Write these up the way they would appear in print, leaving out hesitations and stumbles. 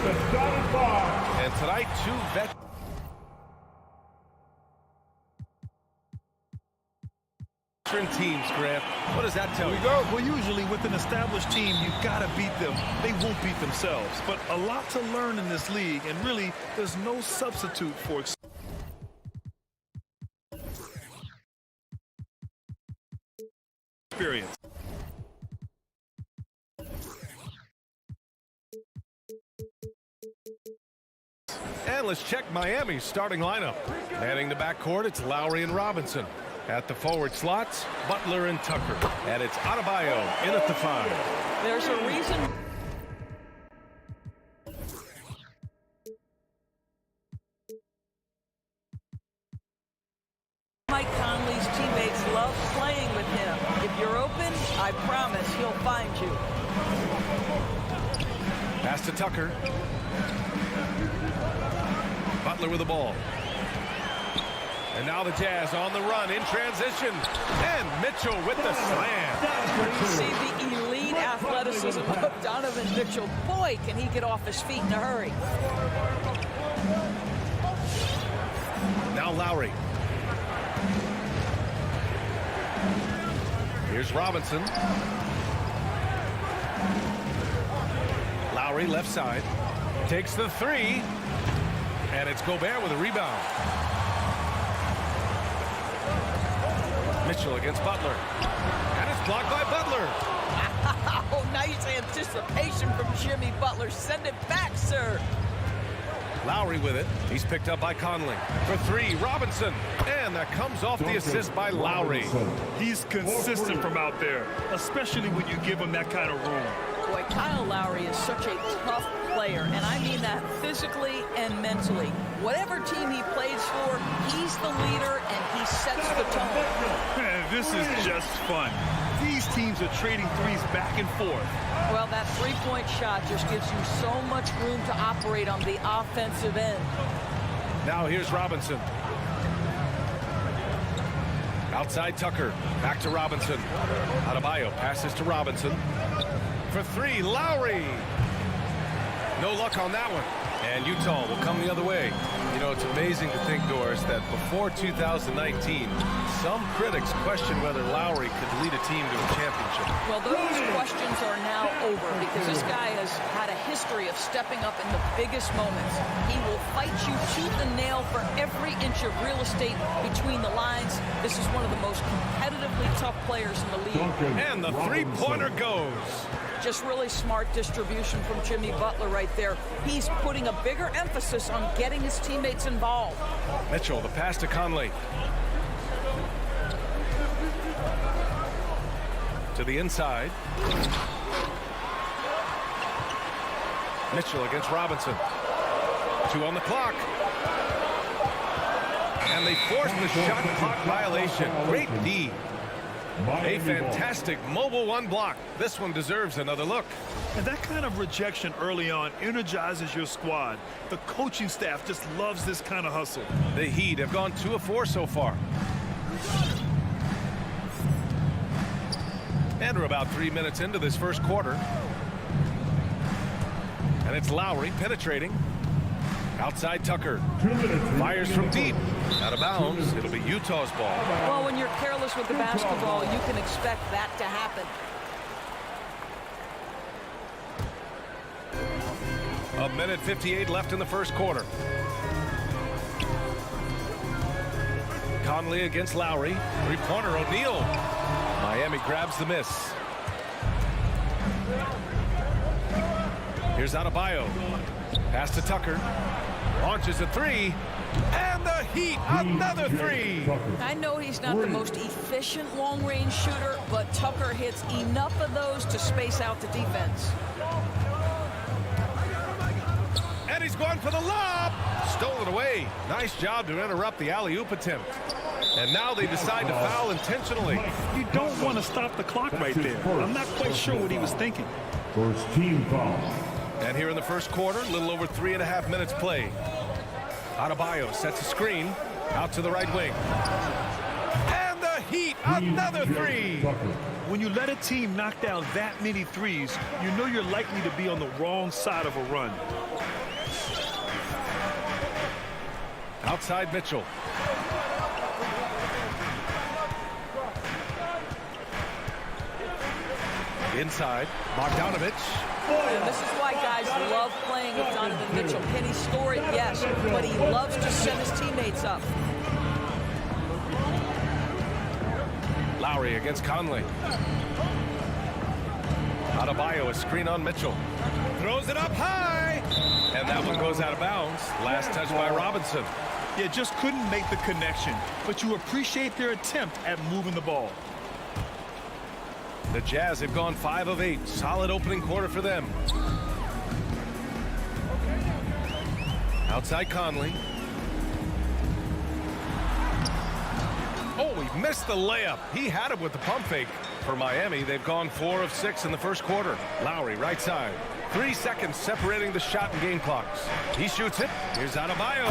And tonight, two veterans. Teams, Grant. What does that tell you? Well, usually with an established team, you've got to beat them. They won't beat themselves. But a lot to learn in this league, and really, there's no substitute for experience. And let's check Miami's starting lineup. Heading to backcourt, it's Lowry and Robinson. At the forward slots, Butler and Tucker. And it's Adebayo in at the 5. There's a reason. Mike Conley's teammates love playing with him. If you're open, I promise he'll find you. Pass to Tucker. Butler with the ball. And now the Jazz on the run in transition. And Mitchell with the slam. You see the elite athleticism of Donovan Mitchell. Boy, can he get off his feet in a hurry. Now Lowry. Here's Robinson. Lowry left side. Takes the 3. And it's Gobert with a rebound. Mitchell against Butler. And it's blocked by Butler. Oh, nice anticipation from Jimmy Butler. Send it back, sir. Lowry with it. He's picked up by Conley. For 3, Robinson. And that comes off the assist by Lowry. He's consistent from out there, especially when you give him that kind of room. Boy, Kyle Lowry is such a tough player, and I mean that physically and mentally. Whatever team he plays for, he's the leader, and he sets the tone. Man, this is just fun. These teams are trading threes back and forth. Well, that three-point shot just gives you so much room to operate on the offensive end. Now here's Robinson. Outside Tucker. Back to Robinson. Adebayo passes to Robinson. For 3, Lowry. No luck on that one. And Utah will come the other way. You know, it's amazing to think, Doris, that before 2019, some critics questioned whether Lowry could lead a team to a championship. Well, those questions are now over because this guy has had a history of stepping up in the biggest moments. He will fight you tooth and nail for every inch of real estate between the lines. This is one of the most competitively tough players in the league. And the three-pointer goes. Just really smart distribution from Jimmy Butler right there. He's putting a bigger emphasis on getting his teammates involved. Mitchell, the pass to Conley. To the inside. Mitchell against Robinson. 2 on the clock. And they force the shot clock violation. Great D. A fantastic mobile 1 block. This one deserves another look. And that kind of rejection early on energizes your squad. The coaching staff just loves this kind of hustle. The Heat have gone 2 of 4 so far. And we're about 3 minutes into this first quarter. And it's Lowry penetrating. Outside Tucker. Fires from deep. Out of bounds. It'll be Utah's ball. Well, when you're careless with the basketball, you can expect that to happen. A minute 58 left in the first quarter. Conley against Lowry. Three-pointer, O'Neal. Miami grabs the miss. Here's Adebayo. Pass to Tucker. Launches a 3. And the Heat, another 3. I know he's not the most efficient long-range shooter, but Tucker hits enough of those to space out the defense. And he's going for the lob. Stolen away. Nice job to interrupt the alley-oop attempt. And now they decide to foul intentionally. You don't want to stop the clock right there. I'm not quite sure what he was thinking. First team foul. And here in the first quarter, a little over 3.5 minutes played. Adebayo sets a screen out to the right wing. And the Heat, Another three. When you let a team knock down that many threes, you know you're likely to be on the wrong side of a run. Outside Mitchell. Inside, Bogdanovich. And this is why guys love playing with Donovan Mitchell. Can he score it? Yes, but he loves to set his teammates up. Lowry against Conley. Adebayo, a screen on Mitchell. Throws it up high. And that one goes out of bounds. Last touch by Robinson. Yeah, just couldn't make the connection, but you appreciate their attempt at moving the ball. The Jazz have gone 5 of 8. Solid opening quarter for them. Outside Conley. Oh, he missed the layup. He had it with the pump fake. For Miami, they've gone 4 of 6 in the first quarter. Lowry, right side. 3 seconds separating the shot and game clocks. He shoots it. Here's Adebayo.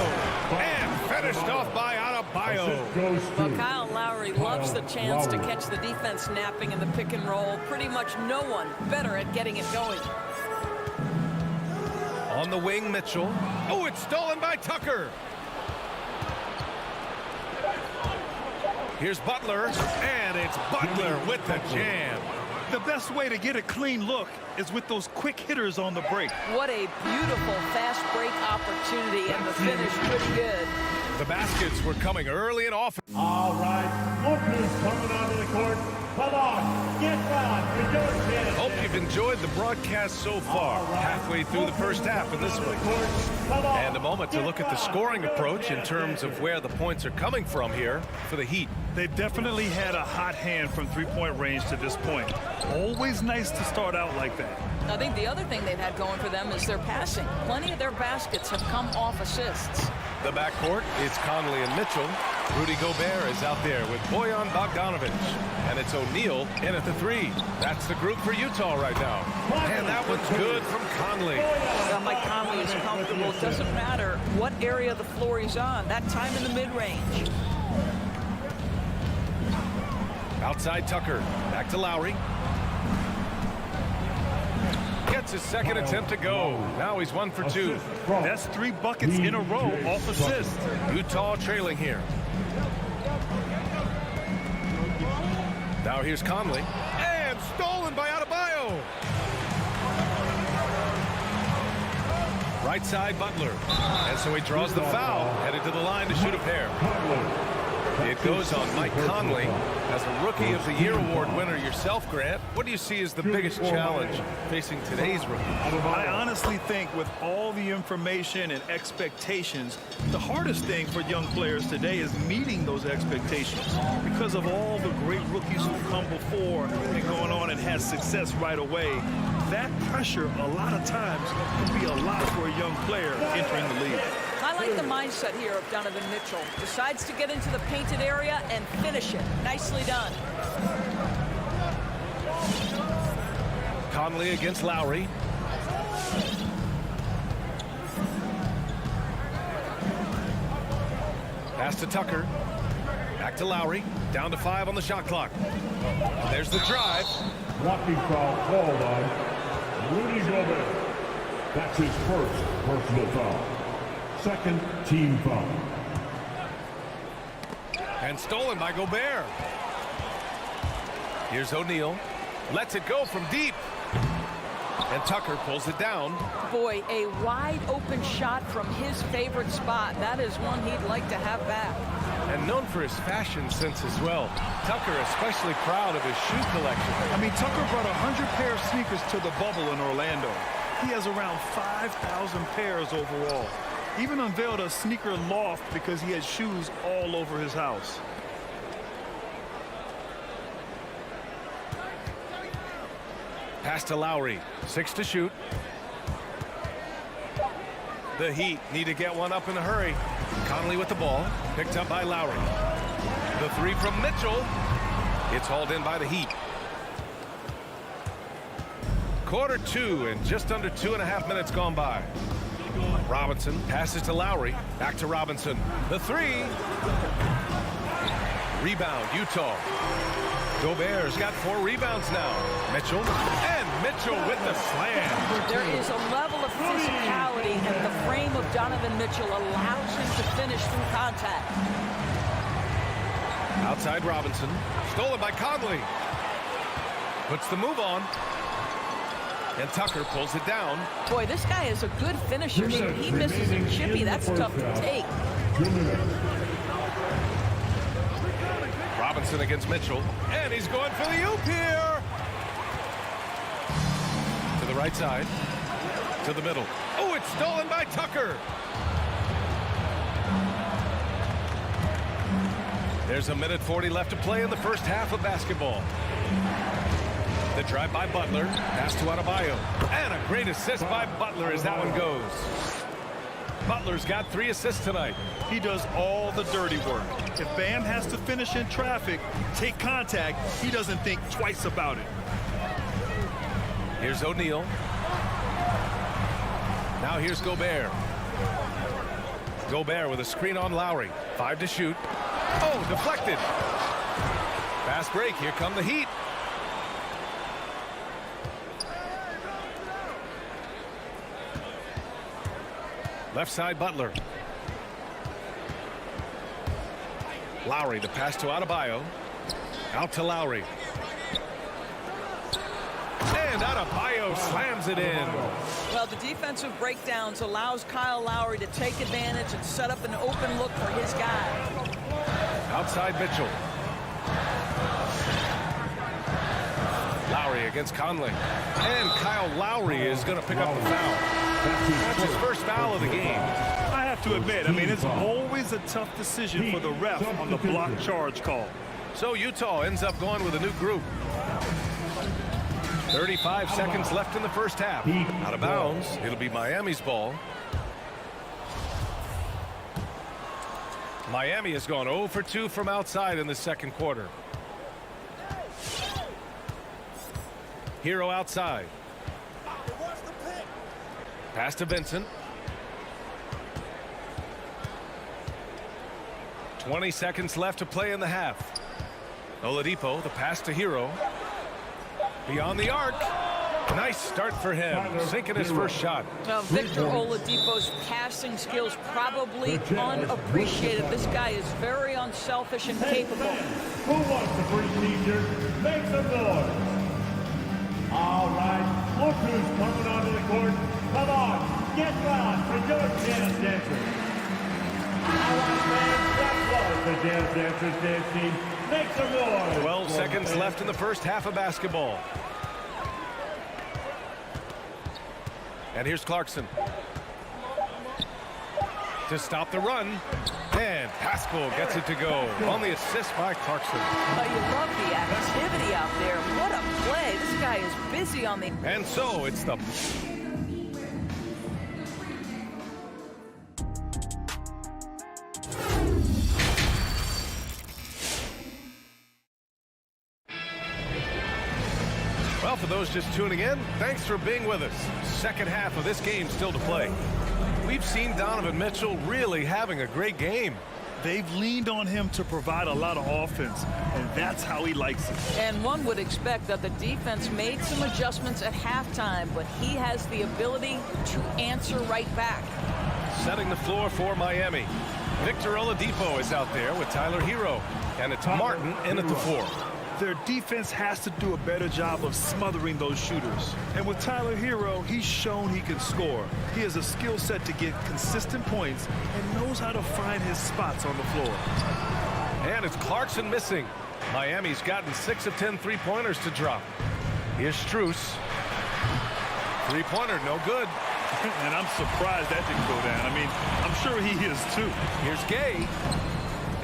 And finished off by Adebayo. Well, Kyle Lowry loves the chance to catch the defense napping in the pick and roll. Pretty much no one better at getting it going. On the wing, Mitchell. Oh, it's stolen by Tucker. Here's Butler, and it's Butler with the jam. The best way to get a clean look is with those quick hitters on the break. What a beautiful fast break opportunity, and the finish pretty good. The baskets were coming early and often. All right, look who's coming onto the court. Come on, get back. It's your chance. Hope you've enjoyed the broadcast so far. Halfway through the first half of this one. And a moment to look at the scoring approach in terms of where the points are coming from here for the Heat. They've definitely had a hot hand from three-point range to this point. Always nice to start out like that. I think the other thing they've had going for them is their passing. Plenty of their baskets have come off assists. The backcourt is Conley and Mitchell. Rudy Gobert is out there with Bojan Bogdanovich. And it's O'Neal in at the 3. That's the group for Utah right now. And that one's good from Conley. Well, Mike Conley is comfortable. It doesn't matter what area of the floor he's on. That time in the mid-range. Outside Tucker. Back to Lowry. Gets his second attempt to go. Now he's 1 for 2. That's 3 buckets in a row off assist. Utah trailing here. Now here's Conley. And stolen by Adebayo. Right side Butler. And so he draws the foul. Headed to the line to shoot a pair. It goes on Mike Conley as a Rookie of the Year award winner yourself, Grant. What do you see as the biggest challenge facing today's rookie? I honestly think with all the information and expectations, the hardest thing for young players today is meeting those expectations. Because of all the great rookies who've come before and gone on and had success right away, that pressure a lot of times can be a lot for a young player entering the league. I like the mindset here of Donovan Mitchell. Decides to get into the painted area and finish it. Nicely done. Conley against Lowry. Pass to Tucker. Back to Lowry. Down to 5 on the shot clock. There's the drive. Blocking foul called on Rudy Gobert. That's his first personal foul. Second team foul. And stolen by Gobert. Here's O'Neal. Lets it go from deep. And Tucker pulls it down. Boy, a wide open shot from his favorite spot. That is one he'd like to have back. And known for his fashion sense as well. Tucker especially proud of his shoe collection. I mean, Tucker brought 100 pair of sneakers to the bubble in Orlando. He has around 5,000 pairs overall. Even unveiled a sneaker loft because he had shoes all over his house. Pass to Lowry. 6 to shoot. The Heat need to get one up in a hurry. Conley with the ball. Picked up by Lowry. The 3 from Mitchell. It's hauled in by the Heat. Quarter 2 and just under 2.5 minutes gone by. Robinson passes to Lowry. Back to Robinson. The 3. Rebound, Utah. Gobert's got 4 rebounds now. Mitchell, and Mitchell with the slam. There is a level of physicality that the frame of Donovan Mitchell allows him to finish through contact. Outside Robinson, stolen by Conley. Puts the move on. And Tucker pulls it down. Boy, this guy is a good finisher, so he misses a chippy. That's tough to take. Robinson against Mitchell, and he's going for the oop here. To the right side, to the middle. Oh, it's stolen by Tucker. There's a minute 40 left to play in the first half of basketball. The drive by Butler, pass to Adebayo, and a great assist by Butler as that one goes. Butler's got 3 assists tonight. He does all the dirty work. If Bam has to finish in traffic, take contact, he doesn't think twice about it. Here's O'Neal. Now here's Gobert. Gobert with a screen on Lowry. 5 to shoot. Oh, deflected. Fast break. Here come the Heat. Left side, Butler. Lowry, the pass to Adebayo. Out to Lowry. And Adebayo slams it in. Well, the defensive breakdowns allows Kyle Lowry to take advantage and set up an open look for his guy. Outside Mitchell. Lowry against Conley. And Kyle Lowry is going to pick up the foul. That's his first foul of the game. I have to admit, I mean, it's always a tough decision for the ref on the block charge call. So Utah ends up going with a new group. 35 seconds left in the first half. Out of bounds. It'll be Miami's ball. Miami has gone 0 for 2 from outside in the second quarter. Hero outside. Pass to Vincent. 20 seconds left to play in the half. Oladipo, the pass to Hero. Beyond the arc. Nice start for him. Sinking his first shot. Now, Victor Oladipo's passing skills probably unappreciated. This guy is very unselfish and capable. Who wants the free t-shirt? Make some noise. All right, look who's coming onto the court. Come on, get loud for your dance dancers. I want fans that love the dance dancers dance team. Make some noise. 12 seconds left in the first half of basketball. And here's Clarkson. To stop the run. And Pascal gets it to go on the assist by Clarkson. But you love the activity out there. What a play. This guy is busy on the... And so it's the... Well, for those just tuning in, thanks for being with us. Second half of this game still to play. We've seen Donovan Mitchell really having a great game. They've leaned on him to provide a lot of offense, and that's how he likes it. And one would expect that the defense made some adjustments at halftime, but he has the ability to answer right back. Setting the floor for Miami. Victor Oladipo is out there with Tyler Hero, and it's Martin in at the 4. Their defense has to do a better job of smothering those shooters. And with Tyler Hero, he's shown he can score. He has a skill set to get consistent points and knows how to find his spots on the floor. And it's Clarkson missing. Miami's gotten 6 of 10 three-pointers to drop. Here's Strus. Three-pointer, no good. And I'm surprised that didn't go down. I mean, I'm sure he is too. Here's Gay.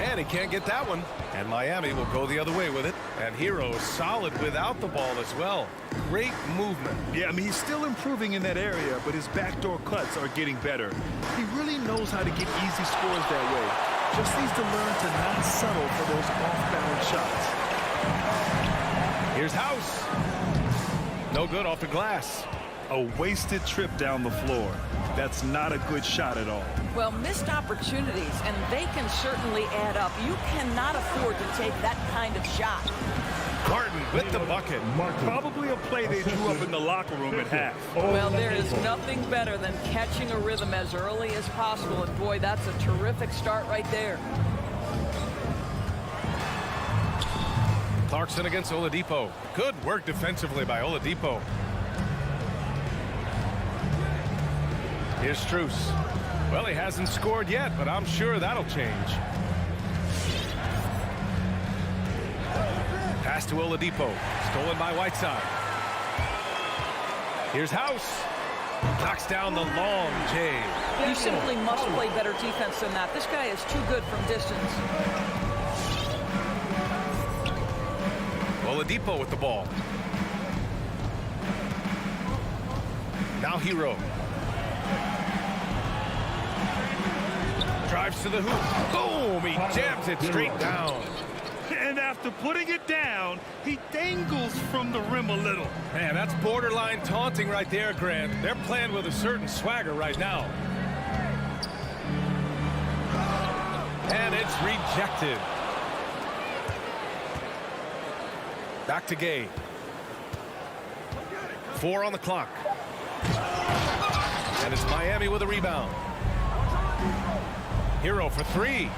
And he can't get that one. And Miami will go the other way with it. And Hero is solid without the ball as well. Great movement. Yeah, I mean, he's still improving in that area, but his backdoor cuts are getting better. He really knows how to get easy scores that way. Just needs to learn to not settle for those off-balance shots. Here's House. No good off the glass. A wasted trip down the floor. That's not a good shot at all. Well, missed opportunities, and they can certainly add up. You cannot afford to take that kind of shot. Martin with the bucket. Probably a play they drew up in the locker room at half. Well, there is nothing better than catching a rhythm as early as possible, and boy, that's a terrific start right there. Clarkson against Oladipo. Good work defensively by Oladipo. Here's Strus. Well, he hasn't scored yet, but I'm sure that'll change. Pass to Oladipo. Stolen by Whiteside. Here's House. Knocks down the long J. You simply must play better defense than that. This guy is too good from distance. Oladipo with the ball. Now Hero. Drives to the hoop. Boom! He jams it straight down. And after putting it down, he dangles from the rim a little. Man, that's borderline taunting right there, Grant. They're playing with a certain swagger right now. And it's rejected. Back to Gay. 4 on the clock. And it's Miami with a rebound. Hero for 3.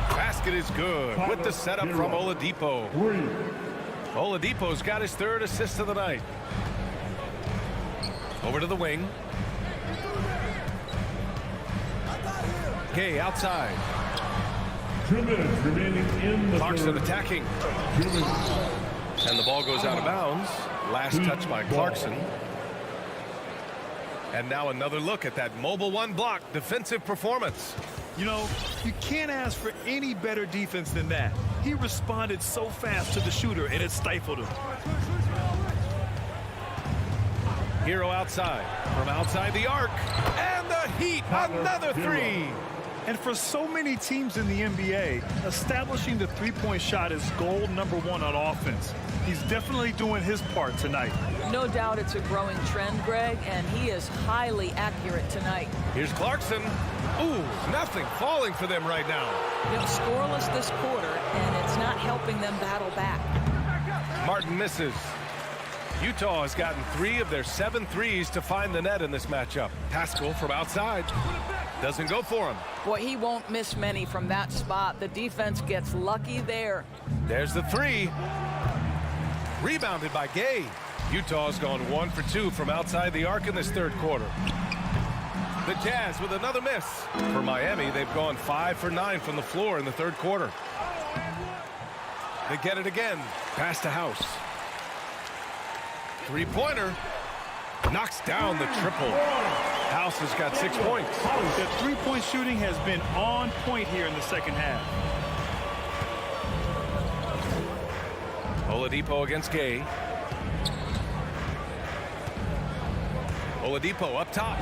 Basket is good with the setup from Oladipo. Oladipo's got his 3rd assist of the night. Over to the wing. Gay outside. 2 minutes remaining in the Clarkson third. attacking. 2 minutes. And the ball goes out of bounds. Last touch by Clarkson. And now another look at that mobile 1 block defensive performance. You know, you can't ask for any better defense than that. He responded so fast to the shooter, and it stifled him. Hero outside. From outside the arc. And the Heat, another 3. And for so many teams in the NBA, establishing the three-point shot is goal #1 on offense. He's definitely doing his part tonight. No doubt it's a growing trend, Greg, and he is highly accurate tonight. Here's Clarkson. Ooh, nothing falling for them right now. You know, scoreless this quarter, and it's not helping them battle back. Martin misses. Utah has gotten 3 of their 7 threes to find the net in this matchup. Pascal from outside. Doesn't go for him. Boy, he won't miss many from that spot. The defense gets lucky there. There's the 3. Rebounded by Gay. Utah's gone 1 for 2 from outside the arc in this 3rd quarter. The Jazz with another miss. For Miami, they've gone 5 for 9 from the floor in the 3rd quarter. They get it again. Pass to House. 3-pointer. Knocks down the triple. House has got 6 points. The three-point shooting has been on point here in the second half. Oladipo against Gay. Oladipo up top.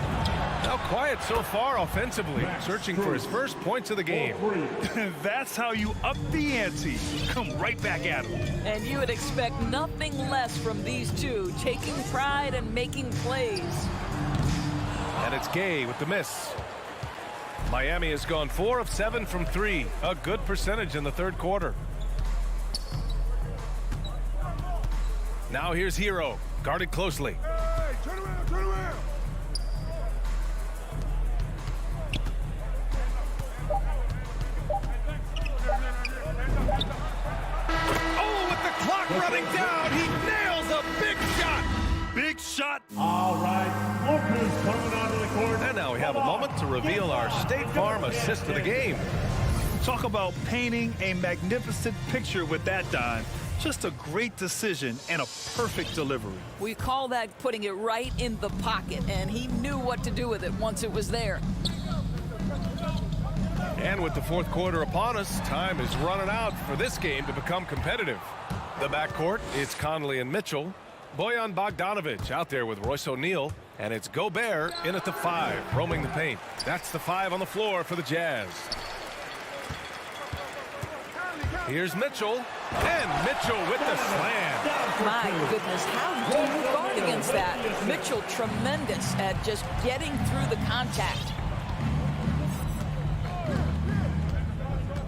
Now quiet so far offensively, searching for his first points of the game. That's how you up the ante. Come right back at him. And you would expect nothing less from these two, taking pride and making plays. And it's Gay with the miss. Miami has gone 4 of 7 from 3. A good percentage in the 3rd quarter. Now here's Hero, guarded closely. Hey, turn around, turn around. Oh, with the clock running down, he nails a big shot. Big shot. All right, look who's coming onto the court. And now we have a moment to reveal our State Farm assist of the game. Talk about painting a magnificent picture with that dime. Just a great decision and a perfect delivery. We call that putting it right in the pocket, and he knew what to do with it once it was there. And with the 4th quarter upon us, time is running out for this game to become competitive. The backcourt, it's Conley and Mitchell. Bojan Bogdanovic out there with Royce O'Neal. And it's Gobert in at the 5, roaming the paint. That's the 5 on the floor for the Jazz. Here's Mitchell. And Mitchell with the slam. My goodness, how do you guard against that? Mitchell tremendous at just getting through the contact.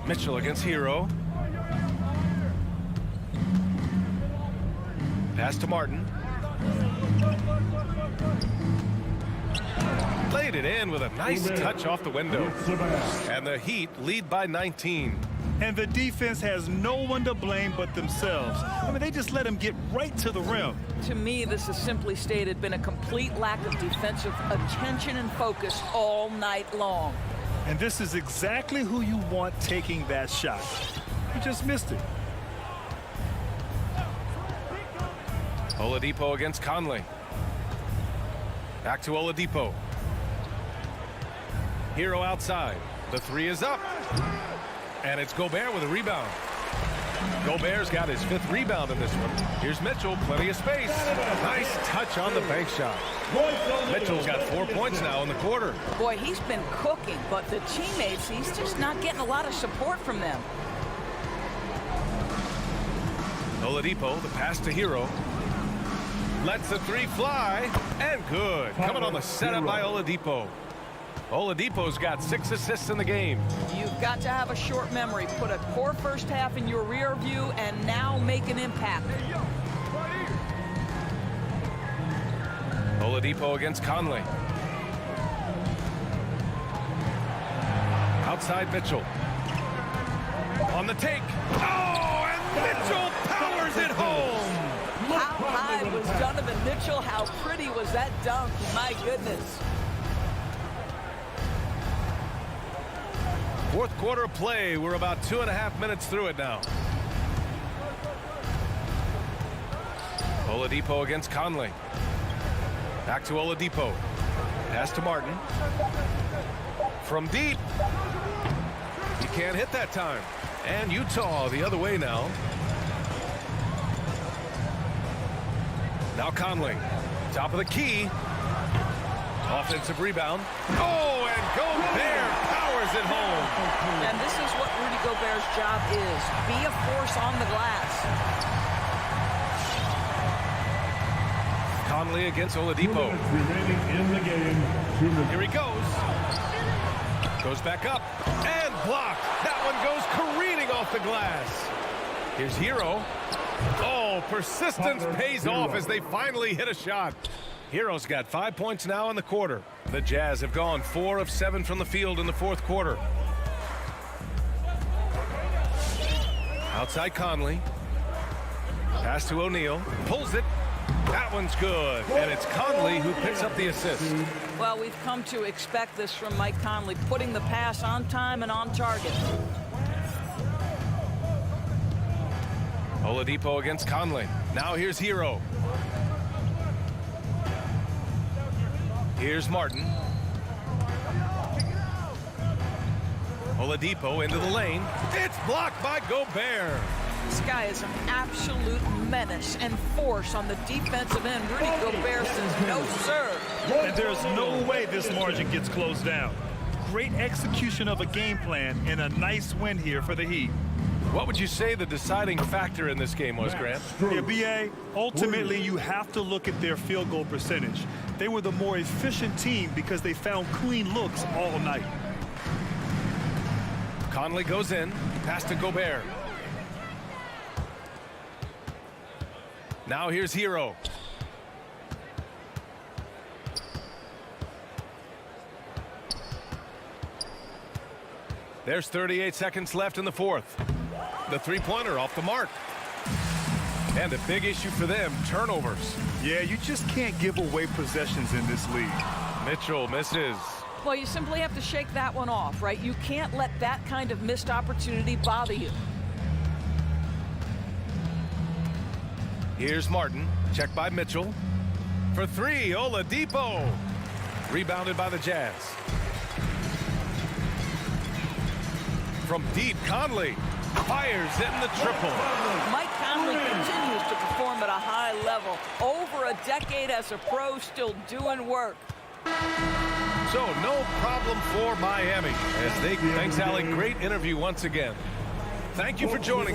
Mitchell against Hero. Pass to Martin. Played it in with a nice touch off the window. And the Heat lead by 19. And the defense has no one to blame but themselves. I mean, they just let him get right to the rim. To me, this is simply stated been a complete lack of defensive attention and focus all night long. And this is exactly who you want taking that shot. You just missed it. Oladipo against Conley. Back to Oladipo. Hero outside. The three is up. And it's Gobert with a rebound. Gobert's got his 5th rebound in this one. Here's Mitchell, plenty of space. Nice touch on the bank shot. Mitchell's got 4 points now in the quarter. Boy, he's been cooking, but the teammates, he's just not getting a lot of support from them. Oladipo, the pass to Hero. Lets the three fly, and good. Coming on the setup by Oladipo. Oladipo's got 6 assists in the game. You've got to have a short memory. Put a poor first half in your rear view and now make an impact. Oladipo against Conley. Outside Mitchell. On the take. Oh, and Mitchell powers it home. How high was Donovan Mitchell? How pretty was that dunk? My goodness. 4th quarter play. We're about 2.5 minutes through it now. Oladipo against Conley. Back to Oladipo. Pass to Martin. From deep. He can't hit that time. And Utah the other way now. Now Conley. Top of the key. Offensive rebound. Oh, and Gobert powers it home. And this is what Rudy Gobert's job is. Be a force on the glass. Conley against Oladipo. Remaining in the game. Here he goes. Goes back up. And blocked. That one goes careening off the glass. Here's Hero. Oh, persistence pays off as they finally hit a shot. Hero's got 5 points now in the quarter. The Jazz have gone 4 of 7 from the field in the 4th quarter. Outside Conley. Pass to O'Neal. Pulls it. That one's good. And it's Conley who picks up the assist. Well, we've come to expect this from Mike Conley, putting the pass on time and on target. Oladipo against Conley. Now here's Hero. Here's Martin. Oladipo into the lane. It's blocked by Gobert. This guy is an absolute menace and force on the defensive end. Rudy Gobert says no, sir. And there's no way this margin gets closed down. Great execution of a game plan and a nice win here for the Heat. What would you say the deciding factor in this game was, Grant? Yeah, B.A., ultimately you have to look at their field goal percentage. They were the more efficient team because they found clean looks all night. Conley goes in. Pass to Gobert. Now here's Hero. There's 38 seconds left in the 4th. The three-pointer off the mark. And a big issue for them, turnovers. Yeah, you just can't give away possessions in this league. Mitchell misses. Well, you simply have to shake that one off, right? You can't let that kind of missed opportunity bother you. Here's Martin. Checked by Mitchell. For 3, Oladipo. Rebounded by the Jazz. From deep, Conley fires in the triple. Mike Conley continues to perform at a high level. Over a decade as a pro, still doing work. So no problem for Miami. Thanks, Allie. Great interview once again. Thank you for joining.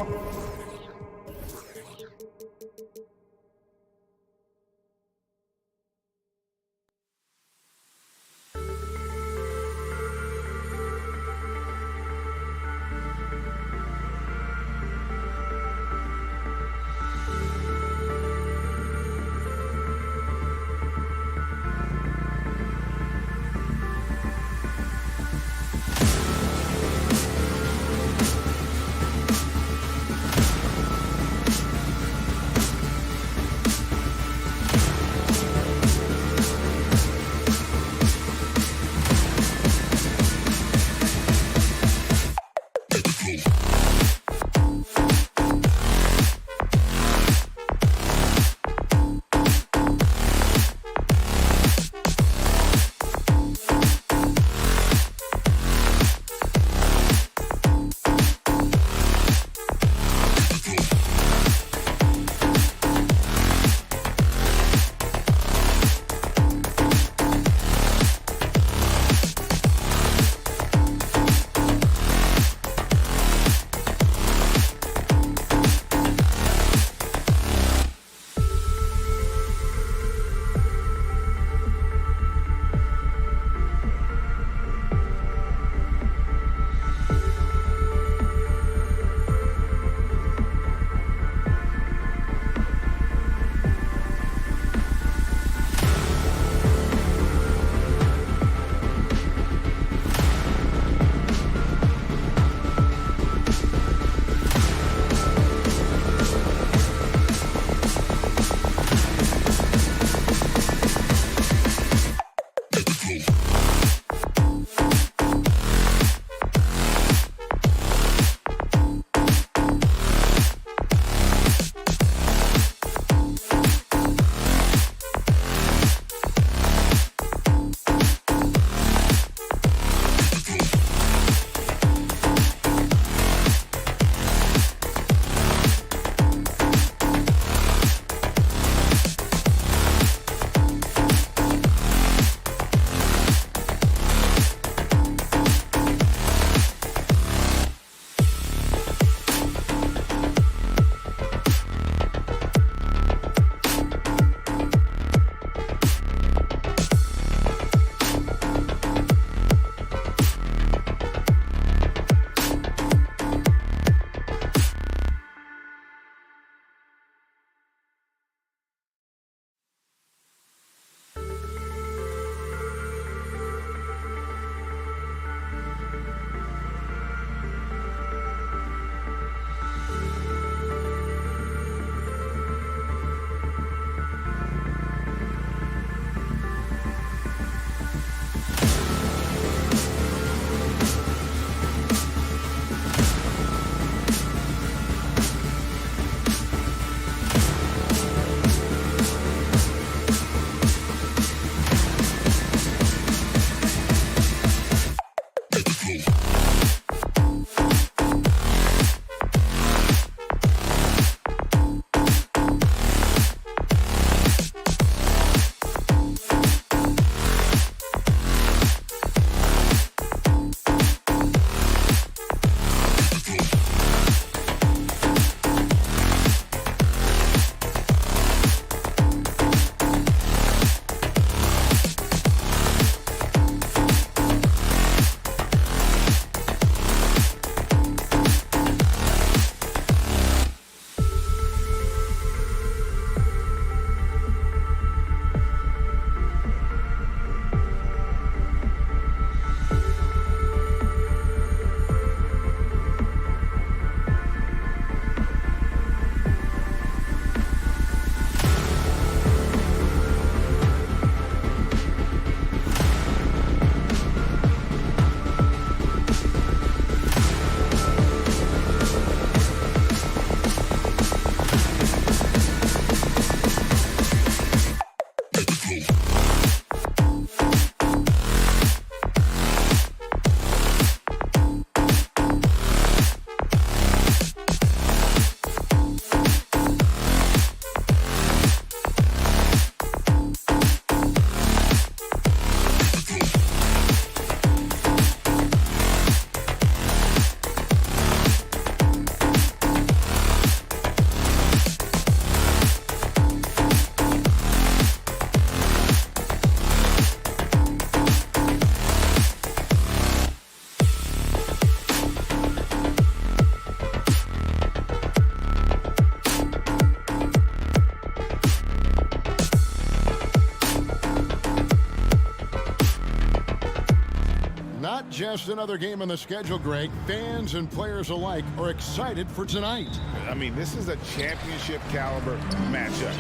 Not just another game on the schedule, Greg. Fans and players alike are excited for tonight. I mean, this is a championship caliber matchup.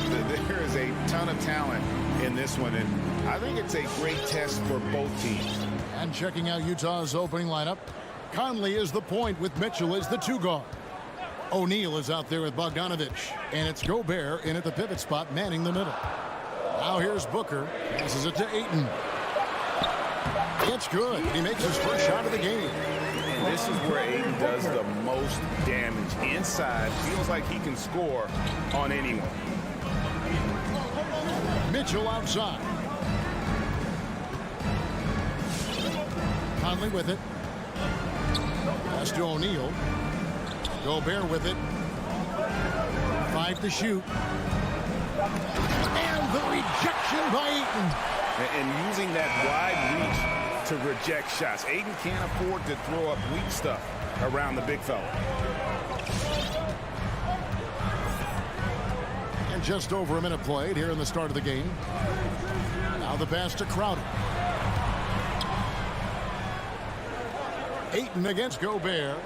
There is a ton of talent in this one, and I think it's a great test for both teams. And checking out Utah's opening lineup, Conley is the point with Mitchell as the 2 guard. O'Neal is out there with Bogdanovich, and it's Gobert in at the pivot spot manning the middle. Now here's Booker, passes it to Ayton. It's good. He makes his first shot of the game. And this is where Ayton does the most damage. Inside, feels like he can score on anyone. Mitchell outside. Conley with it. Pass to O'Neal. Gobert with it. 5 to shoot. And the rejection by Ayton. And using that wide reach to reject shots. Ayton can't afford to throw up weak stuff around the big fella. And just over a minute played here in the start of the game. Now the pass to Crowder. Ayton against Gobert.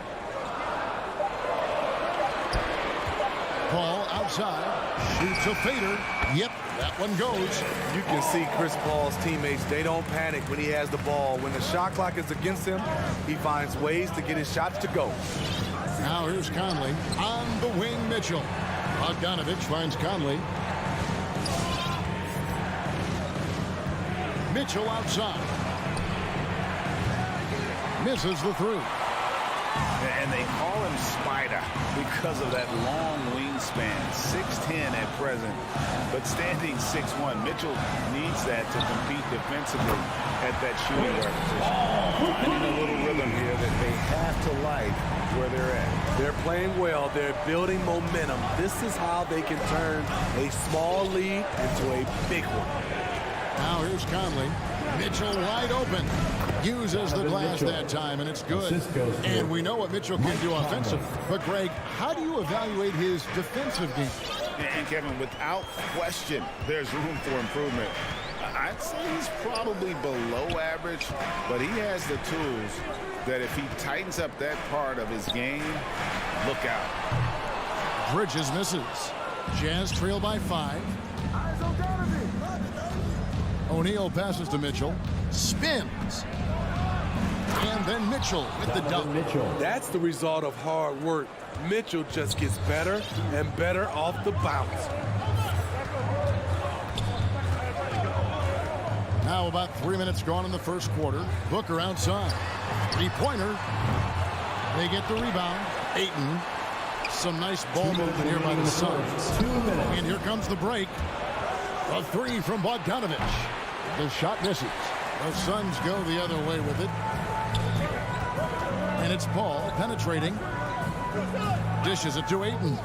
Paul outside. Shoots a fader. Yep, that one goes. You can see Chris Paul's teammates, they don't panic when he has the ball. When the shot clock is against him, he finds ways to get his shots to go. Now here's Conley. On the wing, Mitchell. Bogdanovich finds Conley. Mitchell outside. Misses the 3. And they call him Spider because of that long wingspan, 6'10" at present, but standing 6'1". Mitchell needs that to compete defensively at that shooting guard position. Finding a little rhythm here that they have to like where they're at. They're playing well. They're building momentum. This is how they can turn a small lead into a big one. Now here's Conley. Mitchell wide open. Uses the glass that time, and it's good. And we know what Mitchell can do offensively. But, Greg, how do you evaluate his defensive game? And, Kevin, without question, there's room for improvement. I'd say he's probably below average, but he has the tools that if he tightens up that part of his game, look out. Bridges misses. Jazz trail by 5. O'Neal passes to Mitchell. Spins. And then Mitchell with the dunk. That's the result of hard work. Mitchell just gets better and better off the bounce. Now about 3 minutes gone in the first quarter. Booker outside. 3-pointer. They get the rebound. Ayton. Some nice ball movement here by the Suns. And here comes the break. A 3 from Bogdanovich. The shot misses. The Suns go the other way with it. And it's Paul penetrating. Dishes it to Ayton.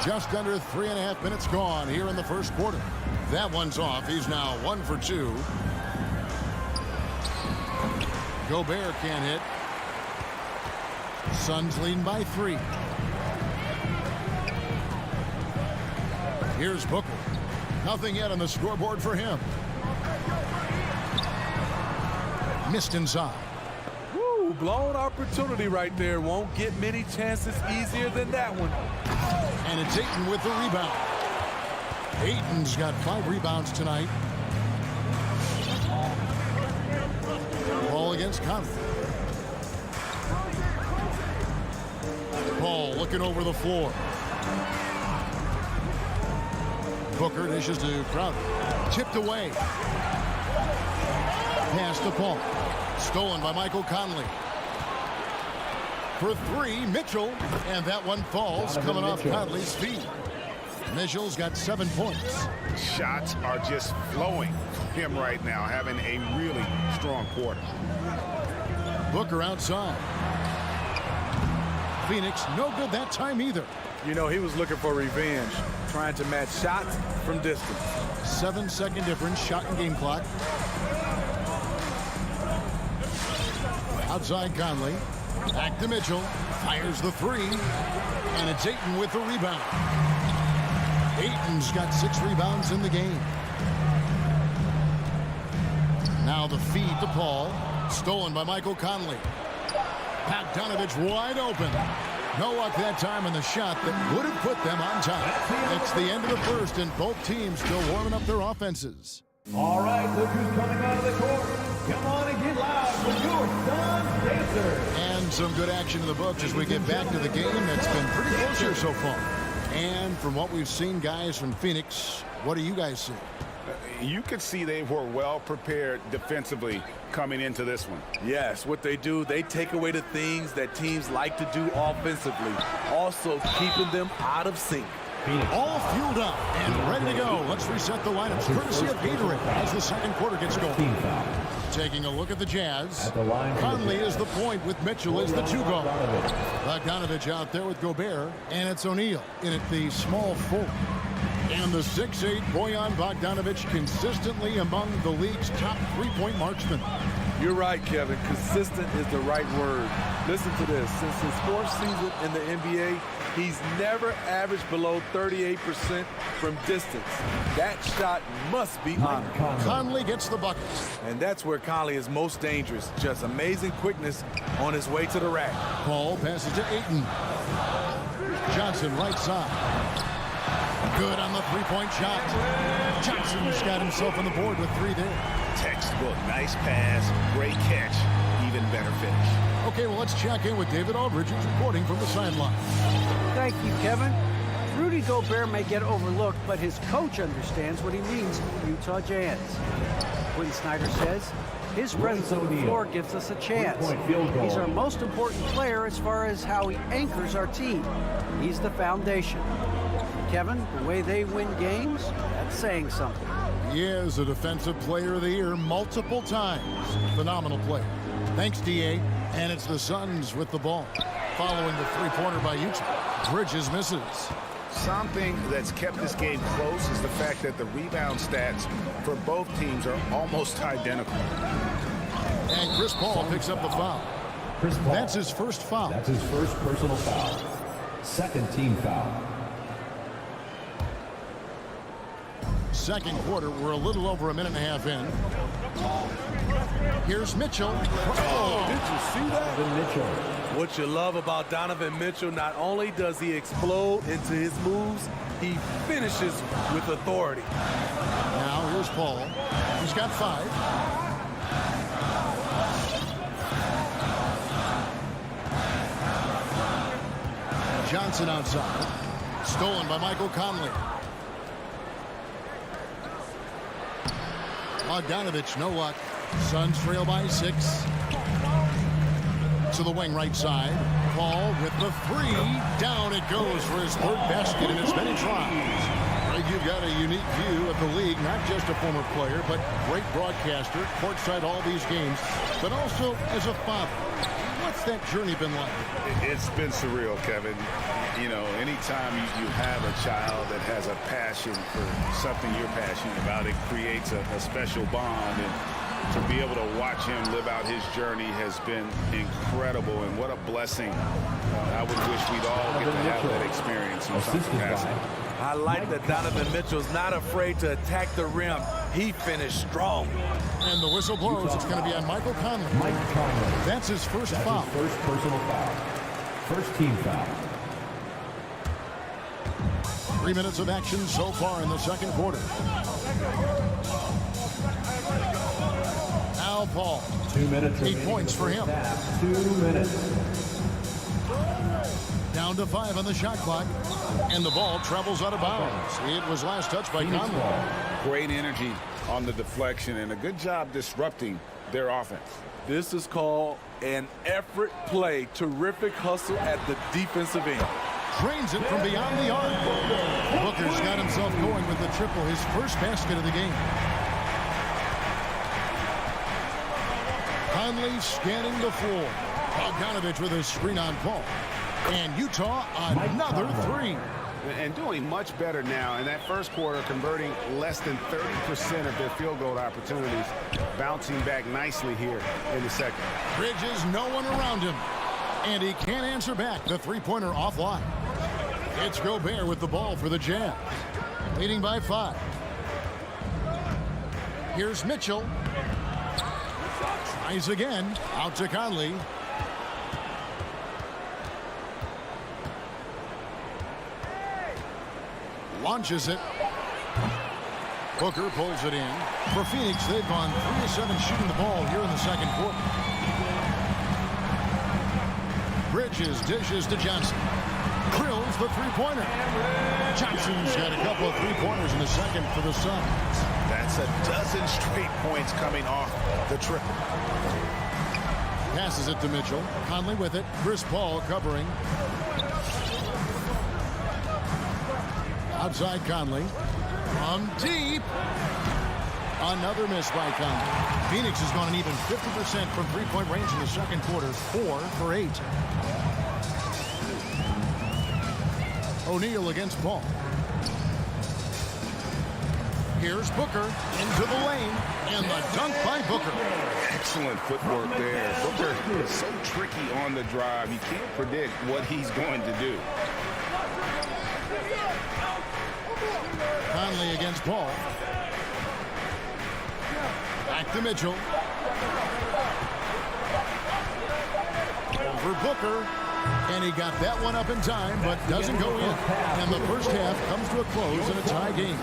Just under 3.5 minutes gone here in the first quarter. That one's off. He's now 1 for 2. Gobert can't hit. Suns leading by 3. Here's Booker. Nothing yet on the scoreboard for him. Missed inside. Woo, blown opportunity right there. Won't get many chances easier than that one. And it's Ayton with the rebound. Ayton's got 5 rebounds tonight. Ball against Conley. Paul looking over the floor. Booker dishes to Crowder. Tipped away. Pass to Paul. Stolen by Michael Conley. For 3, Mitchell. And that one falls coming off Conley's feet. Mitchell's got 7 points. Shots are just flowing for him right now, having a really strong quarter. Booker outside. Phoenix no good that time either. You know, he was looking for revenge, trying to match shots from distance. 7-second difference, shot and game clock. Outside Conley. Back to Mitchell. Fires the 3. And it's Ayton with the rebound. Ayton's got 6 rebounds in the game. Now the feed to Paul. Stolen by Michael Conley. Bogdanovich wide open. No luck that time in the shot that would have put them on top. It's the end of the first, and both teams still warming up their offenses. All right, look who's coming out of the court. Come on and get loud with your Sun Dancer. And some good action in the books as we get back to the game that's been pretty close here so far. And from what we've seen, guys, from Phoenix, what do you guys see? You could see they were well prepared defensively coming into this one. Yes, what they do, they take away the things that teams like to do offensively, also keeping them out of sync. All fueled up and ready to go. Let's reset the lineups courtesy of Gatorade as the second quarter gets going. Taking a look at the Jazz. Conley is the point with Mitchell as the two guard. Bogdanovich out there with Gobert, and it's O'Neal in at the small forward. And the 6'8" Bojan Bogdanovich consistently among the league's top three-point marksmen. You're right, Kevin. Consistent is the right word. Listen to this. Since his fourth season in the NBA, he's never averaged below 38% from distance. That shot must be honored. Conley gets the bucket. And that's where Conley is most dangerous. Just amazing quickness on his way to the rack. Paul passes to Ayton. Johnson right side. Good on the three-point shot. Johnson's got himself on the board with three there. Textbook, nice pass, great catch, even better finish. Okay, well, let's check in with David Aldridge, who's reporting from the sideline. Thank you, Kevin. Rudy Gobert may get overlooked, but his coach understands what he means to the Utah Jazz. Quinn Snyder says his presence on the floor gives us a chance. He's our most important player as far as how he anchors our team. He's the foundation. Kevin, the way they win games, that's saying something. He is a Defensive Player of the Year multiple times. Phenomenal player. Thanks, D.A. And it's the Suns with the ball. Following the three-pointer by Utah. Bridges misses. Something that's kept this game close is the fact that the rebound stats for both teams are almost identical. And Chris Paul picks up the foul. Chris Paul. That's his first foul. That's his first personal foul. Second team foul. Second quarter, we're a little over a minute and a half in. Here's Mitchell. Oh, did you see that? Mitchell. What you love about Donovan Mitchell, not only does he explode into his moves, he finishes with authority. Now here's Paul. He's got 5. Johnson outside. Stolen by Michael Conley. Bogdanovich, no luck. Suns trail by 6. To the wing right side. Paul with the 3. Down it goes for his third basket in as many tries. Greg, you've got a unique view of the league, not just a former player, but great broadcaster, courtside all these games, but also as a father. What's that journey been like? It's been surreal, Kevin. You know, anytime you have a child that has a passion for something you're passionate about, it creates a special bond. And to be able to watch him live out his journey has been incredible. And what a blessing. I would wish we'd all get to have that experience in some capacity. I like that Donovan Mitchell's not afraid to attack the rim. He finished strong. And the whistle blows. It's going to be on Michael Conley. Mike Conley. That's his first foul. His first personal foul. First team foul. 3 minutes of action so far in the second quarter. Al Paul. 2 minutes. 8 points for him. 2 minutes. Down to 5 on the shot clock. And the ball travels out of bounds. It was last touched by Conley. Great energy on the deflection and a good job disrupting their offense. This is called an effort play. Terrific hustle at the defensive end. Drains it from beyond the arc. Booker's got himself going with the triple, his first basket of the game. Conley scanning the floor. Bogdanovich with a screen on Paul. And Utah another 3. And doing much better now in that first quarter, converting less than 30% of their field goal opportunities, bouncing back nicely here in the second. Bridges, no one around him. And he can't answer back. The three-pointer offline. It's Gobert with the ball for the Jazz. Leading by 5. Here's Mitchell. Tries again. Out to Conley. Launches it. Booker pulls it in. For Phoenix, they've gone 3 of 7 shooting the ball here in the second quarter. Bridges dishes to Johnson. Drills the three-pointer. Johnson's got a couple of three-pointers in the second for the Suns. That's a dozen straight points coming off the triple. Passes it to Mitchell. Conley with it. Chris Paul covering. Outside Conley. From deep. Another miss by Conley. Phoenix has gone an even 50% from three-point range in the second quarter. 4 for 8. O'Neal against Paul. Here's Booker into the lane, and the dunk by Booker. Excellent footwork there. Booker is so tricky on the drive. You can't predict what he's going to do. Conley against Paul. Back to Mitchell. Over Booker. And he got that one up in time, but doesn't go in. And the first half comes to a close in a tie game.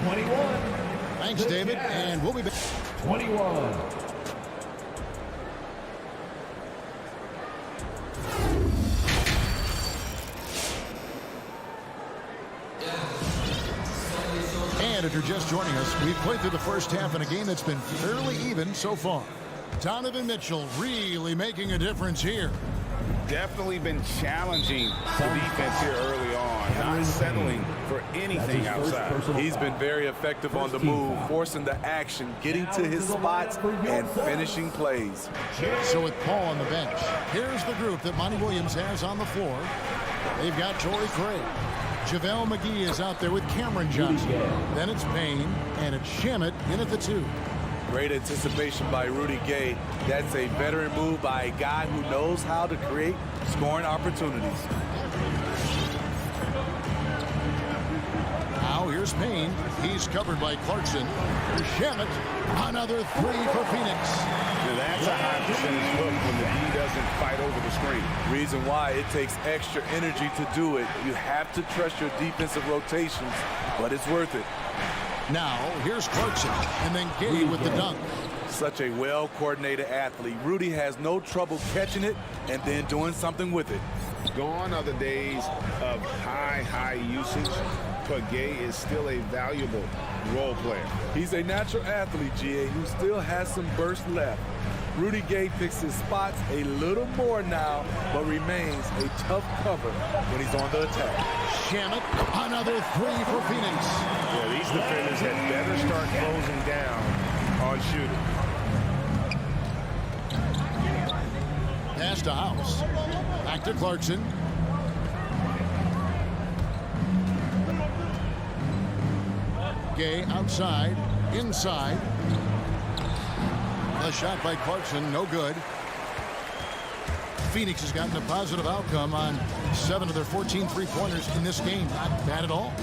21. Thanks, David, and we'll be back. 21. And if you're just joining us, we've played through the first half in a game that's been fairly even so far. Donovan Mitchell really making a difference here. Definitely been challenging the defense here early on, not settling for anything outside. He's been very effective on the move, forcing the action, getting to his spots, and finishing plays. So with Paul on the bench, here's the group that Monty Williams has on the floor. They've got Torrey Craig. JaVale McGee is out there with Cameron Johnson. Then it's Payne, and it's Shamet in at the 2. Great anticipation by Rudy Gay. That's a veteran move by a guy who knows how to create scoring opportunities. Now here's Payne. He's covered by Clarkson. Shamet, another 3 for Phoenix. Now that's a high percentage look when the D doesn't fight over the screen. Reason why it takes extra energy to do it. You have to trust your defensive rotations, but it's worth it. Now, here's Clarkson, and then Gay with the dunk. Such a well-coordinated athlete. Rudy has no trouble catching it and then doing something with it. Gone are the days of high usage, but Gay is still a valuable role player. He's a natural athlete, GA, who still has some burst left. Rudy Gay picks his spots a little more now, but remains a tough cover when he's on the attack. Shamet, another 3 for Phoenix. Yeah, these defenders had better start closing down on shooting. Pass to House. Back to Clarkson. Gay outside, inside. A shot by Clarkson, no good. Phoenix has gotten a positive outcome on 7 of their 14 three-pointers in this game. Not bad at all.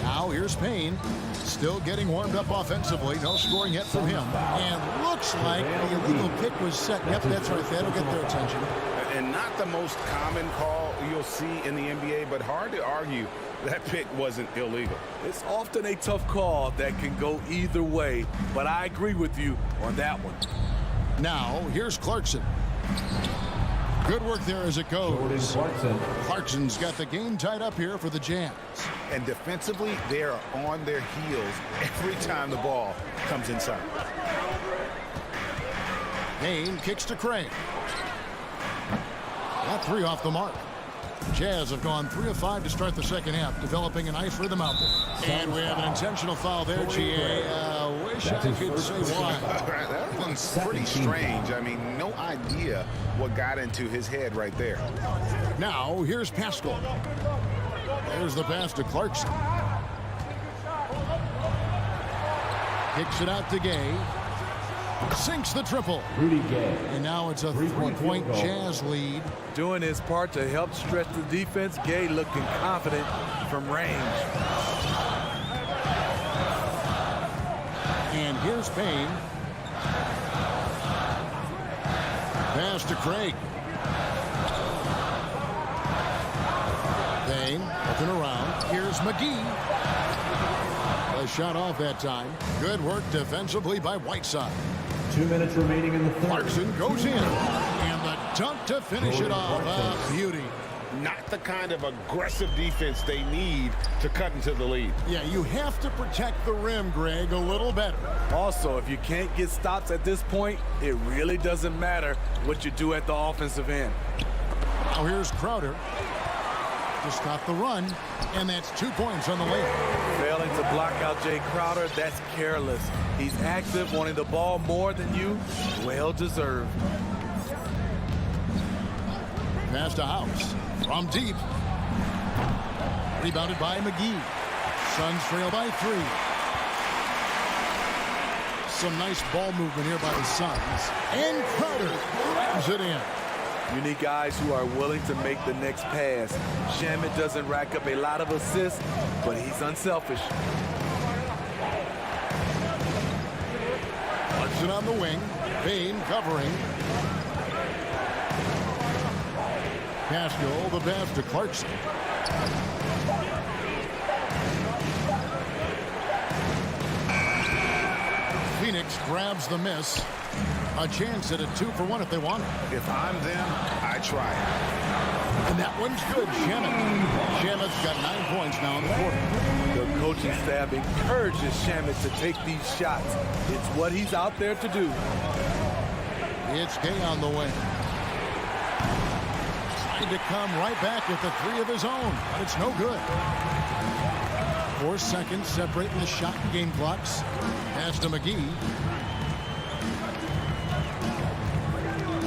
Now here's Payne. Still getting warmed up offensively. No scoring yet from him. And looks like the illegal kick was set. Yep, that's right. That'll get their attention. And not the most common call you'll see in the NBA, but hard to argue that pick wasn't illegal. It's often a tough call that can go either way, but I agree with you on that one. Now, here's Clarkson. Good work there as it goes. Clarkson's got the game tied up here for the Jazz. And defensively, they are on their heels every time the ball comes inside. Payne kicks to Craig. That 3 off the mark. Jazz have gone 3 of 5 to start the second half, developing a nice rhythm out there. And we have an intentional foul there, GA. Wish I could say why. That one's pretty strange. I mean, no idea what got into his head right there. Now, here's Pascal. There's the pass to Clarkson. Kicks it out to Gay. Sinks the triple. Rudy Gay. And now it's a 3-point Jazz lead. Doing his part to help stretch the defense. Gay looking confident from range. Here's Payne. Pass to Craig. Payne looking around. Here's McGee. A shot off that time. Good work defensively by Whiteside. 2 minutes remaining in the third. Clarkson goes in. And the dunk to finish it off. A beauty. Not the kind of aggressive defense they need to cut into the lead. Yeah, you have to protect the rim, Greg, a little better. Also, if you can't get stops at this point, it really doesn't matter what you do at the offensive end. Now here's Crowder to stop the run, and that's 2 points on the layup. Failing to block out Jay Crowder, that's careless. He's active, wanting the ball more than you. Well deserved. Pass to House from deep. Rebounded by McGee. Suns trail by 3. Some nice ball movement here by the Suns. And Crowder grabs it in. You need guys who are willing to make the next pass. Shamet doesn't rack up a lot of assists, but he's unselfish. Hudson on the wing. Payne covering. Pascal, the pass to Clarkson. Phoenix grabs the miss. A chance at a 2-for-1 if they want it. If I'm them, I try it. And that one's good. Shamet's got 9 points now in the quarter. The coaching staff encourages Shamet to take these shots. It's what he's out there to do. It's Gay on the way. Trying to come right back with the 3 of his own, but it's no good. 4 seconds separating the shot and game clocks. Pass to McGee.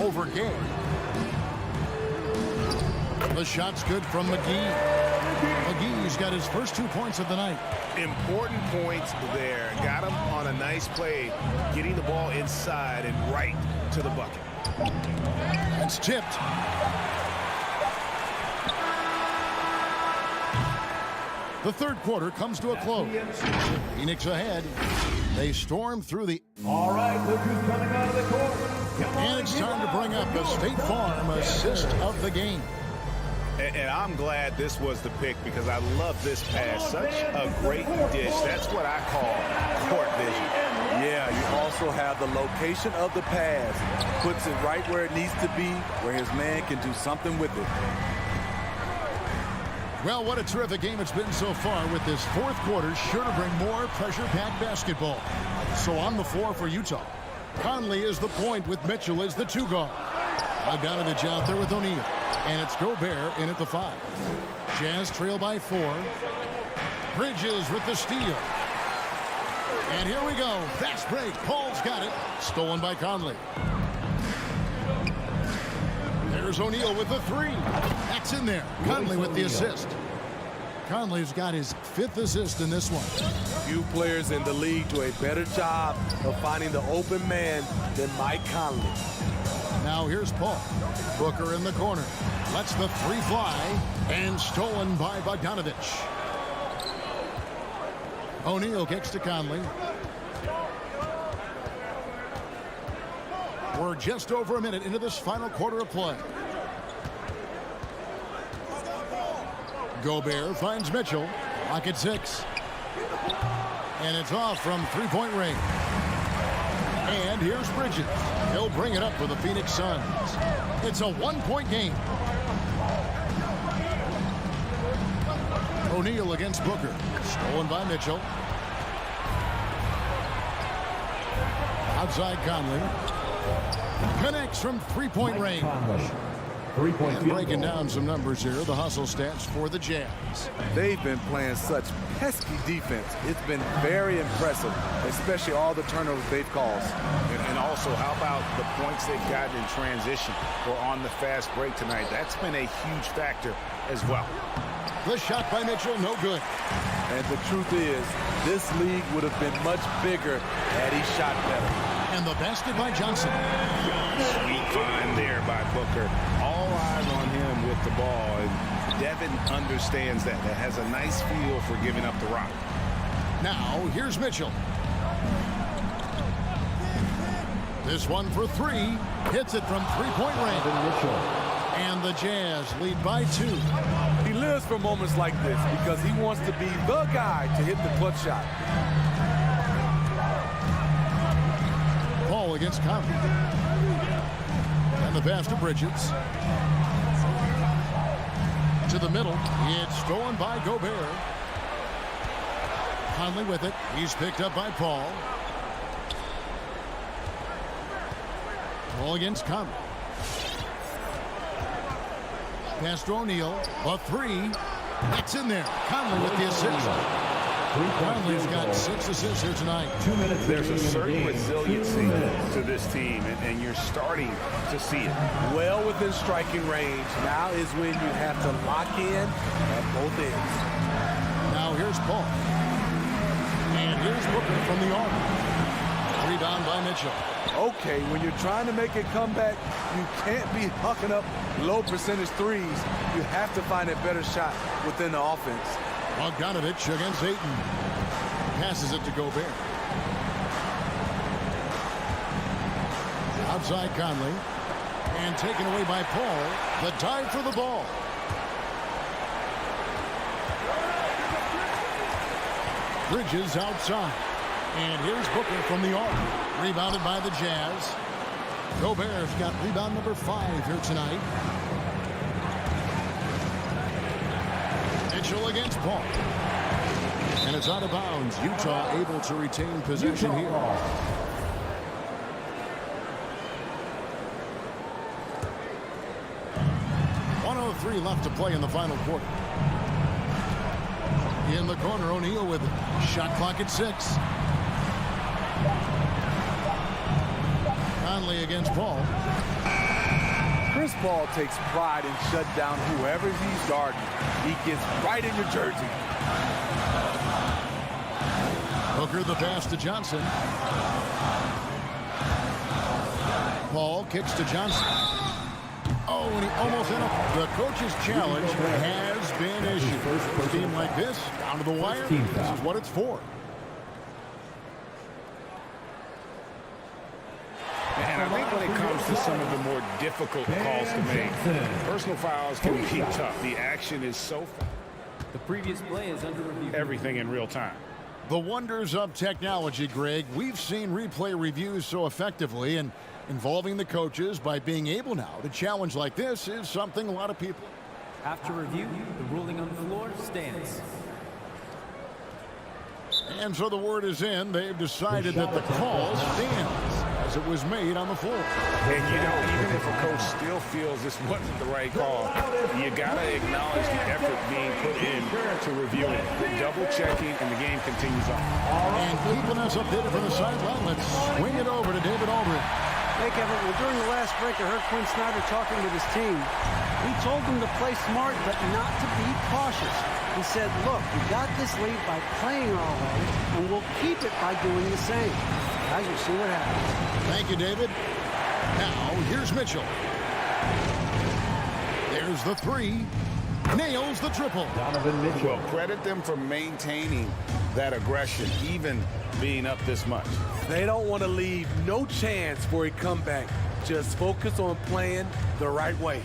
Over Gay. The shot's good from McGee. McGee's got his first 2 points of the night. Important points there. Got him on a nice play, getting the ball inside and right to the bucket. It's tipped. The third quarter comes to a close. Phoenix ahead. They storm through the... All right, look who's coming out of the court. And it's time to bring up the State Farm assist of the game. And I'm glad this was the pick because I love this pass. Such a great dish. That's what I call court vision. Yeah, you also have the location of the pass. Puts it right where it needs to be, where his man can do something with it. Well, what a terrific game it's been so far with this fourth quarter. Sure to bring more pressure-packed basketball. So on the floor for Utah. Conley is the point with Mitchell as the 2 guard. Bogdanovich out there with O'Neal. And it's Gobert in at the 5. Jazz trail by 4. Bridges with the steal. And here we go. Fast break. Paul's got it. Stolen by Conley. There's O'Neal with the 3. That's in there. Conley with the assist. Conley's got his 5th assist in this one. Few players in the league do a better job of finding the open man than Mike Conley. Now here's Paul. Booker in the corner. Lets the 3 fly. And stolen by Bogdanovich. O'Neal kicks to Conley. We're just over a minute into this final quarter of play. Gobert finds Mitchell. Lock at 6. And it's off from 3-point range. And here's Bridges. He'll bring it up for the Phoenix Suns. It's a 1-point game. O'Neal against Booker. Stolen by Mitchell. Outside Conley. Connects from 3-point range. And breaking down some numbers here, the hustle stats for the Jazz. They've been playing such pesky defense. It's been very impressive, especially all the turnovers they've caused. And also, how about the points they've gotten in transition or on the fast break tonight? That's been a huge factor as well. The shot by Mitchell, no good. And the truth is, this league would have been much bigger had he shot better. And the basket by Johnson. Sweet find there by Booker. All eyes on him with the ball. And Devin understands that. That has a nice feel for giving up the rock. Now, here's Mitchell. This one for three. Hits it from three-point range. And the Jazz lead by 2. He lives for moments like this because he wants to be the guy to hit the clutch shot. Paul against Conley. And the pass to Bridges. To the middle. It's stolen by Gobert. Conley with it. He's picked up by Paul. Paul against Conley. Pass to O'Neal. A three. It's in there. Conley with the assist. Conley's got 6 assists here tonight. 2 minutes. There's a certain resiliency to this team, and you're starting to see it. Well within striking range. Now is when you have to lock in at both ends. Now here's Paul. And here's Booker from the arc. Rebound by Mitchell. Okay, when you're trying to make a comeback, you can't be hucking up low percentage threes. You have to find a better shot within the offense. Bogdanovich against Ayton. Passes it to Gobert. Outside Conley. And taken away by Paul. The dive for the ball. Bridges outside. And here's Booker from the arc. Rebounded by the Jazz. Gobert's got rebound number 5 here tonight. Mitchell against Paul. And it's out of bounds. Utah able to retain possession here. 1:03 left to play in the final quarter. In the corner, O'Neal with it. Shot clock at 6. Conley against Paul. Chris Paul takes pride in shut down whoever he's guarding. He gets right in your jersey. Booker the pass to Johnson. Paul kicks to Johnson. Oh, and he almost ended up. The coach's challenge has been issued. For a team like this, down to the wire, this is what it's for. And I think when it comes to some of the more difficult calls to make, personal fouls can be tough. The action is so fast. The previous play is under review. Everything in real time. The wonders of technology, Greg. We've seen replay reviews so effectively, and involving the coaches by being able now to challenge like this is something a lot of people. After review, the ruling on the floor stands. And so the word is in. They've decided that the call stands as it was made on the floor. And, you know, even if a coach still feels this wasn't the right call, you got to acknowledge the effort being put in to reviewing, double-checking, and the game continues on. And keeping us updated from the sideline, let's swing it over to David Aldridge. Hey, Kevin, well, during the last break, I heard Quinn Snyder talking with his team. He told them to play smart, but not to be cautious. He said, look, we got this lead by playing our way, and we'll keep it by doing the same. Guys, we'll see what happens. Thank you, David. Now, here's Mitchell. There's the three. Nails the triple. Donovan Mitchell. Well, credit them for maintaining that aggression, even being up this much. They don't want to leave no chance for a comeback. Just focus on playing the right way.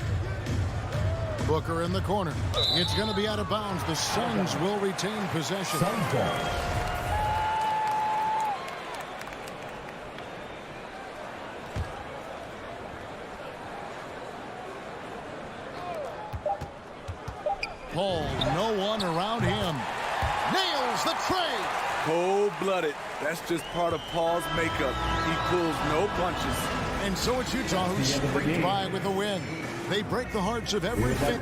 Booker in the corner. It's going to be out of bounds. The Suns will retain possession. Suns ball. Paul, no one around him. Nails the tray. Cold-blooded. That's just part of Paul's makeup. He pulls no punches. And so it's Utah who scraped by with the win. They break the hearts of everything.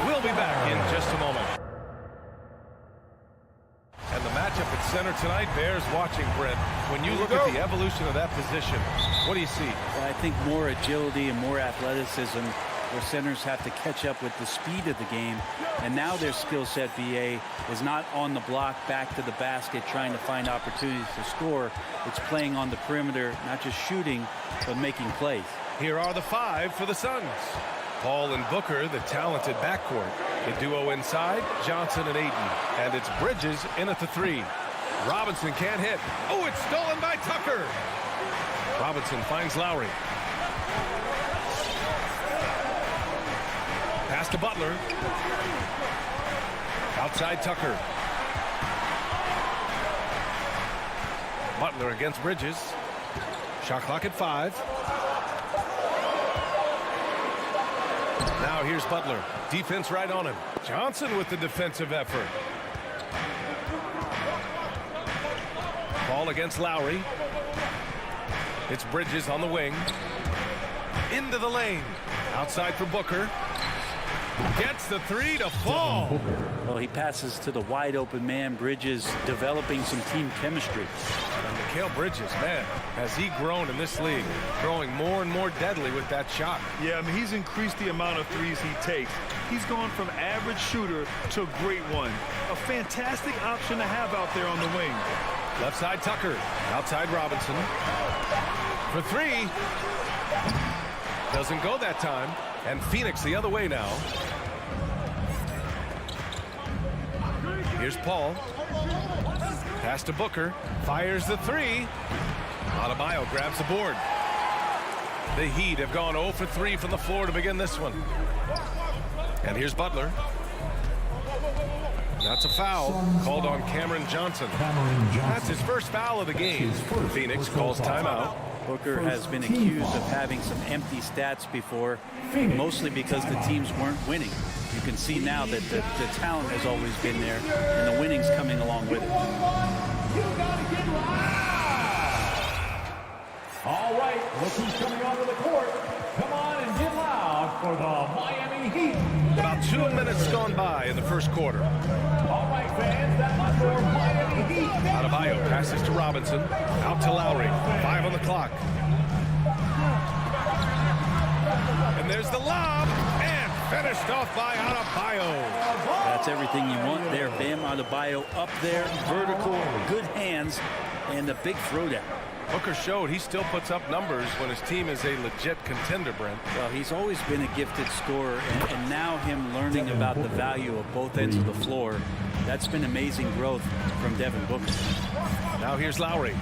We'll be back in just a moment. And the matchup at center tonight bears watching, Brent. When you look at the evolution of that position, what do you see? Well, I think more agility and more athleticism, where centers have to catch up with the speed of the game. And now their skill set, BA, is not on the block back to the basket trying to find opportunities to score. It's playing on the perimeter, not just shooting, but making plays. Here are the five for the Suns. Paul and Booker, the talented backcourt. The duo inside, Johnson and Ayton. And it's Bridges in at the three. Robinson can't hit. Oh, it's stolen by Tucker. Robinson finds Lowry. Pass to Butler. Outside Tucker. Butler against Bridges. Shot clock at 5. Now here's Butler. Defense right on him. Johnson with the defensive effort. Ball against Lowry. It's Bridges on the wing. Into the lane. Outside for Booker. Gets the three to fall. Well, he passes to the wide open man. Bridges developing some team chemistry. And Mikal Bridges, man, has he grown in this league, growing more and more deadly with that shot. Yeah, I mean, he's increased the amount of threes he takes. He's gone from average shooter to great one. A fantastic option to have out there on the wing. Left side Tucker, outside Robinson. For three. Doesn't go that time. And Phoenix the other way now. Here's Paul. Pass to Booker. Fires the three. Adebayo grabs the board. The Heat have gone 0 for 3 from the floor to begin this one. And here's Butler. That's a foul called on Cameron Johnson. That's his first foul of the game. Phoenix calls timeout. Booker has been accused of having some empty stats before, mostly because the teams weren't winning. You can see now that the talent has always been there, and the winning's coming along with it. All right, look who's coming onto the court. Come on and get loud for the Miami Heat. About 2 minutes gone by in the first quarter. All right, fans, that much for Miami Heat. Adebayo passes to Robinson. Out to Lowry. 5 on the clock. And there's the lob. And finished off by Adebayo. That's everything you want there. Bam Adebayo up there. Vertical, good hands, and a big throwdown. Booker showed he still puts up numbers when his team is a legit contender, Brent. Well, he's always been a gifted scorer, and now him learning about the value of both ends of the floor, that's been amazing growth from Devin Booker. Now here's Lowry.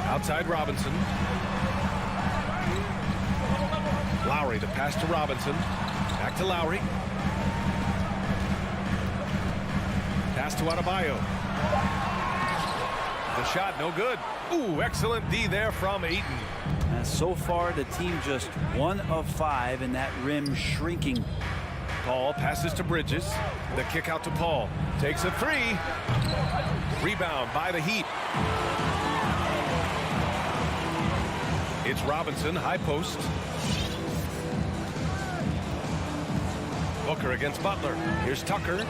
Outside Robinson. Lowry to pass to Robinson. Back to Lowry. Pass to Adebayo. The shot no good. Ooh, excellent D there from Ayton. And so far the team just 1 of 5 and that rim shrinking. Paul passes to Bridges. The kick out to Paul. Takes a three. Rebound by the Heat. It's Robinson, high post. Booker against Butler. Here's Tucker.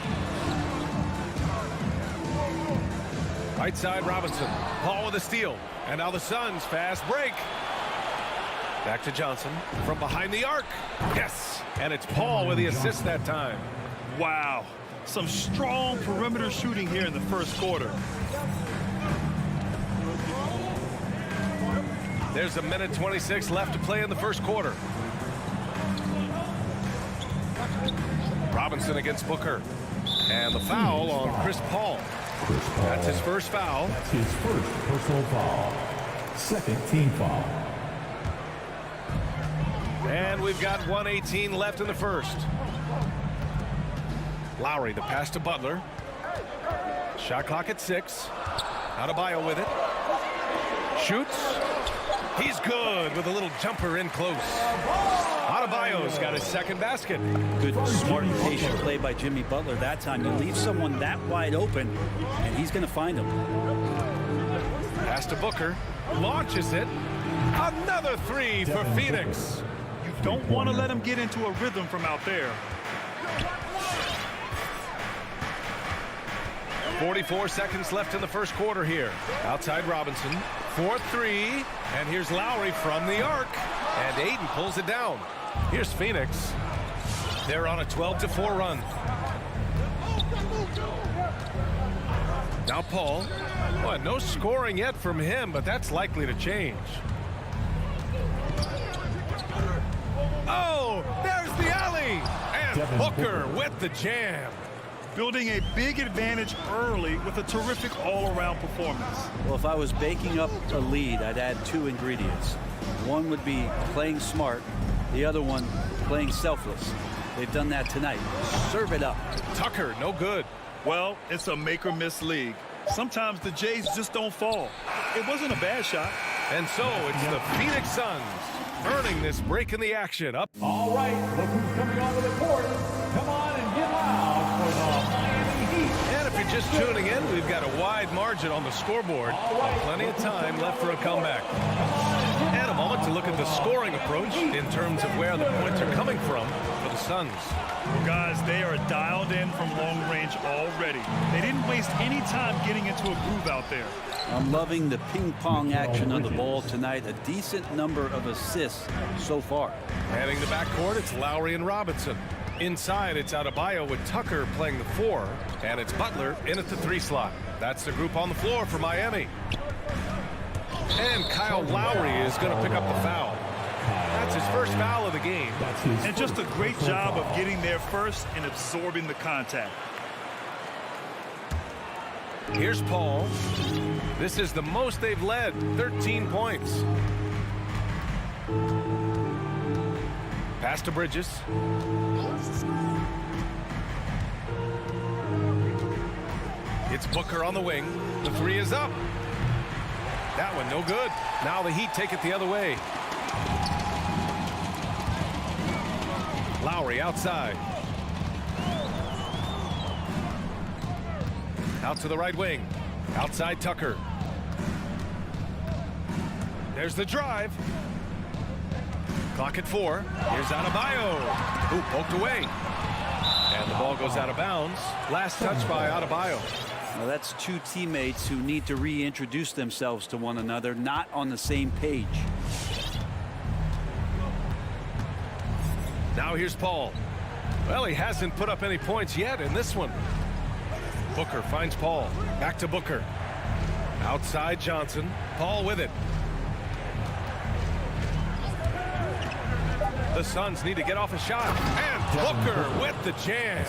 Right side Robinson. Paul with a steal. And now the Suns fast break. Back to Johnson from behind the arc. Yes. And it's Paul with the assist that time. Wow. Some strong perimeter shooting here in the first quarter. There's 1:26 left to play in the first quarter. Robinson against Booker. And the foul on Chris Paul. That's his first foul. That's his first personal foul. Second team foul. And we've got 1:18 left in the first. Lowry, the pass to Butler. Shot clock at 6. Adebayo with it. Shoots. He's good with a little jumper in close. Adebayo's got his second basket. Good, smart, and patient play by Jimmy Butler that time. You leave someone that wide open, and he's going to find him. Pass to Booker. Launches it. Another three for Phoenix. You don't want to let him get into a rhythm from out there. 44 seconds left in the first quarter here. Outside Robinson. 4-3. And here's Lowry from the arc. And Ayton pulls it down. Here's Phoenix. They're on a 12-4 run. Now Paul. Well, no scoring yet from him, but that's likely to change. Oh, there's the alley. And Booker with the jam. Building a big advantage early with a terrific all-around performance. Well, if I was baking up a lead, I'd add 2 ingredients. One would be playing smart. The other one, playing selfless. They've done that tonight. Serve it up. Tucker, no good. Well, it's a make-or-miss league. Sometimes the Jays just don't fall. It wasn't a bad shot. And so it's the Phoenix Suns earning this break in the action. Up. All right, look who's coming onto the court. Come on and get loud for the Miami Heat. And if you're just tuning in, we've got a wide margin on the scoreboard. Plenty of time left for a comeback. And a moment to look at the scoring approach in terms of where the points are coming from for the Suns. Well, guys, they are dialed in from long range already. They didn't waste any time getting into a groove out there. I'm loving the ping pong action on the ball tonight. A decent number of assists so far. Heading the backcourt, it's Lowry and Robinson. Inside, it's Adebayo with Tucker playing the 4, and it's Butler in at the 3 slot. That's the group on the floor for Miami. And Kyle Lowry is going to pick up the foul. That's his first foul of the game. And just a great job of getting there first and absorbing the contact. Here's Paul. This is the most they've led, 13 points. Pass to Bridges. It's Booker on the wing. The 3 is up. That one no good. Now the Heat take it the other way. Lowry outside. Out to the right wing. Outside Tucker. There's the drive. Clock at 4. Here's Adebayo. Ooh, poked away. And the ball goes out of bounds. Last touch by Adebayo. Well, that's two teammates who need to reintroduce themselves to one another, not on the same page. Now here's Paul. Well, he hasn't put up any points yet in this one. Booker finds Paul. Back to Booker. Outside Johnson. Paul with it. The Suns need to get off a shot. And Booker with the jam.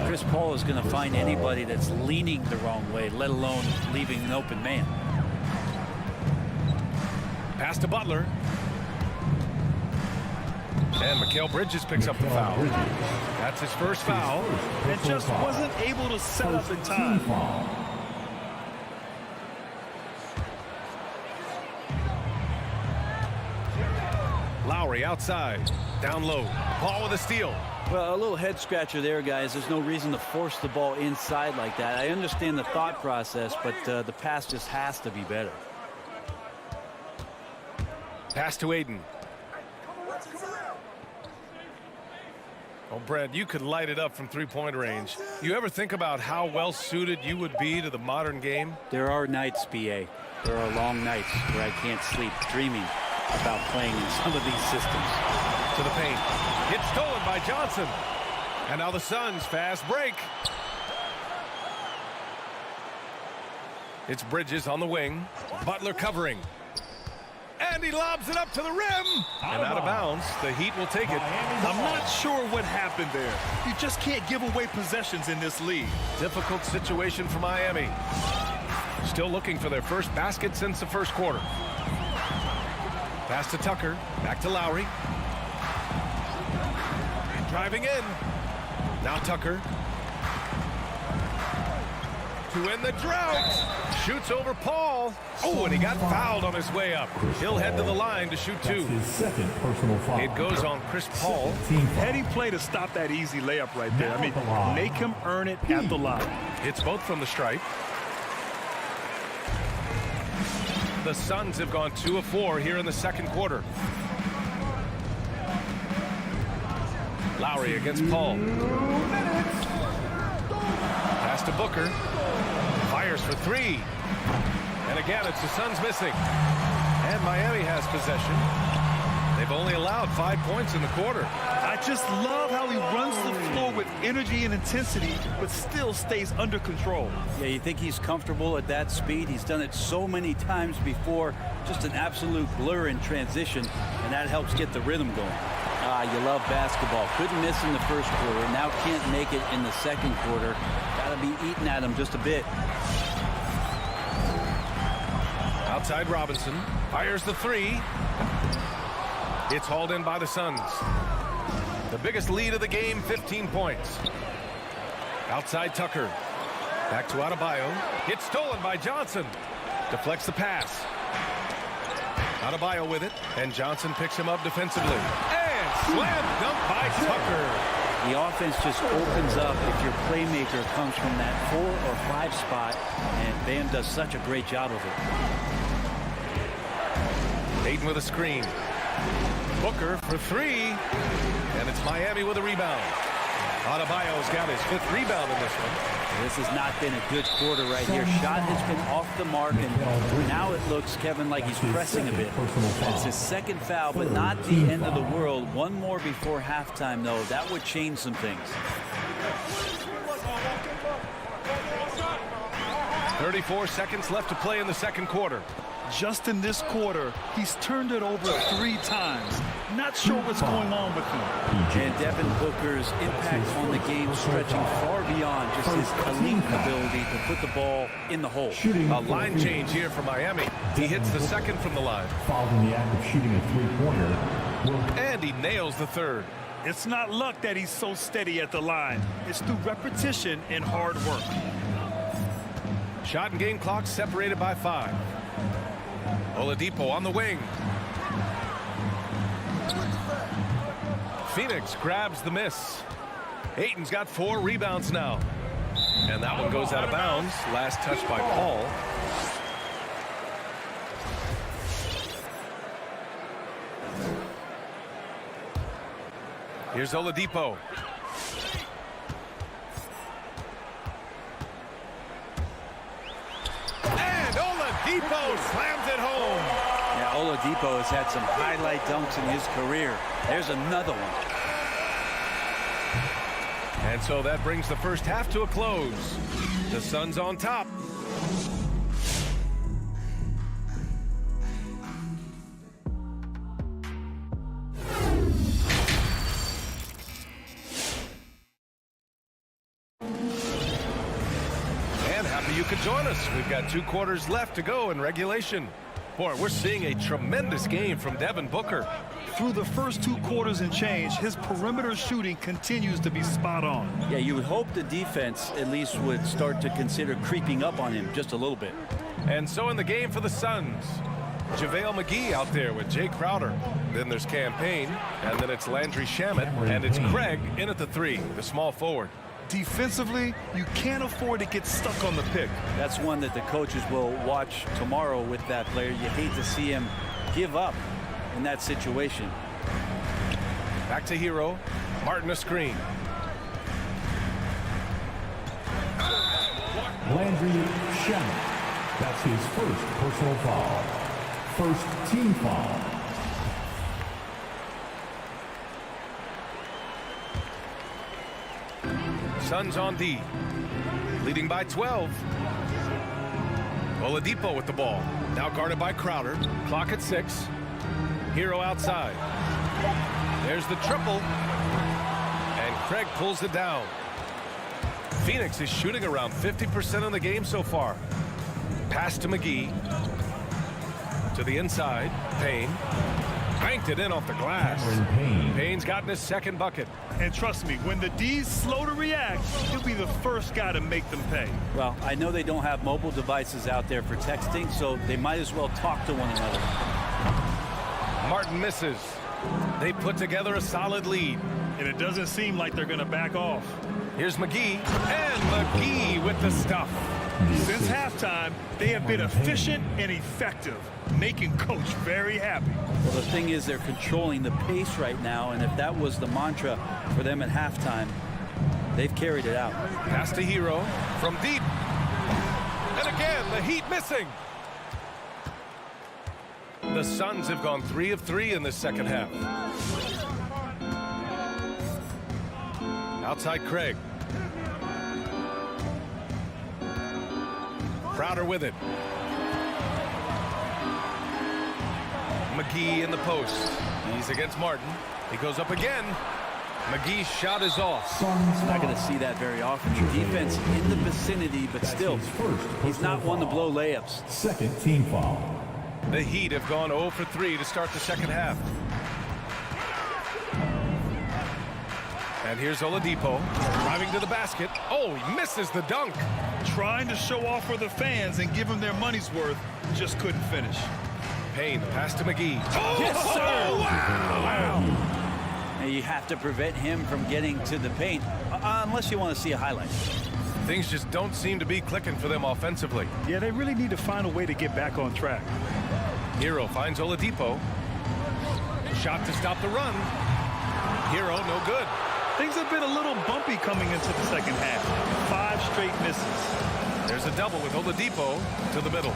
Chris Paul is going to find anybody that's leaning the wrong way, let alone leaving an open man. Pass to Butler. And Mikal Bridges picks up the foul. That's his first foul. And just wasn't able to set up in time. Lowry outside. Down low. Paul with a steal. Well, a little head scratcher there, guys. There's no reason to force the ball inside like that. I understand the thought process, but the pass just has to be better. Pass to Aiden. Oh, Brad, you could light it up from three-point range. You ever think about how well-suited you would be to the modern game? There are nights, BA. There are long nights where I can't sleep dreaming about playing in some of these systems. To the paint. It's stolen by Johnson. And now the Suns fast break. It's Bridges on the wing. Butler covering. And he lobs it up to the rim. And out of bounds. The Heat will take it. I'm not sure what happened there. You just can't give away possessions in this league. Difficult situation for Miami. Still looking for their first basket since the first quarter. Pass to Tucker. Back to Lowry. Driving in. Now Tucker. To end the drought. Shoots over Paul. Oh, and he got fouled on his way up. He'll head to the line to shoot 2. It goes on Chris Paul. Heady play to stop that easy layup right there. I mean, make him earn it at the line. Hits both from the stripe. The Suns have gone 2 of 4 here in the second quarter. Lowry against Paul. Pass to Booker. Fires for 3. And again, it's the Suns missing. And Miami has possession. They've only allowed 5 points in the quarter. I just love how he runs the floor with energy and intensity, but still stays under control. Yeah, you think he's comfortable at that speed? He's done it so many times before. Just an absolute blur in transition, and that helps get the rhythm going. You love basketball. Couldn't miss in the first quarter. Now can't make it in the second quarter. Got to be eating at him just a bit. Outside Robinson. Fires the 3. It's hauled in by the Suns. The biggest lead of the game, 15 points. Outside Tucker. Back to Adebayo. It's stolen by Johnson. Deflects the pass. Adebayo with it. And Johnson picks him up defensively. And slam dunk by Tucker. The offense just opens up if your playmaker comes from that 4 or 5 spot. And Bam does such a great job of it. Ayton with a screen. Booker for three. And it's Miami with a rebound. Adebayo's got his 5th rebound in this one. This has not been a good quarter right here. Shot has been off the mark, and now it looks, Kevin, like he's pressing a bit. It's his 2nd foul, but not the end of the world. One more before halftime, though. That would change some things. 34 seconds left to play in the 2nd quarter. Just in this quarter, he's turned it over 3 times. Not sure what's going on with him. And Devin Booker's impact on the game stretching far beyond just his elite ability to put the ball in the hole. A line change here for Miami. He hits the 2nd from the line. Fouled in the act of shooting a three-pointer. And he nails the 3rd. It's not luck that he's so steady at the line. It's through repetition and hard work. Shot and game clock separated by 5. Oladipo on the wing. Phoenix grabs the miss. Ayton's got 4 rebounds now. And that one goes out of bounds. Last touch by Paul. Here's Oladipo. And Oladipo slams it home. Yeah, Oladipo has had some highlight dunks in his career. There's another one. And so that brings the first half to a close. The Suns on top. And happy you could join us. We've got 2 quarters left to go in regulation. Boy, we're seeing a tremendous game from Devin Booker. Through the first 2 quarters and change, his perimeter shooting continues to be spot on. Yeah, you would hope the defense at least would start to consider creeping up on him just a little bit. And so in the game for the Suns, JaVale McGee out there with Jay Crowder. Then there's Campaign, and then it's Landry Shamet, and it's Craig in at the 3, the small forward. Defensively, you can't afford to get stuck on the pick. That's one that the coaches will watch tomorrow with that player. You hate to see him give up in that situation. Back to Hero. Martin a screen. Landry Shamet. That's his 1st personal foul. 1st team foul. Suns on D. Leading by 12. Oladipo with the ball. Now guarded by Crowder. Clock at 6. Hero outside. There's the triple. And Craig pulls it down. Phoenix is shooting around 50% in the game so far. Pass to McGee. To the inside. Payne. Banked it in off the glass. Payne's gotten his 2nd bucket. And trust me, when the D's slow to react, he'll be the first guy to make them pay. Well, I know they don't have mobile devices out there for texting, so they might as well talk to one another. Martin misses. They put together a solid lead. And it doesn't seem like they're going to back off. Here's McGee. And McGee with the stuff. Since halftime, they have been efficient and effective, making Coach very happy. Well, the thing is, they're controlling the pace right now, and if that was the mantra for them at halftime, they've carried it out. Pass to Hero from deep. And again, the Heat missing. The Suns have gone 3 of 3 in this 2nd half. Outside Craig. Crowder with it. McGee in the post. He's against Martin. He goes up again. McGee's shot is off. Not going to see that very often. Defense in the vicinity, but still, he's not one to blow layups. 2nd team foul. The Heat have gone 0 for 3 to start the 2nd half. And here's Oladipo driving to the basket. Oh, he misses the dunk. Trying to show off for the fans and give them their money's worth, just couldn't finish. Payne, pass to McGee. Oh, yes, sir! Wow! And you have to prevent him from getting to the paint, unless you want to see a highlight. Things just don't seem to be clicking for them offensively. Yeah, they really need to find a way to get back on track. Hero finds Oladipo. Shot to stop the run. Hero, no good. Things have been a little bumpy coming into the second half. 5 straight misses. There's a double with Oladipo to the middle.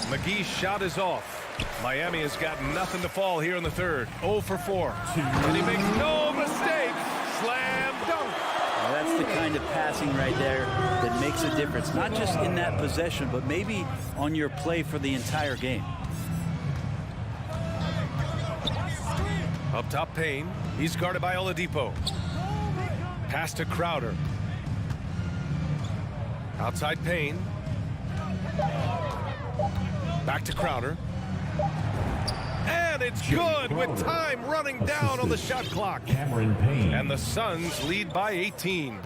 McGee's shot is off. Miami has got nothing to fall here in the third. 0 for 4. And he makes no mistake. Slam dunk. Well, that's the kind of passing right there that makes a difference. Not just in that possession, but maybe on your play for the entire game. Up top, Payne. He's guarded by Oladipo. Pass to Crowder. Outside Payne. Back to Crowder. And it's good with time running down on the shot clock. Cameron Payne. And the Suns lead by 18.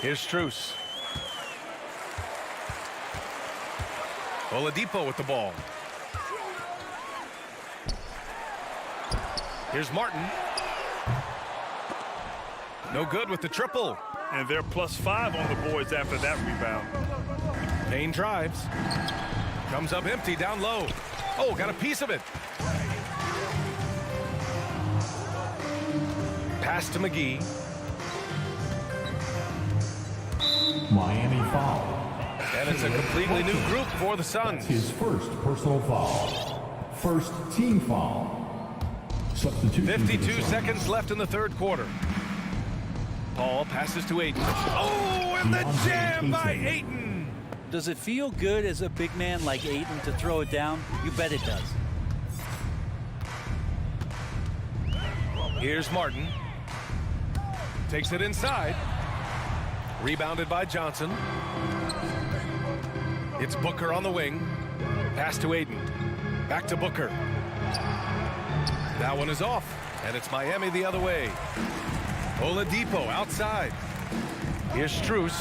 Here's Strus. Oladipo with the ball. Here's Martin. No good with the triple. And they're +5 on the boards after that rebound. Payne drives. Comes up empty down low. Oh, got a piece of it. Pass to McGee. Miami foul. And it's a completely new group for the Suns. His first personal foul. First team foul. Substitution. 52 seconds left in the third quarter. Paul passes to Ayton. Oh, and the jam by Ayton. Does it feel good as a big man like Ayton to throw it down? You bet it does. Here's Martin. Takes it inside. Rebounded by Johnson. It's Booker on the wing. Pass to Ayton. Back to Booker. That one is off, and it's Miami the other way. Oladipo outside. Here's Strus.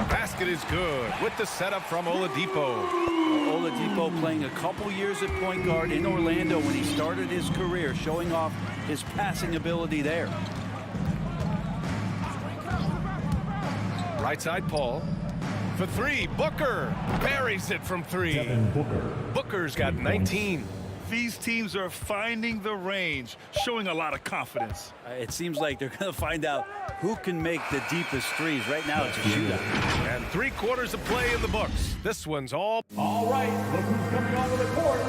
Basket is good with the setup from Oladipo. Oladipo playing a couple years at point guard in Orlando when he started his career, showing off his passing ability there. Right side, Paul. For 3, Booker buries it from 3. Devin Booker. Booker's got 19. These teams are finding the range, showing a lot of confidence. It seems like they're going to find out who can make the deepest threes. Right now, it's a shootout. And 3 quarters of play in the books. This one's all right, look who's coming onto the court.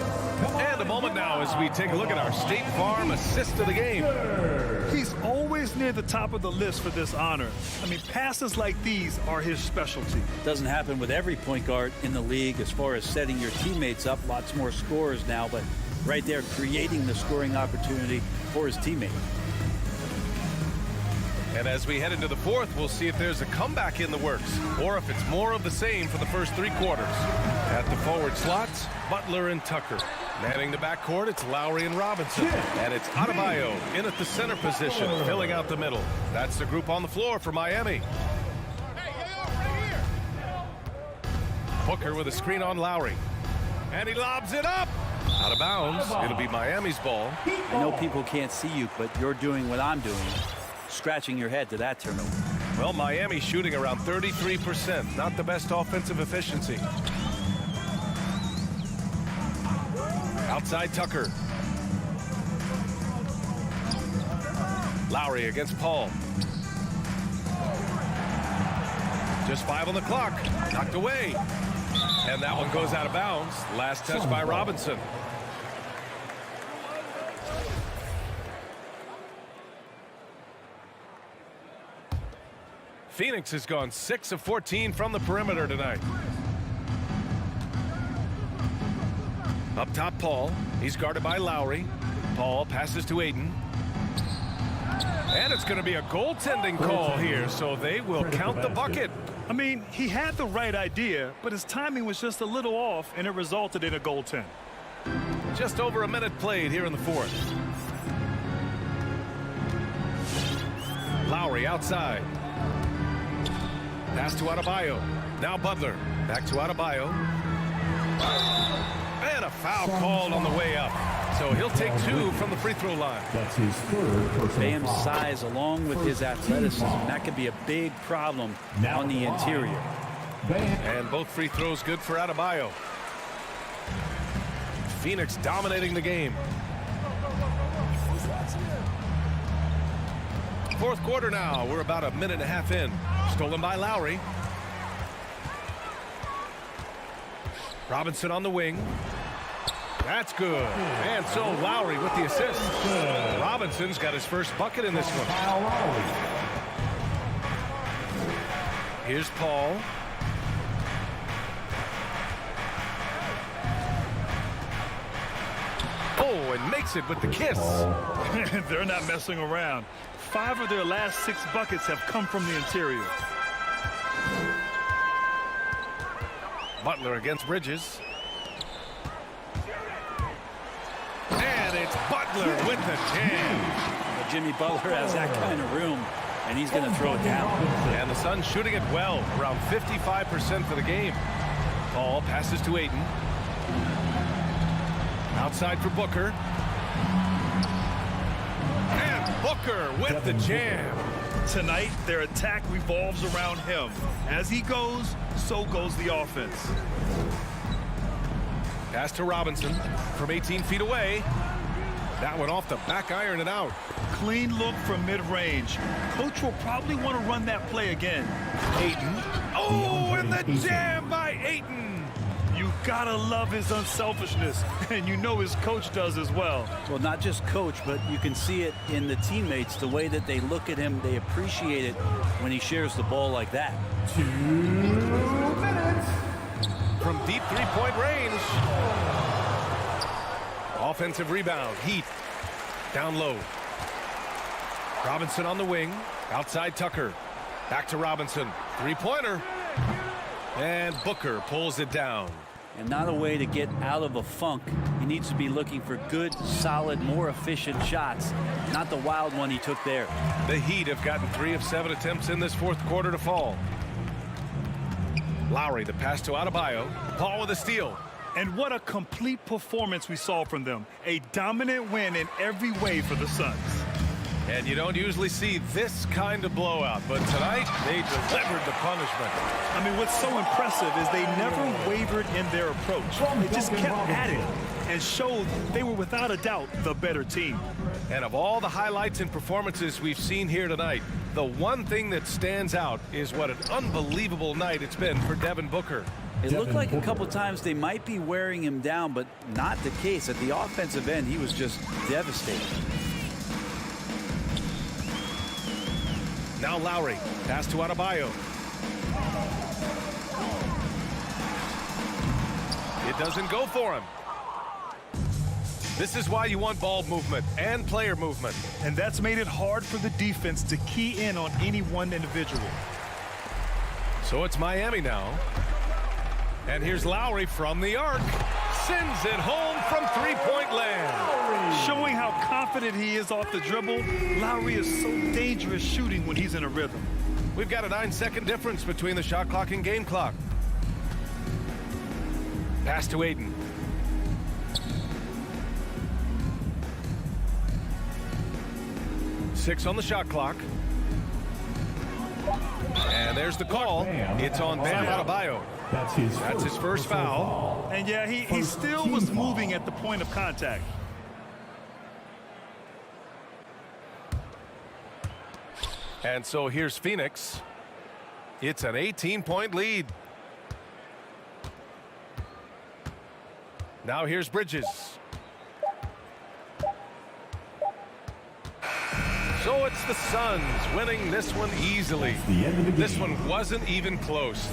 And a moment now as we take a look at our State Farm assist of the game. He's always near the top of the list for this honor. I mean, passes like these are his specialty. Doesn't happen with every point guard in the league as far as setting your teammates up. Lots more scorers now, but right there creating the scoring opportunity for his teammate. And as we head into the fourth, we'll see if there's a comeback in the works or if it's more of the same for the first 3 quarters. At the forward slots, Butler and Tucker. Manning the backcourt, it's Lowry and Robinson. And it's Adebayo in at the center position, filling out the middle. That's the group on the floor for Miami. Booker with a screen on Lowry. And he lobs it up. Out of bounds. It'll be Miami's ball. I know people can't see you, but you're doing what I'm doing. Scratching your head to that turnover. Well, Miami shooting around 33%. Not the best offensive efficiency. Outside Tucker. Lowry against Paul. Just 5 on the clock. Knocked away. And that one goes out of bounds. Last touch by Robinson. Phoenix has gone 6 of 14 from the perimeter tonight. Up top, Paul. He's guarded by Lowry. Paul passes to Ayton. And it's going to be a goaltending call here, so they will count the bucket. I mean, he had the right idea, but his timing was just a little off, and it resulted in a goaltend. Just over a minute played here in the fourth. Lowry outside. Pass to Adebayo. Now Butler. Back to Adebayo. And a foul called on the way up. So he'll take 2 from the free throw line. That's his third personal Bam's foul. size along with his athleticism, that could be a big problem on the interior. And both free throws good for Adebayo. Phoenix dominating the game. Fourth quarter now. We're about a minute and a half in. Stolen by Lowry. Robinson on the wing. That's good. And so Lowry with the assist. Robinson's got his first bucket in this one. Here's Paul. Oh, and makes it with the kiss. They're not messing around. 5 of their last 6 buckets have come from the interior. Butler against Bridges. And it's Butler with the jam. Well, Jimmy Butler has that kind of room, and he's going to throw it down. And the Suns shooting it well, around 55% for the game. Paul passes to Ayton. Outside for Booker. And Booker with the jam. Tonight, their attack revolves around him. As he goes, so goes the offense. Pass to Robinson from 18 feet away. That one off the back iron and out. Clean look from mid-range. Coach will probably want to run that play again. Ayton. Oh, and the jam by Ayton. You gotta love his unselfishness, and you know his coach does as well. Well, not just coach, but you can see it in the teammates, the way that they look at him. They appreciate it when he shares the ball like that. 2 minutes. From deep three-point range. Offensive rebound. Heat. Down low. Robinson on the wing. Outside Tucker. Back to Robinson. Three-pointer. And Booker pulls it down. And not a way to get out of a funk. He needs to be looking for good, solid, more efficient shots, not the wild one he took there. The Heat have gotten 3 of 7 attempts in this fourth quarter to fall. Lowry, the pass to Adebayo. Paul with a steal. And what a complete performance we saw from them. A dominant win in every way for the Suns. And you don't usually see this kind of blowout, but tonight they delivered the punishment. I mean, what's so impressive is they never wavered in their approach. They just kept at it and showed they were without a doubt the better team. And of all the highlights and performances we've seen here tonight, the one thing that stands out is what an unbelievable night it's been for Devin Booker. It looked like a couple times they might be wearing him down, but not the case. At the offensive end, he was just devastating. Now Lowry, pass to Adebayo. It doesn't go for him. This is why you want ball movement and player movement. And that's made it hard for the defense to key in on any one individual. So it's Miami now. And here's Lowry from the arc. Sends it home from three-point land. Showing how confident he is off the dribble, Lowry is so dangerous shooting when he's in a rhythm. We've got a 9-second difference between the shot clock and game clock. Pass to Ayton. Six on the shot clock. And there's the call. It's on Bam Adebayo. That's his first foul. And yeah, he still was moving at the point of contact. And so here's Phoenix. It's an 18-point lead. Now here's Bridges. So it's the Suns winning this one easily. This one wasn't even close.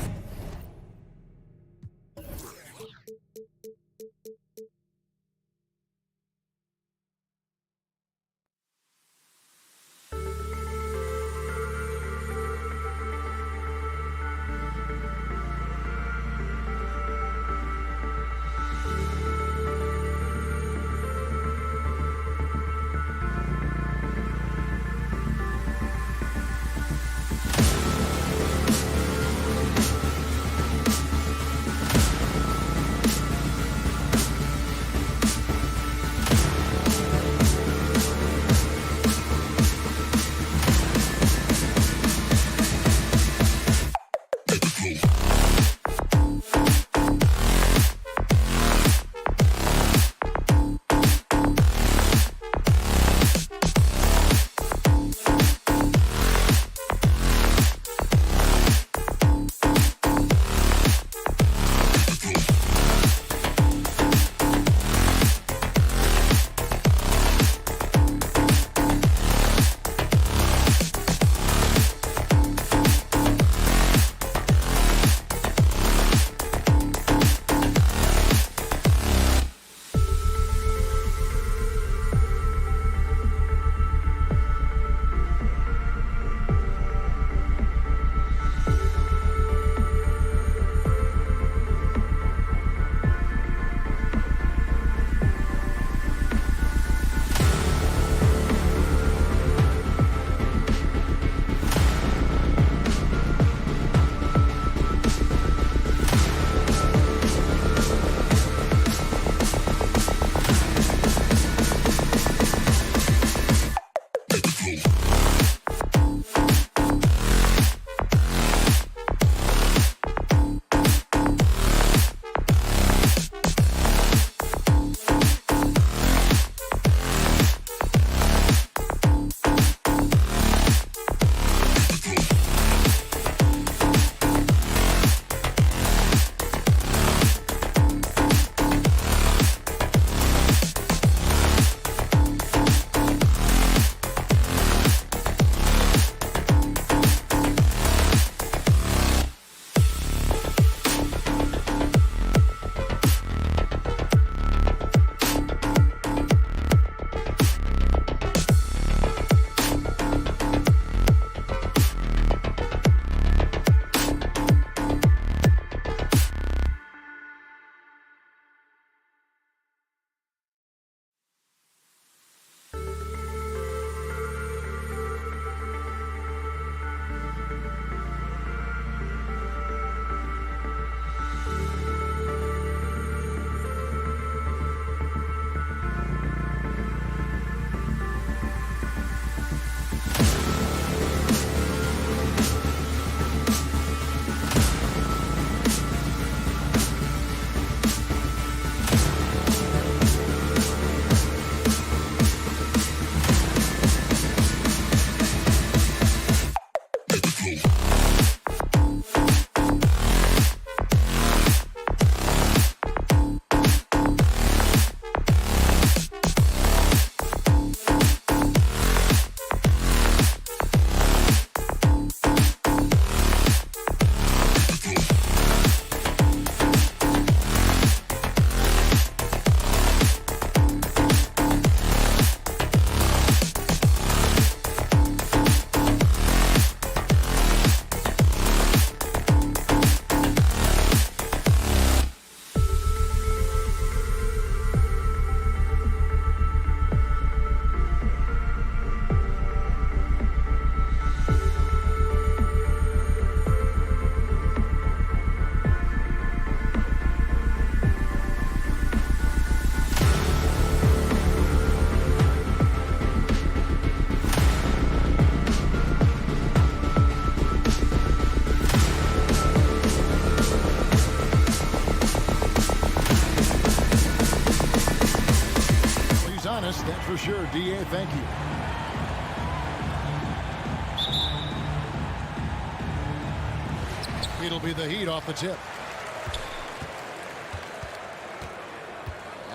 It'll be the Heat off the tip.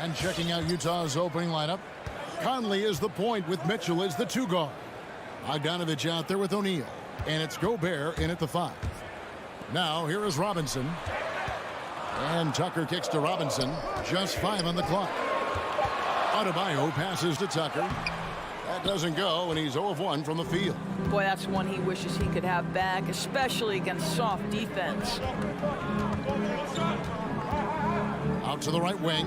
And checking out Utah's opening lineup, Conley is the point with Mitchell as the 2 guard. Bogdanovich out there with O'Neal. And it's Gobert in at the 5. Now here is Robinson. And Tucker kicks to Robinson. Just 5 on the clock. Adebayo passes to Tucker. That doesn't go, and he's 0 of 1 from the field. Boy, that's one he wishes he could have back, especially against soft defense. Out to the right wing.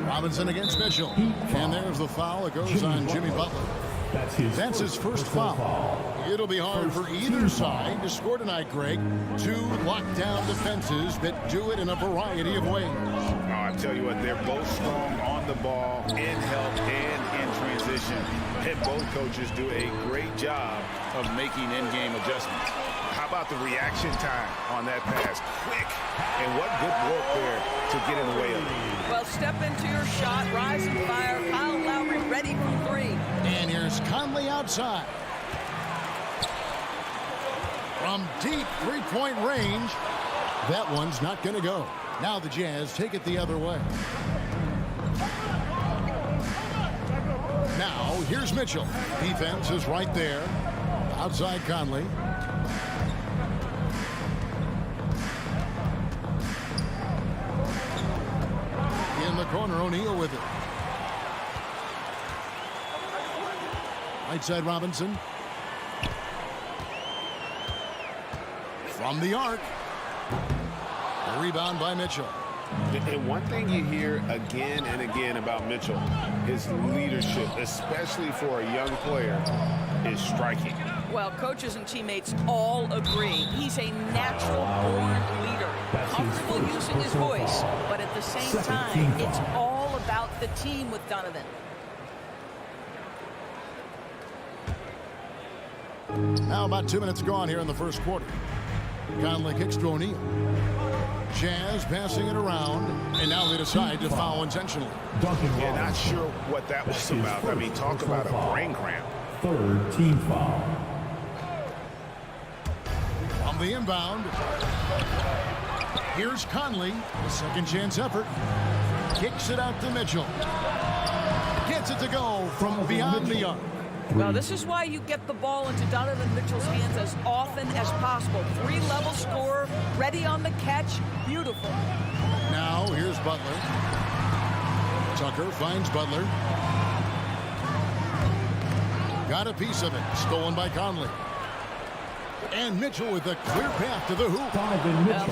Robinson against Mitchell. And there's the foul. It goes on Jimmy Butler. That's his first foul. It'll be hard for either side to score tonight, Greg. 2 lockdown defenses that do it in a variety of ways. Oh, I tell you what, they're both strong on the ball, in help, and in transition. And both coaches do a great job of making in-game adjustments. How about the reaction time on that pass? Quick. And what good work there to get in the way of it. Well, step into your shot, rise and fire. Kyle Lowry ready from 3. And here's Conley outside. From deep 3-point range. That one's not going to go. Now the Jazz take it the other way. Now here's Mitchell. Defense is right there. Outside Conley. In the corner, O'Neal with it. Right side Robinson. From the arc. A rebound by Mitchell. And one thing you hear again and again about Mitchell, his leadership, especially for a young player, is striking. Well, coaches and teammates all agree. He's a natural-born leader, comfortable using his voice, but at the same time, it's all about the team with Donovan. Now about 2 minutes gone here in the first quarter. Conley kicks to O'Neal. Jazz passing it around, and now they decide to foul intentionally. Yeah, not sure what that was about. I mean, talk about a brain cramp. 3rd team foul. On the inbound, here's Conley. A second chance effort. Kicks it out to Mitchell. Gets it to go from beyond the arc. Well, this is why you get the ball into Donovan Mitchell's hands as often as possible. 3-level scorer, ready on the catch. Beautiful. Now here's Butler. Tucker finds Butler. Got a piece of it. Stolen by Conley. And Mitchell with a clear path to the hoop.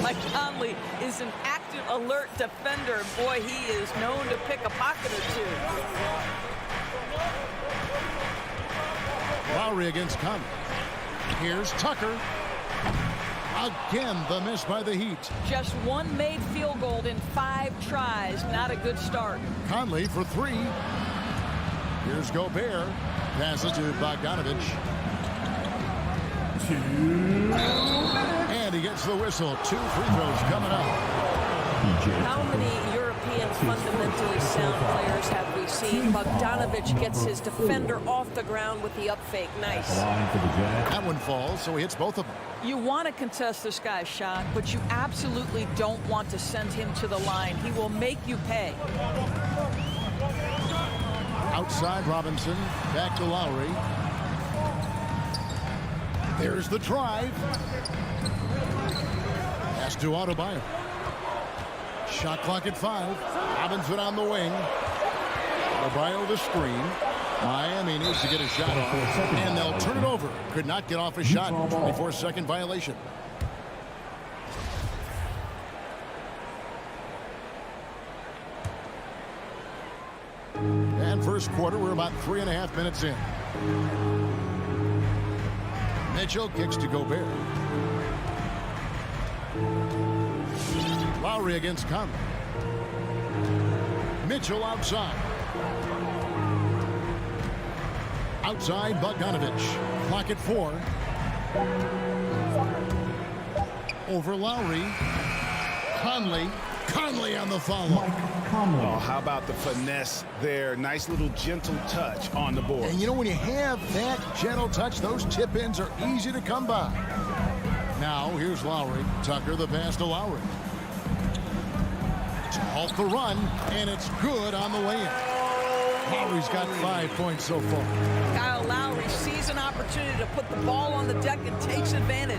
Mike Conley is an active, alert defender. Boy, he is known to pick a pocket or two. Lowry against Conley. Here's Tucker. Again, the miss by the Heat. Just 1 made field goal in 5 tries. Not a good start. Conley for 3. Here's Gobert. Passes to Bogdanovich. 2. And he gets the whistle. 2 free throws coming up. How many European fundamentally sound players have we seen? Bogdanovich gets his defender off the ground with the up fake. Nice. That one falls, so he hits both of them. You want to contest this guy's shot, but you absolutely don't want to send him to the line. He will make you pay. Outside Robinson. Back to Lowry. There's the drive. Pass to Adebayo. Shot clock at 5. Robinson on the wing. Adebayo the screen. Miami needs to get a shot off, and they'll turn it over. Could not get off a shot. 24-second violation. And first quarter, we're about 3.5 minutes in. Mitchell kicks to Gobert. Lowry against Conley. Mitchell outside. Outside Bogdanovich. Clock at 4. Over Lowry. Conley Conley on the follow. Oh, how about the finesse there? Nice little gentle touch on the board. And you know, when you have that gentle touch, those tip-ins are easy to come by. Now, here's Lowry. Tucker, the pass to Lowry. To halt the run, and it's good on the way in. Lowry's got 5 points so far. Kyle Lowry sees an opportunity to put the ball on the deck and takes advantage.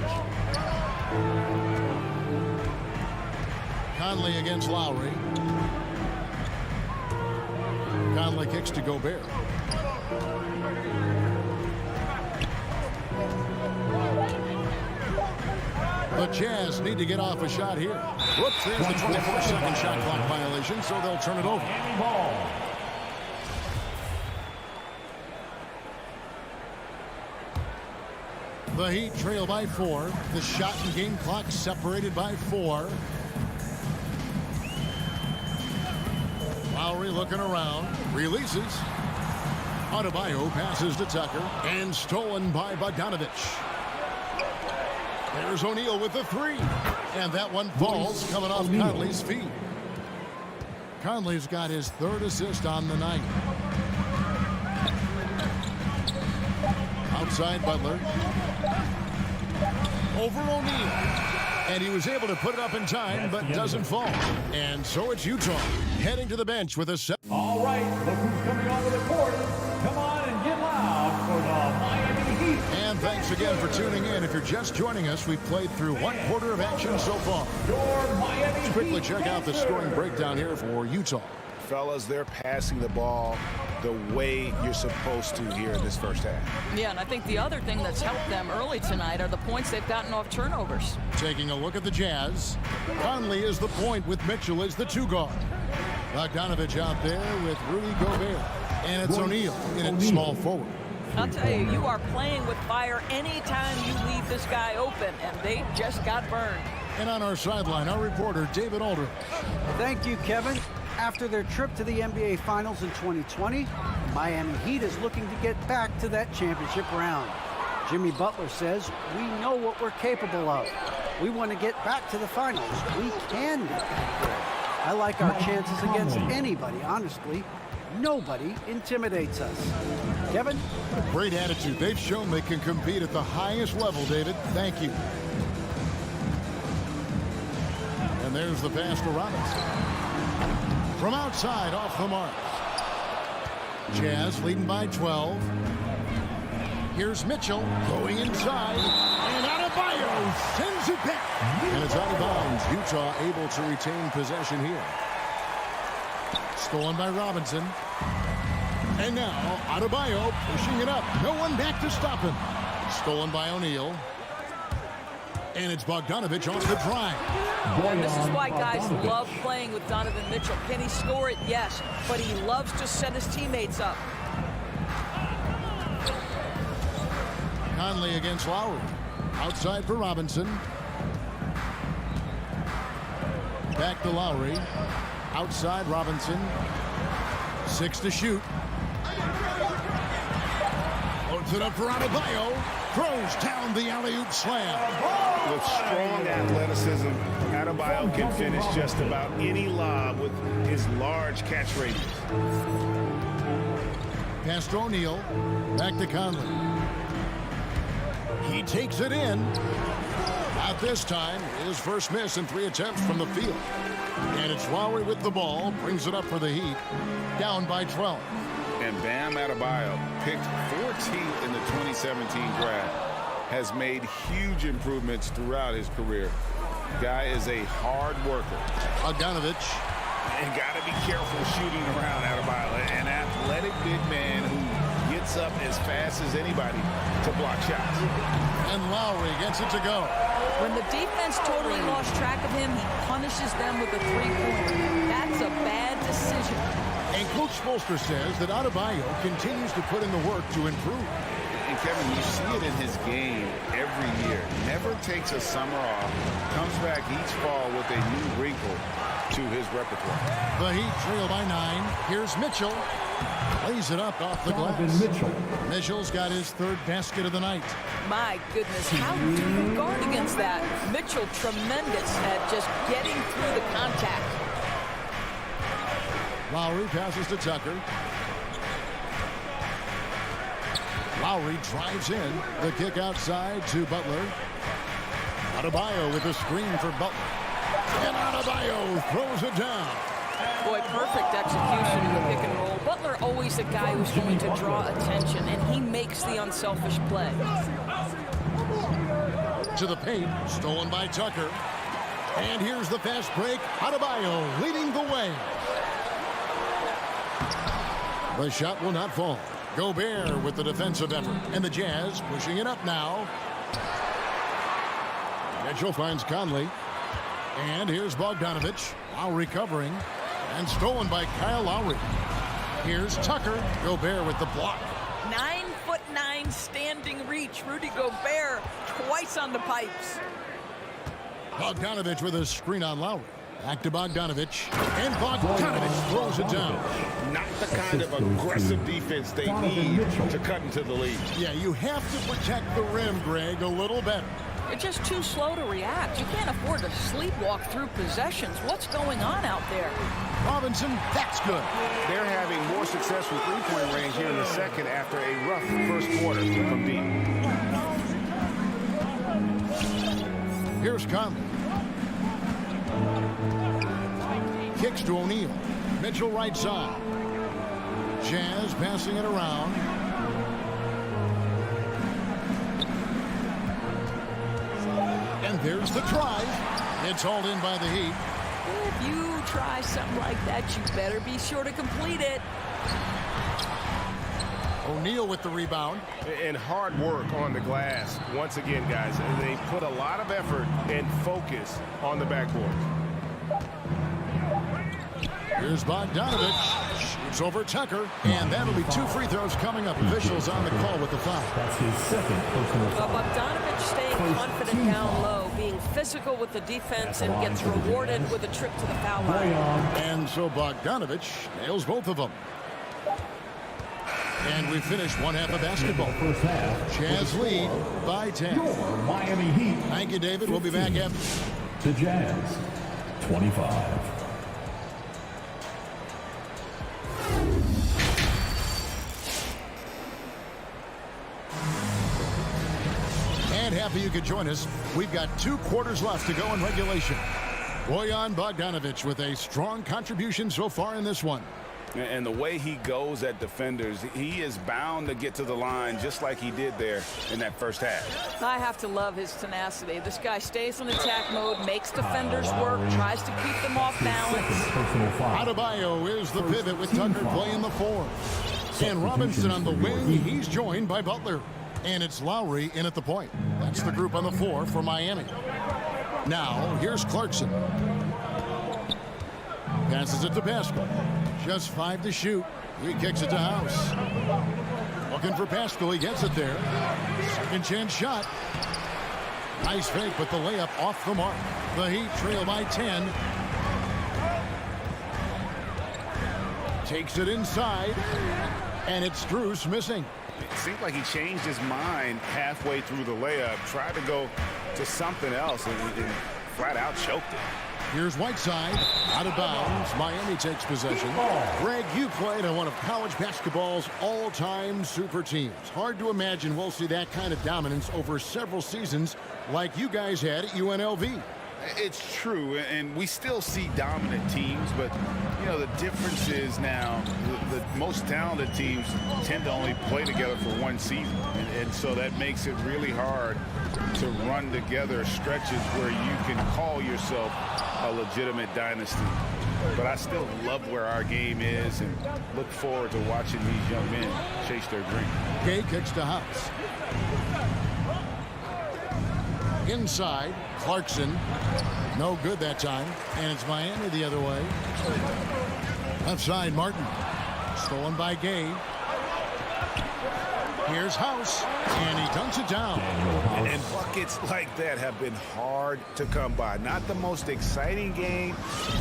Conley against Lowry. Conley kicks to Gobert. The Jazz need to get off a shot here. Whoops, there's the 24-second shot clock violation, so they'll turn it over. The Heat trail by 4. The shot and game clock separated by 4. Lowry looking around, releases. Adebayo passes to Tucker, and stolen by Bogdanovich. There's O'Neal with the 3, and that one falls coming off Conley's feet. Conley's got his 3rd assist on the night. Outside Butler. Over O'Neal. And he was able to put it up in time, but doesn't fall. And so it's Utah heading to the bench with a set. All right, look who's coming onto the court. Come on and get loud for the Miami Heat. And thanks again for tuning in. If you're just joining us, we've played through 1 quarter of action so far. Your Miami Let's quickly Heat check out the scoring breakdown here for Utah. Fellas, they're passing the ball the way you're supposed to here in this first half. Yeah, and I think the other thing that's helped them early tonight are the points they've gotten off turnovers. Taking a look at the Jazz. Conley is the point with Mitchell as the 2 guard. Bogdanovich out there with Rudy Gobert. And it's O'Neal in at small forward. I'll tell you, you are playing with fire anytime you leave this guy open, and they just got burned. And on our sideline, our reporter, David Aldridge. Thank you, Kevin. After their trip to the NBA Finals in 2020, Miami Heat is looking to get back to that championship round. Jimmy Butler says, we know what we're capable of. We want to get back to the finals. We can get back there. I like our chances against anybody, honestly. Nobody intimidates us. Kevin? Great attitude. They've shown they can compete at the highest level, David. Thank you. And there's the pass to Robinson. From outside, off the mark. Jazz leading by 12. Here's Mitchell going inside. And Adebayo sends it back. And it's out of bounds. Utah able to retain possession here. Stolen by Robinson. And now Adebayo pushing it up. No one back to stop him. Stolen by O'Neal. And it's Bogdanovich on the drive. And this is why guys love playing with Donovan Mitchell. Can he score it? Yes. But he loves to set his teammates up. Conley against Lowry. Outside for Robinson. Back to Lowry. Outside Robinson. 6 to shoot. Loads it up for Adebayo. Throws down the alley-oop slam. With strong athleticism, Adebayo can finish just about any lob with his large catch radius. Pass to O'Neal. Back to Conley. He takes it in. Not this time. His first miss in 3 attempts from the field. And it's Lowry with the ball. Brings it up for the Heat. Down by 12. And Bam Adebayo, picked 14th in the 2017 draft, has made huge improvements throughout his career. Guy is a hard worker. Bogdanovich. And got to be careful shooting around Adebayo. An athletic big man who gets up as fast as anybody to block shots. And Lowry gets it to go. When the defense totally lost track of him, he punishes them with a 3-pointer. That's a bad decision. And Coach Spoelstra says that Adebayo continues to put in the work to improve. And Kevin, you see it in his game every year. Never takes a summer off. Comes back each fall with a new wrinkle to his repertoire. The Heat trail by 9. Here's Mitchell. Lays it up off the glass. Mitchell's got his 3rd basket of the night. My goodness, how do you guard against that? Mitchell tremendous at just getting through the contact. Lowry passes to Tucker. Lowry drives in. The kick outside to Butler. Adebayo with the screen for Butler. And Adebayo throws it down. Boy, perfect execution in the pick and roll. Butler always the guy who's going to draw attention, and he makes the unselfish play. To the paint, stolen by Tucker. And here's the fast break. Adebayo leading the way. The shot will not fall. Gobert with the defensive effort. And the Jazz pushing it up now. Mitchell finds Conley. And here's Bogdanovich. Lowry covering. And stolen by Kyle Lowry. Here's Tucker. Gobert with the block. 9'9" standing reach. Rudy Gobert twice on the pipes. Bogdanovich with a screen on Lowry. Back to Bogdanovich. And Bogdanovich throws it down. Not the kind of aggressive defense they need to cut into the lead. Yeah, you have to protect the rim, Greg, a little better. You're just too slow to react. You can't afford to sleepwalk through possessions. What's going on out there? Robinson, that's good. They're having more success from three-point range here in the second after a rough first quarter from deep. Here's Conley. Kicks to O'Neal. Mitchell right side. Jazz passing it around. And there's the drive. It's hauled in by the Heat. If you try something like that, you better be sure to complete it. O'Neal with the rebound. And hard work on the glass. Once again, guys, they put a lot of effort and focus on the backboard. Here's Bogdanovich. Shoots over Tucker. And that'll be 2 free throws coming up. Officials on the call with the foul. That's his second personal foul. Bogdanovich staying confident down low, being physical with the defense, and gets rewarded with a trip to the foul line. And so Bogdanovich nails both of them. And we finish one half of basketball. First half. Jazz lead by 10. Your Miami Heat. Thank you, David. We'll be back after. The Jazz, 25. And happy you could join us. We've got 2 quarters left to go in regulation. Bojan Bogdanovich with a strong contribution so far in this one. And the way he goes at defenders, he is bound to get to the line just like he did there in that first half. I have to love his tenacity. This guy stays in attack mode, makes defenders work, tries to keep them off balance. Adebayo is the pivot with Tucker playing the 4. And Robinson on the wing. He's joined by Butler. And it's Lowry in at the point. That's the group on the 4 for Miami. Now, here's Clarkson. Passes it to Pascal. Just 5 to shoot. He kicks it to House. Looking for Pascal. He gets it there. Second chance shot. Nice fake, but the layup off the mark. The Heat trail by 10. Takes it inside. And it's Strus missing. It seemed like he changed his mind halfway through the layup, tried to go to something else, and flat out choked it. Here's Whiteside, out of bounds. Miami takes possession. Greg, you played on one of college basketball's all-time super teams. Hard to imagine we'll see that kind of dominance over several seasons like you guys had at UNLV. It's true, and we still see dominant teams, but, you know, the difference is now the most talented teams tend to only play together for one season, and so that makes it really hard to run together stretches where you can call yourself a legitimate dynasty. But I still love where our game is and look forward to watching these young men chase their dream. Gay kicks to House. Inside, Clarkson. No good that time. And it's Miami the other way. Left side, Martin. Stolen by Gay. Here's House. And he dunks it down. And buckets like that have been hard to come by. Not the most exciting game.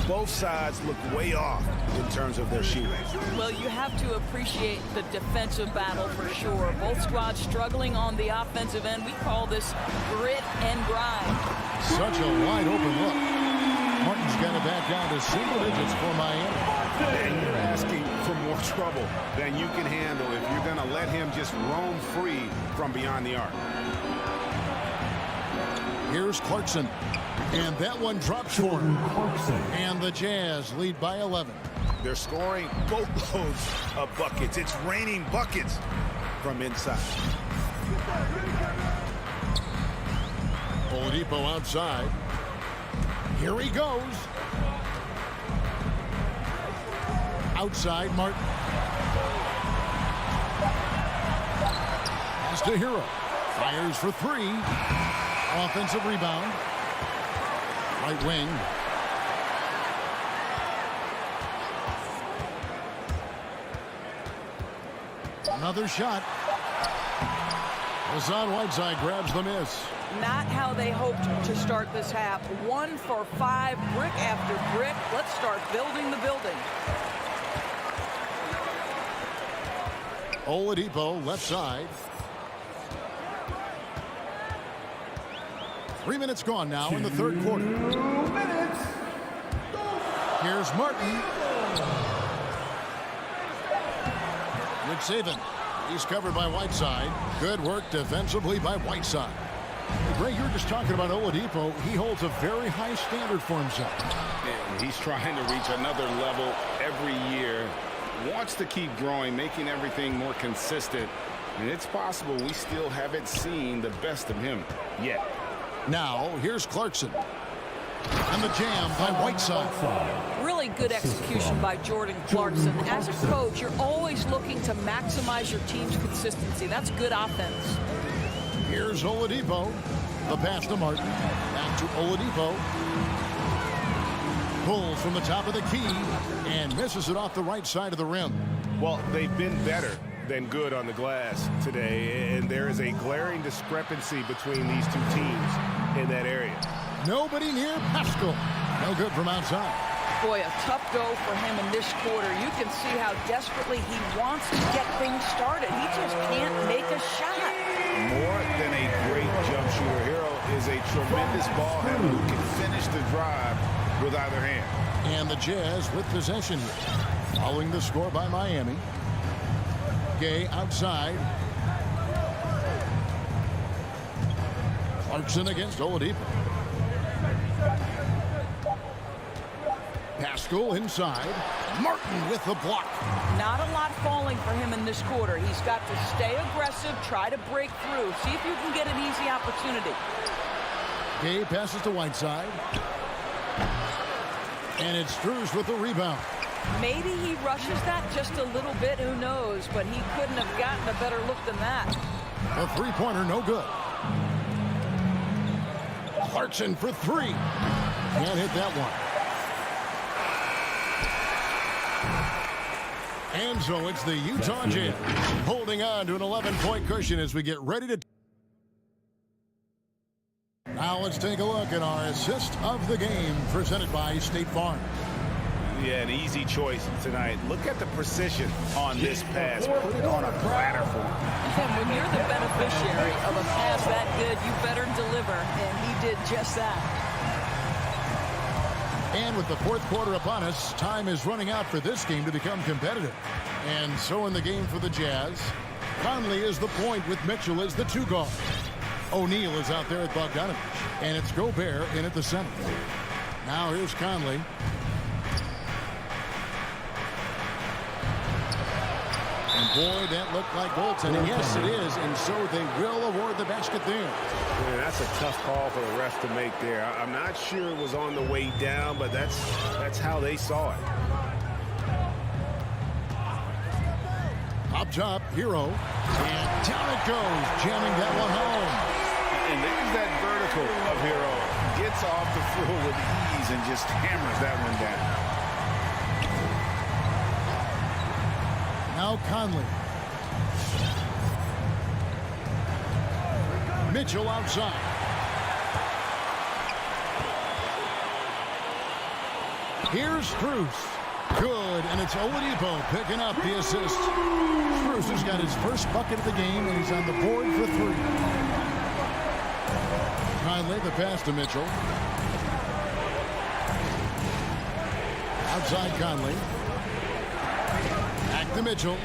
Both sides look way off in terms of their shooting. Well, you have to appreciate the defensive battle for sure. Both squads struggling on the offensive end. We call this grit and grind. Such a wide open look. Martin's got it back down to single digits for Miami. And you're asking for more trouble than you can handle if you're going to let him just roam free from beyond the arc. Here's Clarkson. And that one drops for him. And the Jazz lead by 11. They're scoring boatloads of buckets. It's raining buckets from inside. Oladipo outside. Here he goes. Outside, Martin. Pass to Hero. Fires for three. Offensive rebound. Right wing. Another shot. Hassan Whiteside grabs the miss. Not how they hoped to start this half. 1 for 5, brick after brick. Let's start building the building. Oladipo left side. 3 minutes gone now in the third quarter. 2 minutes. Here's Martin. Nick Saban. He's covered by Whiteside. Good work defensively by Whiteside. Greg, you were just talking about Oladipo. He holds a very high standard for himself. And he's trying to reach another level every year. Wants to keep growing, making everything more consistent. And it's possible we still haven't seen the best of him yet. Now, here's Clarkson. And the jam by Whiteside. Really good execution by Jordan Clarkson. As a coach, you're always looking to maximize your team's consistency. That's good offense. Here's Oladipo. The pass to Martin. Back to Oladipo. Pulls from the top of the key and misses it off the right side of the rim. Well, they've been better than good on the glass today, and there is a glaring discrepancy between these two teams in that area. Nobody near Pascal. No good from outside. Boy, a tough go for him in this quarter. You can see how desperately he wants to get things started. He just can't make a shot. More than a great jump shooter, Hero is a tremendous ball handler who can finish the drive with either hand. And the Jazz with possession here. Following the score by Miami. Gay outside. Clarkson against Oladipo. Pascal inside. Martin with the block. Not a lot falling for him in this quarter. He's got to stay aggressive, try to break through. See if you can get an easy opportunity. Gay passes to Whiteside. And it's Strus with the rebound. Maybe he rushes that just a little bit, who knows, but he couldn't have gotten a better look than that. A three-pointer, no good. Clarkson for three. Can't hit that one. And so it's the Utah Jazz holding on to an 11-point cushion as we get ready to... Now let's take a look at our assist of the game presented by State Farm. Yeah, an easy choice tonight. Look at the precision on this pass. Put it on a platter for him. And when you're the beneficiary of a pass that good, you better deliver, and he did just that. And with the fourth quarter upon us, time is running out for this game to become competitive. And so in the game for the Jazz, Conley is the point with Mitchell as the two guard. O'Neal is out there at Bogdanovich, and it's Gobert in at the center. Now here's Conley. And boy, that looked like goaltending. Yes, it is, and so they will award the basket there. Man, that's a tough call for the ref to make there. I'm not sure it was on the way down, but that's how they saw it. Up top, Hero. And down it goes, jamming that one home. And there's that vertical of Hero. Gets off the floor with ease and just hammers that one down. Now Conley. Mitchell outside. Here's Strus. Good, and it's Oladipo picking up the assist. Strus has got his first bucket of the game, and he's on the board for three. Conley, the pass to Mitchell. Outside Conley. to Mitchell.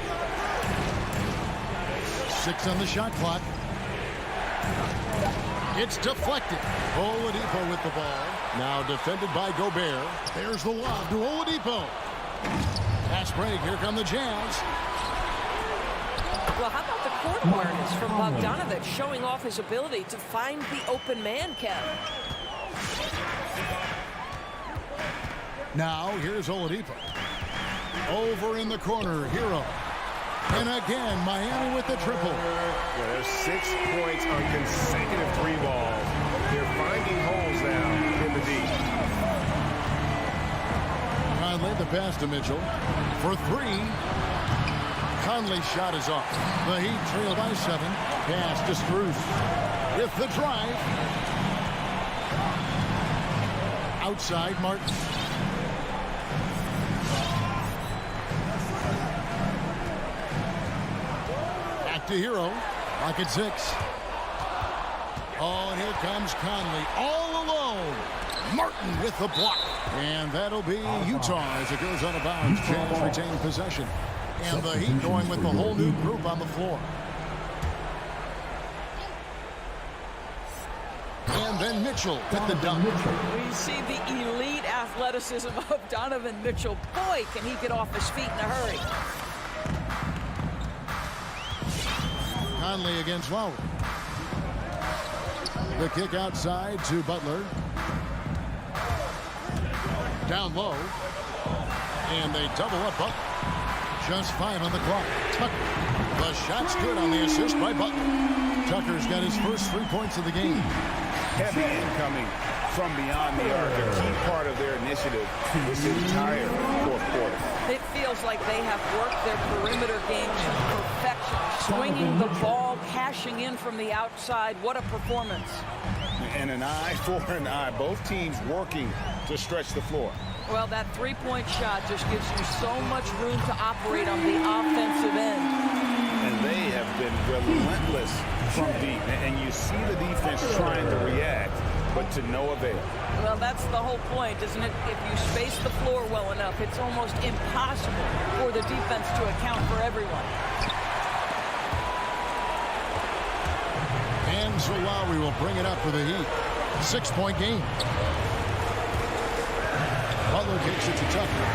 6 on the shot clock. It's deflected. Oladipo with the ball. Now defended by Gobert. There's the lob to Oladipo. Pass break. Here come the Jazz. Well, how about the court awareness from Bogdanovic, showing off his ability to find the open man, Kevin? Now, here's Oladipo. Over in the corner, Hero. And again, Miami with the triple. Yeah, there's 6 points on consecutive 3 balls. They're finding holes now in the D. Conley, the pass to Mitchell. For 3. Conley's shot is off. The Heat trail by 7. Pass to Strus. With the drive. Outside, Martin. Back to Hero. Lock at 6. Oh, and here comes Conley all alone. Martin with the block. And that'll be Utah as it goes out of bounds. Jazz retain possession. And the Heat going with the whole new group on the floor. And then Mitchell with the dunk. We see the elite athleticism of Donovan Mitchell. Boy, can he get off his feet in a hurry. Conley against Lowry. The kick outside to Butler. Down low. And they double up Butler. Just 5 on the clock. Tucker. The shot's good on the assist by Butler. Tucker's got his first 3 points of the game. Heavy incoming from beyond the arc. A key part of their initiative this entire fourth quarter. It feels like they have worked their perimeter game to perfection. Swinging the ball, cashing in from the outside. What a performance. And an eye for an eye. Both teams working to stretch the floor. Well, that 3-point shot just gives you so much room to operate on the offensive end. And they have been relentless from deep. And you see the defense trying to react, but to no avail. Well, that's the whole point, isn't it? If you space the floor well enough, it's almost impossible for the defense to account for everyone. And so Lowry will bring it up for the Heat. 6-point game. Butler takes it to Tucker.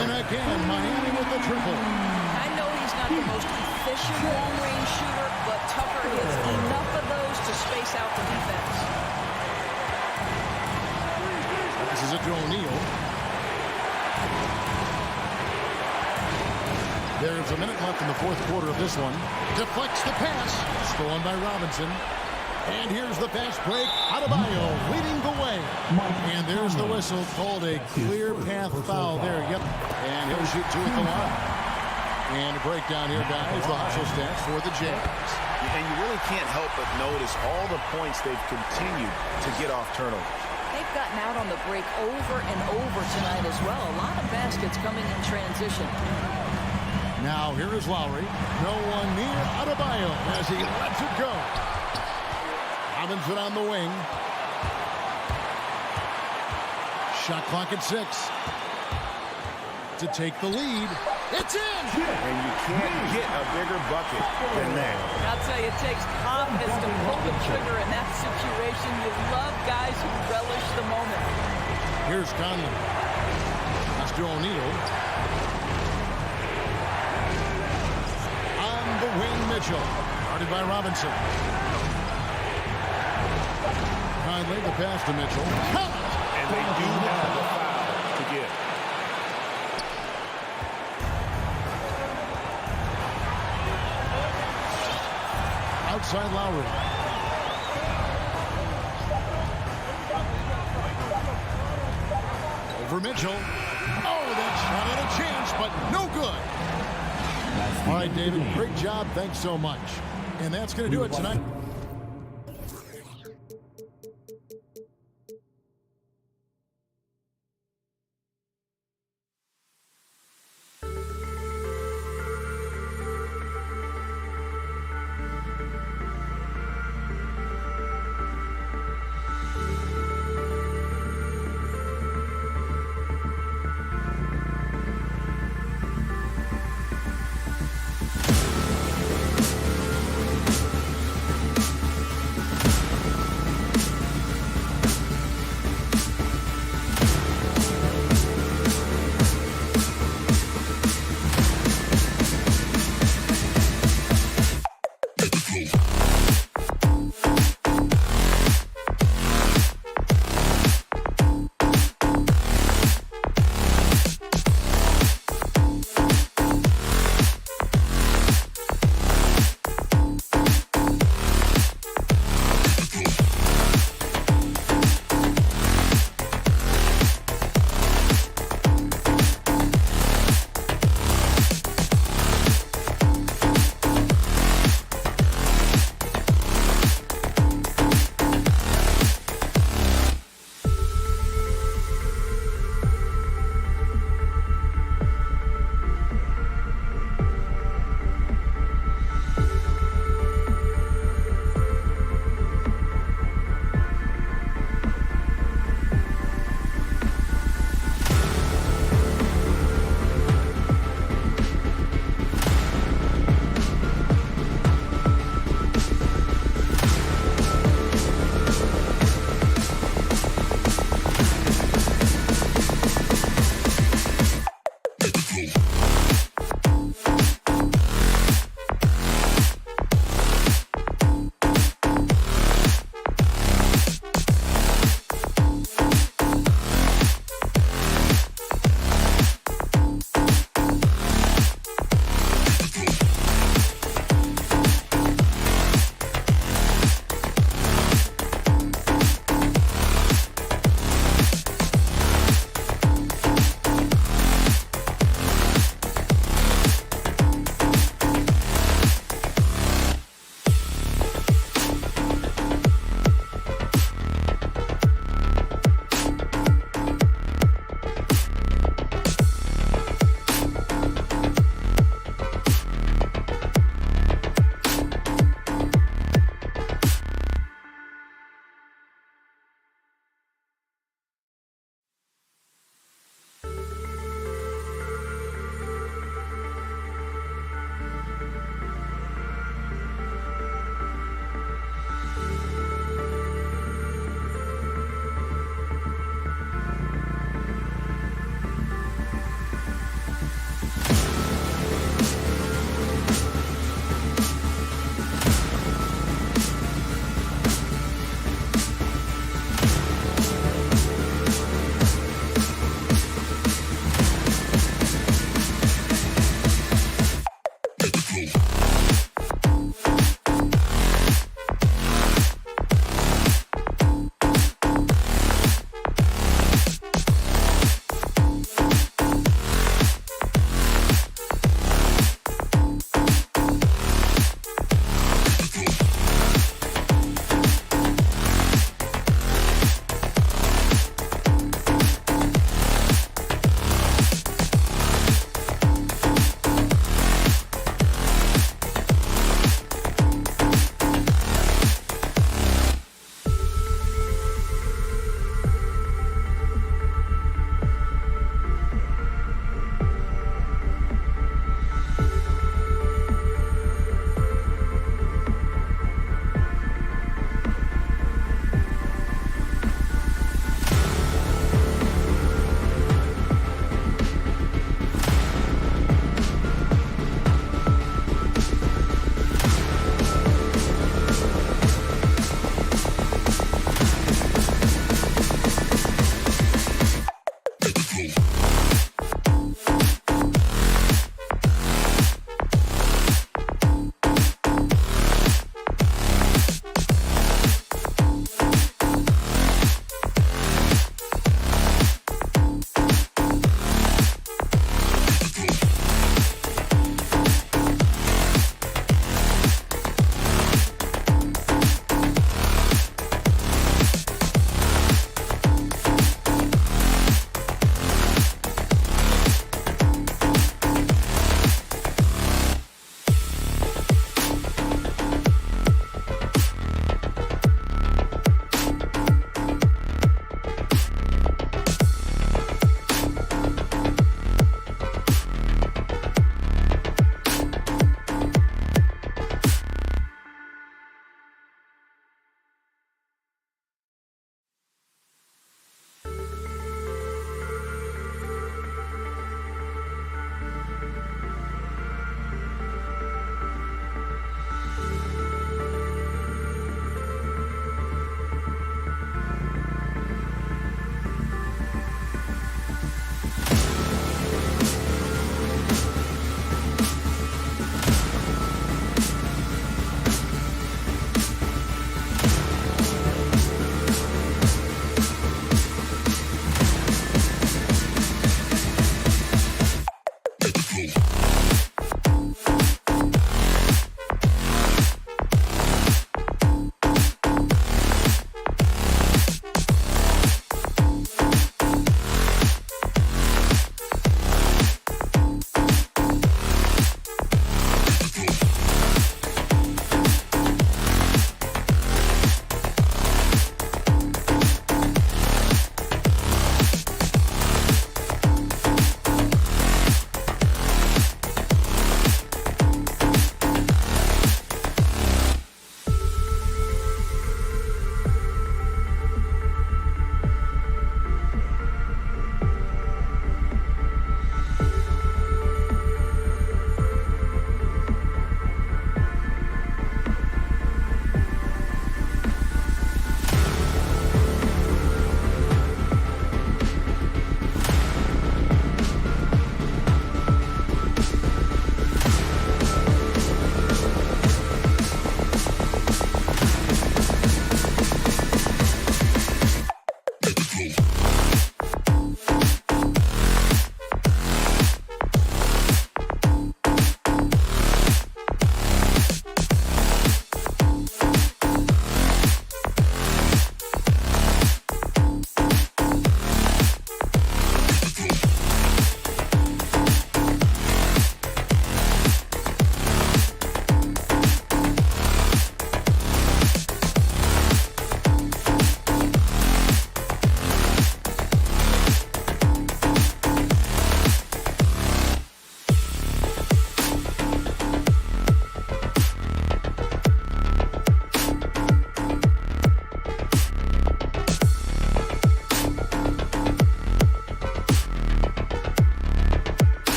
And again, Miami with the triple. I know he's not the most efficient long-range shooter, but Tucker hits enough of those to space out the defense. This is it to O'Neal. There's a minute left in the fourth quarter of this one. Deflects the pass. Stolen by Robinson. And here's the fast break. Adebayo leading the way. And there's the whistle. Called a clear path foul there. Yep. And he'll shoot 2 at the line. And a breakdown here, guys. The hustle stats for the Jazz. And you really can't help but notice all the points they've continued to get off turnovers. They've gotten out on the break over and over tonight as well. A lot of baskets coming in transition. Now here is Lowry. No one near Adebayo as he lets it go. Robinson on the wing. Shot clock at 6. To take the lead. It's in! And you can't get a bigger bucket than that. I'll tell you, it takes confidence to pull the trigger in that situation. You love guys who relish the moment. Here's Conley. That's to O'Neal. On the wing, Mitchell. Guarded by Robinson. Conley, the pass to Mitchell. And they do have a foul to give. Outside Lowry. Over Mitchell. Oh, that shot had a chance, but no good. All right, David, great job. Thanks so much. And that's going to do it tonight.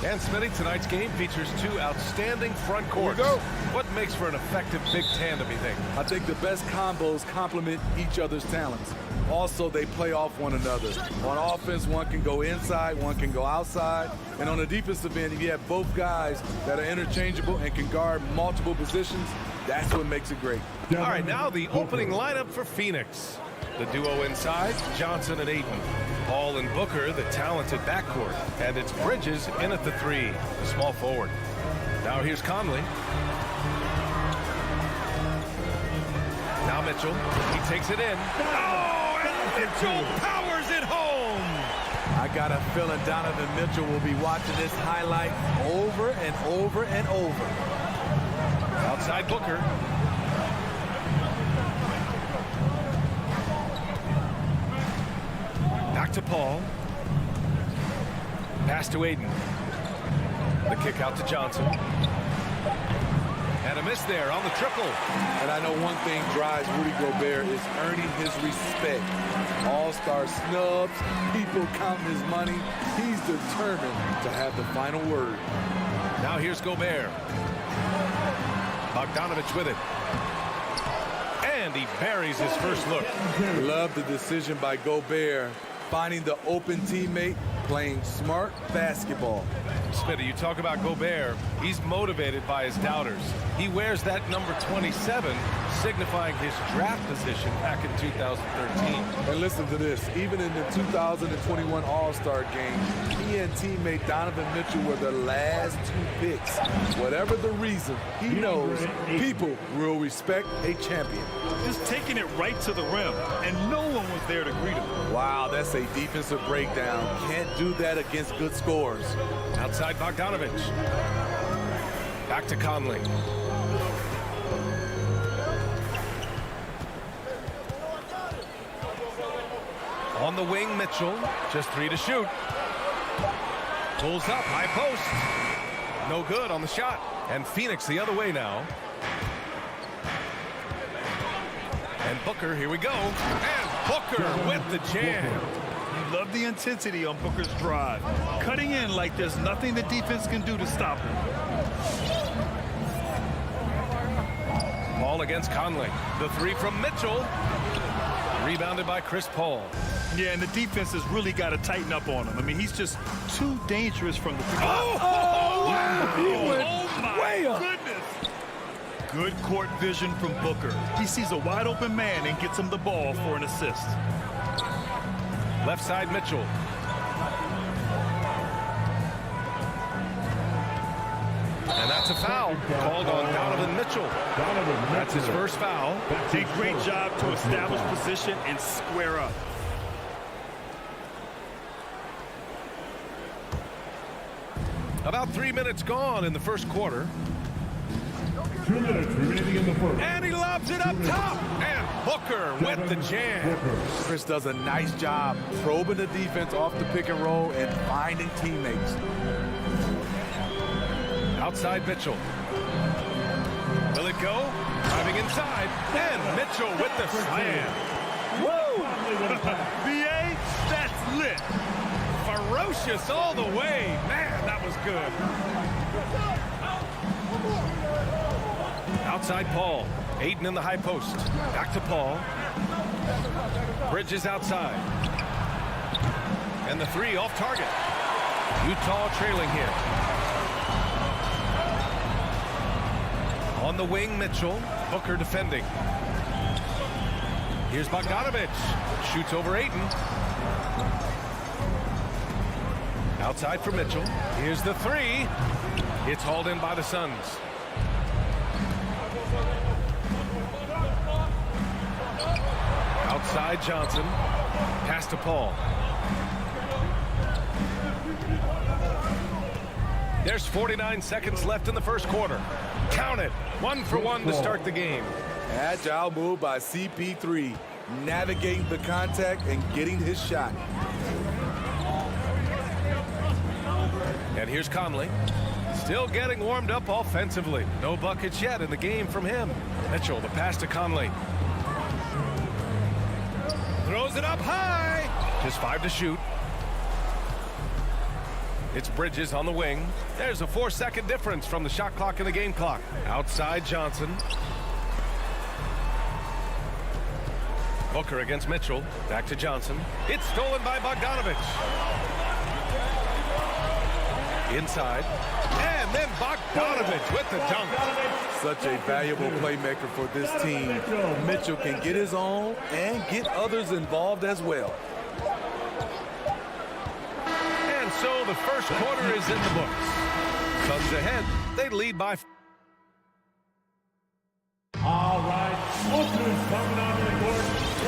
And Smitty, tonight's game features two outstanding front courts. Here we go. What makes for an effective big tandem, you think? I think the best combos complement each other's talents. Also, they play off one another. On offense, one can go inside, one can go outside. And on the defensive end, if you have both guys that are interchangeable and can guard multiple positions, that's what makes it great. All right, now the opening lineup for Phoenix. The duo inside, Johnson and Ayton. Paul and Booker, the talented backcourt. And it's Bridges in at the 3, the small forward. Now here's Conley. Now Mitchell, he takes it in. Oh, and Mitchell powers it home. I got a feeling Donovan Mitchell will be watching this highlight over and over and over. Outside Booker. Back to Paul. Pass to Ayton. The kick out to Johnson. And a miss there on the triple. And I know one thing drives Rudy Gobert is earning his respect. All-star snubs, people counting his money. He's determined to have the final word. Now here's Gobert. Bogdanovich with it. And he buries his first look. Love the decision by Gobert, finding the open teammate, playing smart basketball. Smitty, you talk about Gobert. He's motivated by his doubters. He wears that number 27, signifying his draft position back in 2013. And listen to this. Even in the 2021 All-Star game, he and teammate Donovan Mitchell were the last 2 picks. Whatever the reason, he knows people will respect a champion. Just taking it right to the rim, and no one was there to greet him. Wow, that's a defensive breakdown. Can't do that against good scores. Outside Bogdanovich. Back to Conley. On the wing, Mitchell. Just 3 to shoot. Pulls up, high post. No good on the shot. And Phoenix the other way now. And Booker, here we go. And Booker with the jam. Love the intensity on Booker's drive. Cutting in like there's nothing the defense can do to stop him. Paul against Conley. The 3 from Mitchell. Rebounded by Chris Paul. Yeah, and the defense has really got to tighten up on him. I mean, he's just too dangerous from the field. Wow. My goodness. Good court vision from Booker. He sees a wide open man and gets him the ball for an assist. Left side, Mitchell. And that's a foul called on Donovan Mitchell. That's his first foul. Did a great job to establish position and square up. About 3 minutes gone in the first quarter. 2 minutes remaining in the first. And he lobs it up top. And Booker with the jam. Chris does a nice job probing the defense off the pick and roll and finding teammates. Outside Mitchell. Will it go? Driving inside. And Mitchell with the slam. Woo! BA, that's lit. Ferocious all the way. Man, that was good. Outside Paul. Ayton in the high post. Back to Paul. Bridges outside. And the 3 off target. Utah trailing here. On the wing, Mitchell. Booker defending. Here's Bogdanovich. Shoots over Ayton. Outside for Mitchell. Here's the 3. It's hauled in by the Suns. Outside Johnson. Pass to Paul. There's 49 seconds left in the first quarter. Count it. 1 for 1 to start the game. Agile move by CP3, navigating the contact and getting his shot. And here's Conley. Still getting warmed up offensively. No buckets yet in the game from him. Mitchell, the pass to Conley. Throws it up high. Just 5 to shoot. It's Bridges on the wing. There's a 4-second difference from the shot clock and the game clock. Outside Johnson. Booker against Mitchell. Back to Johnson. It's stolen by Bogdanovich. Inside. And then Bogdanovich with the dunk. Such a valuable playmaker for this team. Mitchell can get his own and get others involved as well. And so the first quarter is in the books. Suns ahead. They lead by. All right, Booker's coming onto the court.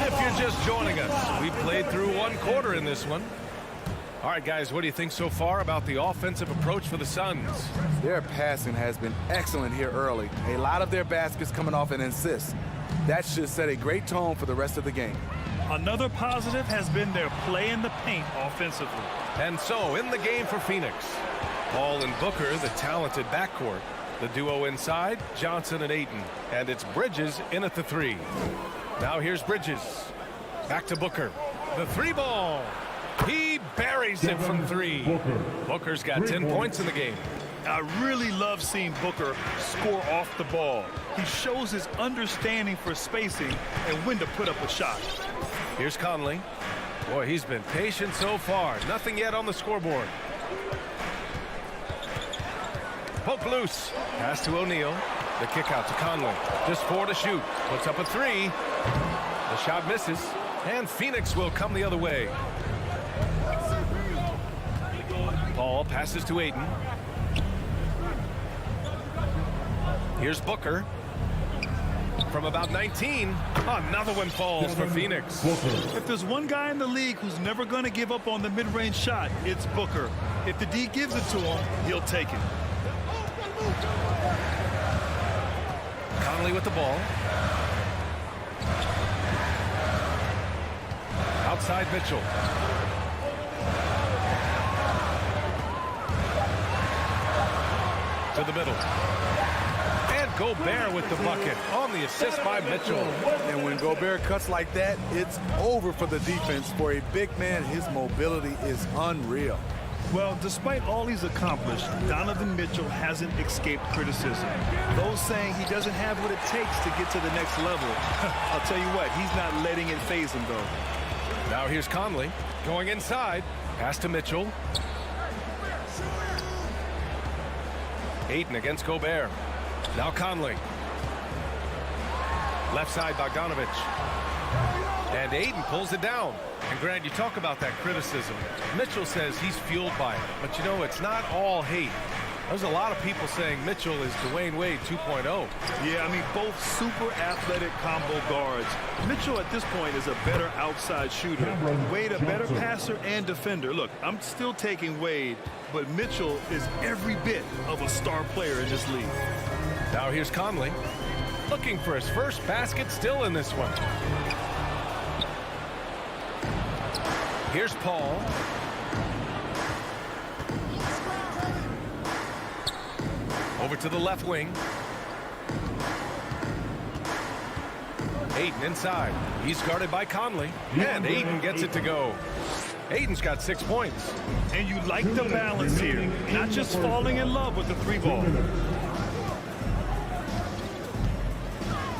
If you're just joining us, we played through one quarter in this one. All right, guys, what do you think so far about the offensive approach for the Suns? Their passing has been excellent here early. A lot of their baskets coming off an assist. That should set a great tone for the rest of the game. Another positive has been their play in the paint offensively. And so in the game for Phoenix, Paul and Booker, the talented backcourt. The duo inside, Johnson and Ayton. And it's Bridges in at the 3. Now here's Bridges. Back to Booker. The 3 ball. He buries it from 3. Booker's got 10 points in the game. I really love seeing Booker score off the ball. He shows his understanding for spacing and when to put up a shot. Here's Conley. Boy, he's been patient so far. Nothing yet on the scoreboard. Poke loose. Pass to O'Neal. The kick out to Conley. Just 4 to shoot. Puts up a 3. The shot misses. And Phoenix will come the other way. Paul passes to Ayton. Here's Booker. From about 19, another one falls for Phoenix. If there's one guy in the league who's never going to give up on the mid-range shot, it's Booker. If the D gives it to him, he'll take it. Conley with the ball. Outside Mitchell. To the middle. And Gobert with the bucket on the assist by Mitchell. And when Gobert cuts like that, it's over for the defense. For a big man, his mobility is unreal. Well, despite all he's accomplished, Donovan Mitchell hasn't escaped criticism. Those saying he doesn't have what it takes to get to the next level. I'll tell you what, he's not letting it faze him, though. Now here's Conley going inside. Pass to Mitchell. Ayton against Gobert. Now Conley. Left side Bogdanovich. And Ayton pulls it down. And Grant, you talk about that criticism. Mitchell says he's fueled by it. But, you know, it's not all hate. There's a lot of people saying Mitchell is Dwayne Wade 2.0. Yeah, I mean, both super athletic combo guards. Mitchell at this point is a better outside shooter. Wade a better passer and defender. Look, I'm still taking Wade, but Mitchell is every bit of a star player in this league. Now here's Conley. Looking for his first basket still in this one. Here's Paul. Over to the left wing. Ayton inside. He's guarded by Conley. And Ayton gets it to go. Ayton's got 6 points. And you like the balance here. Not just falling in love with the 3 ball.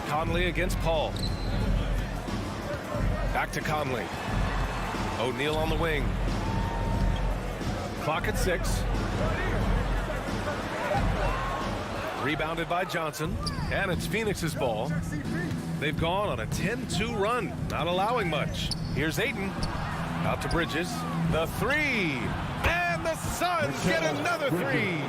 Conley against Paul. Back to Conley. O'Neal on the wing. Clock at 6. Rebounded by Johnson. And it's Phoenix's ball. They've gone on a 10-2 run, not allowing much. Here's Ayton. Out to Bridges. The 3. And the Suns get another 3.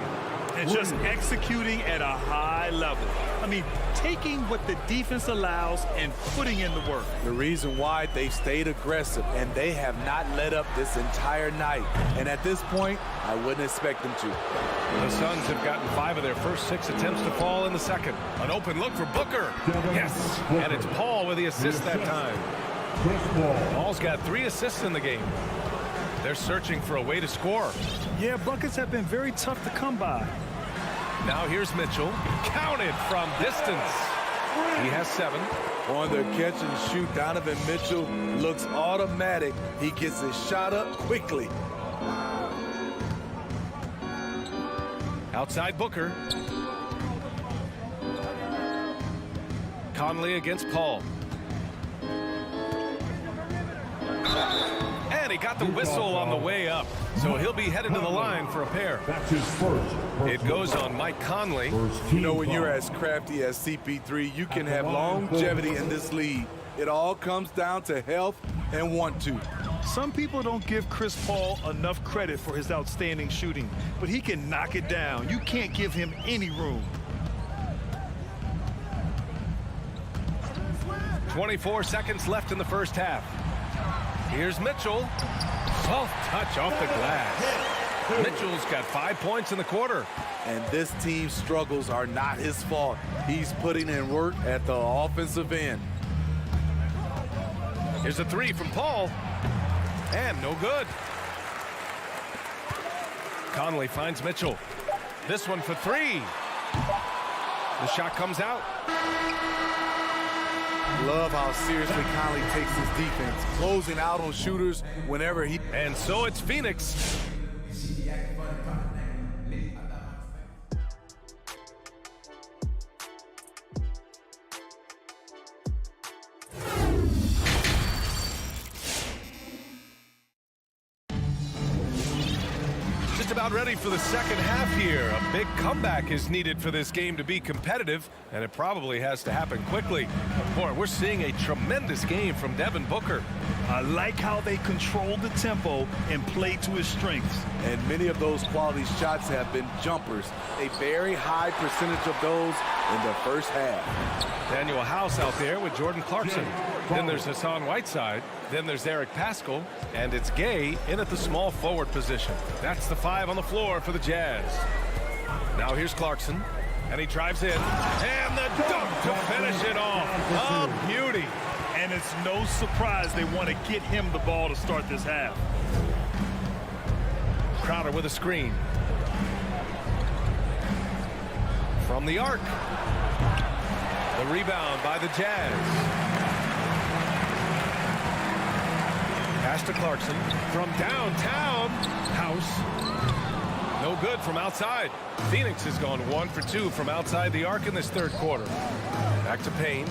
And just executing at a high level. I mean, taking what the defense allows and putting in the work. The reason why they stayed aggressive, and they have not let up this entire night. And at this point, I wouldn't expect them to. The Suns have gotten 5 of their first 6 attempts to fall in the second. An open look for Booker. Yes, and it's Paul with the assist that time. Paul's got 3 assists in the game. They're searching for a way to score. Yeah, buckets have been very tough to come by. Now here's Mitchell. Counted from distance. He has 7. On the catch and shoot, Donovan Mitchell looks automatic. He gets his shot up quickly. Outside Booker. Conley against Paul. And he got the whistle on the way up. So he'll be headed to the line for a pair. That's his first. It goes on Mike Conley. You know, when you're as crafty as CP3, you can have longevity in this league. It all comes down to health and want to. Some people don't give Chris Paul enough credit for his outstanding shooting, but he can knock it down. You can't give him any room. 24 seconds left in the first half. Here's Mitchell. Soft touch off the glass. Mitchell's got 5 points in the quarter. And this team's struggles are not his fault. He's putting in work at the offensive end. Here's a three from Paul. And no good. Conley finds Mitchell. This one for three. The shot comes out. Love how seriously Conley takes his defense, closing out on shooters whenever he... And so it's Phoenix. Just about ready for the second half here. A big comeback is needed for this game to be competitive, and it probably has to happen quickly. Boy, we're seeing a tremendous game from Devin Booker. I like how they control the tempo and play to his strengths. And many of those quality shots have been jumpers. A very high percentage of those in the first half. Daniel House out there with Jordan Clarkson. Then there's Hassan Whiteside. Then there's Eric Paschall. And it's Gay in at the small forward position. That's the five on the floor for the Jazz. Now here's Clarkson. And he drives in. And the dunk to finish it off. A beauty. And it's no surprise they want to get him the ball to start this half. Crowder with a screen. From the arc. The rebound by the Jazz. Pass to Clarkson. From downtown. House. No good from outside. Phoenix has gone 1 for 2 from outside the arc in this third quarter. Back to Payne.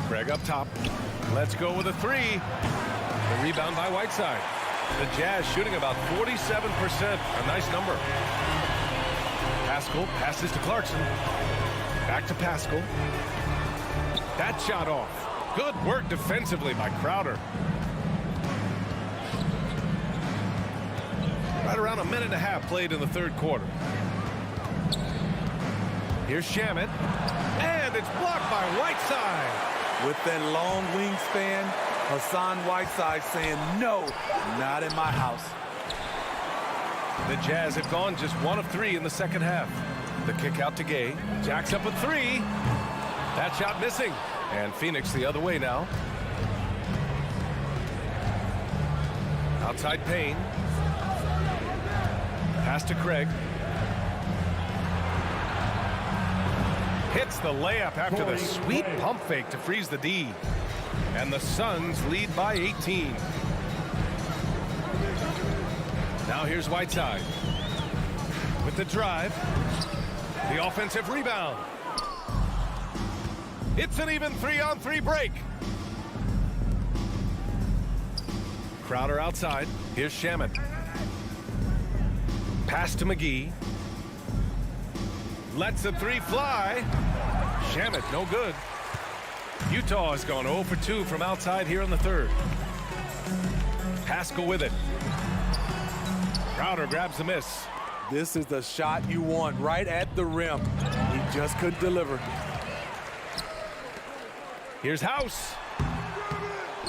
Craig up top. Let's go with a three. The rebound by Whiteside. The Jazz shooting about 47%. A nice number. Paschall passes to Clarkson. Back to Paschall. That shot off. Good work defensively by Crowder. Right around a minute and a half played in the third quarter. Here's Shamet. And it's blocked by Whiteside. With that long wingspan, Hassan Whiteside saying, no, not in my house. The Jazz have gone just 1 of 3 in the second half. The kick out to Gay. Jacks up a three. That shot missing. And Phoenix the other way now. Outside Payne. Pass to Craig. Hits the layup after the sweet pump fake to freeze the D. And the Suns lead by 18. Now here's Whiteside. With the drive. The offensive rebound. It's an even 3-on-3 break. Crowder outside. Here's Shamet. Pass to McGee. Lets the three fly. Shamet, no good. Utah has gone 0 for 2 from outside here in the third. Paschall with it. Crowder grabs the miss. This is the shot you want right at the rim. He just couldn't deliver. Here's House.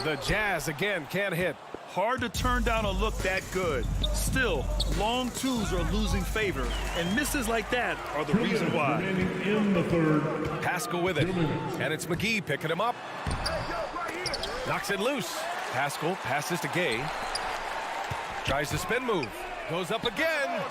The Jazz again can't hit. Hard to turn down a look that good. Still, long twos are losing favor, and misses like that are the reason why. In the third. Paschall with it. And it's McGee picking him up. Knocks it loose. Paschall passes to Gay. Tries the spin move. Goes up again.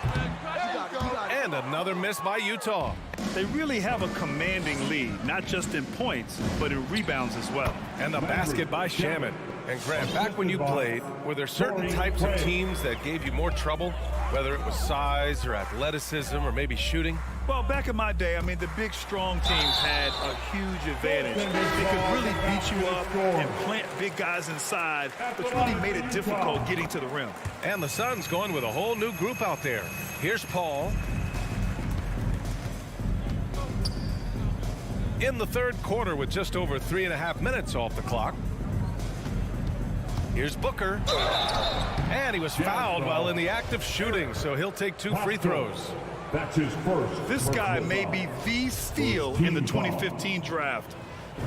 And another miss by Utah. They really have a commanding lead, not just in points, but in rebounds as well. And the basket by Shaman. And Grant, back when you played, were there certain types of teams that gave you more trouble, whether it was size or athleticism or maybe shooting? Well, back in my day, I mean, the big, strong teams had a huge advantage. They could really beat you up and plant big guys inside, which really made it difficult getting to the rim. And the Suns going with a whole new group out there. Here's Paul. In the third quarter with just over 3.5 minutes off the clock. Here's Booker. And he was fouled while in the act of shooting, so he'll take 2 free throws. That's his first. This guy may be the steal in the 2015 draft.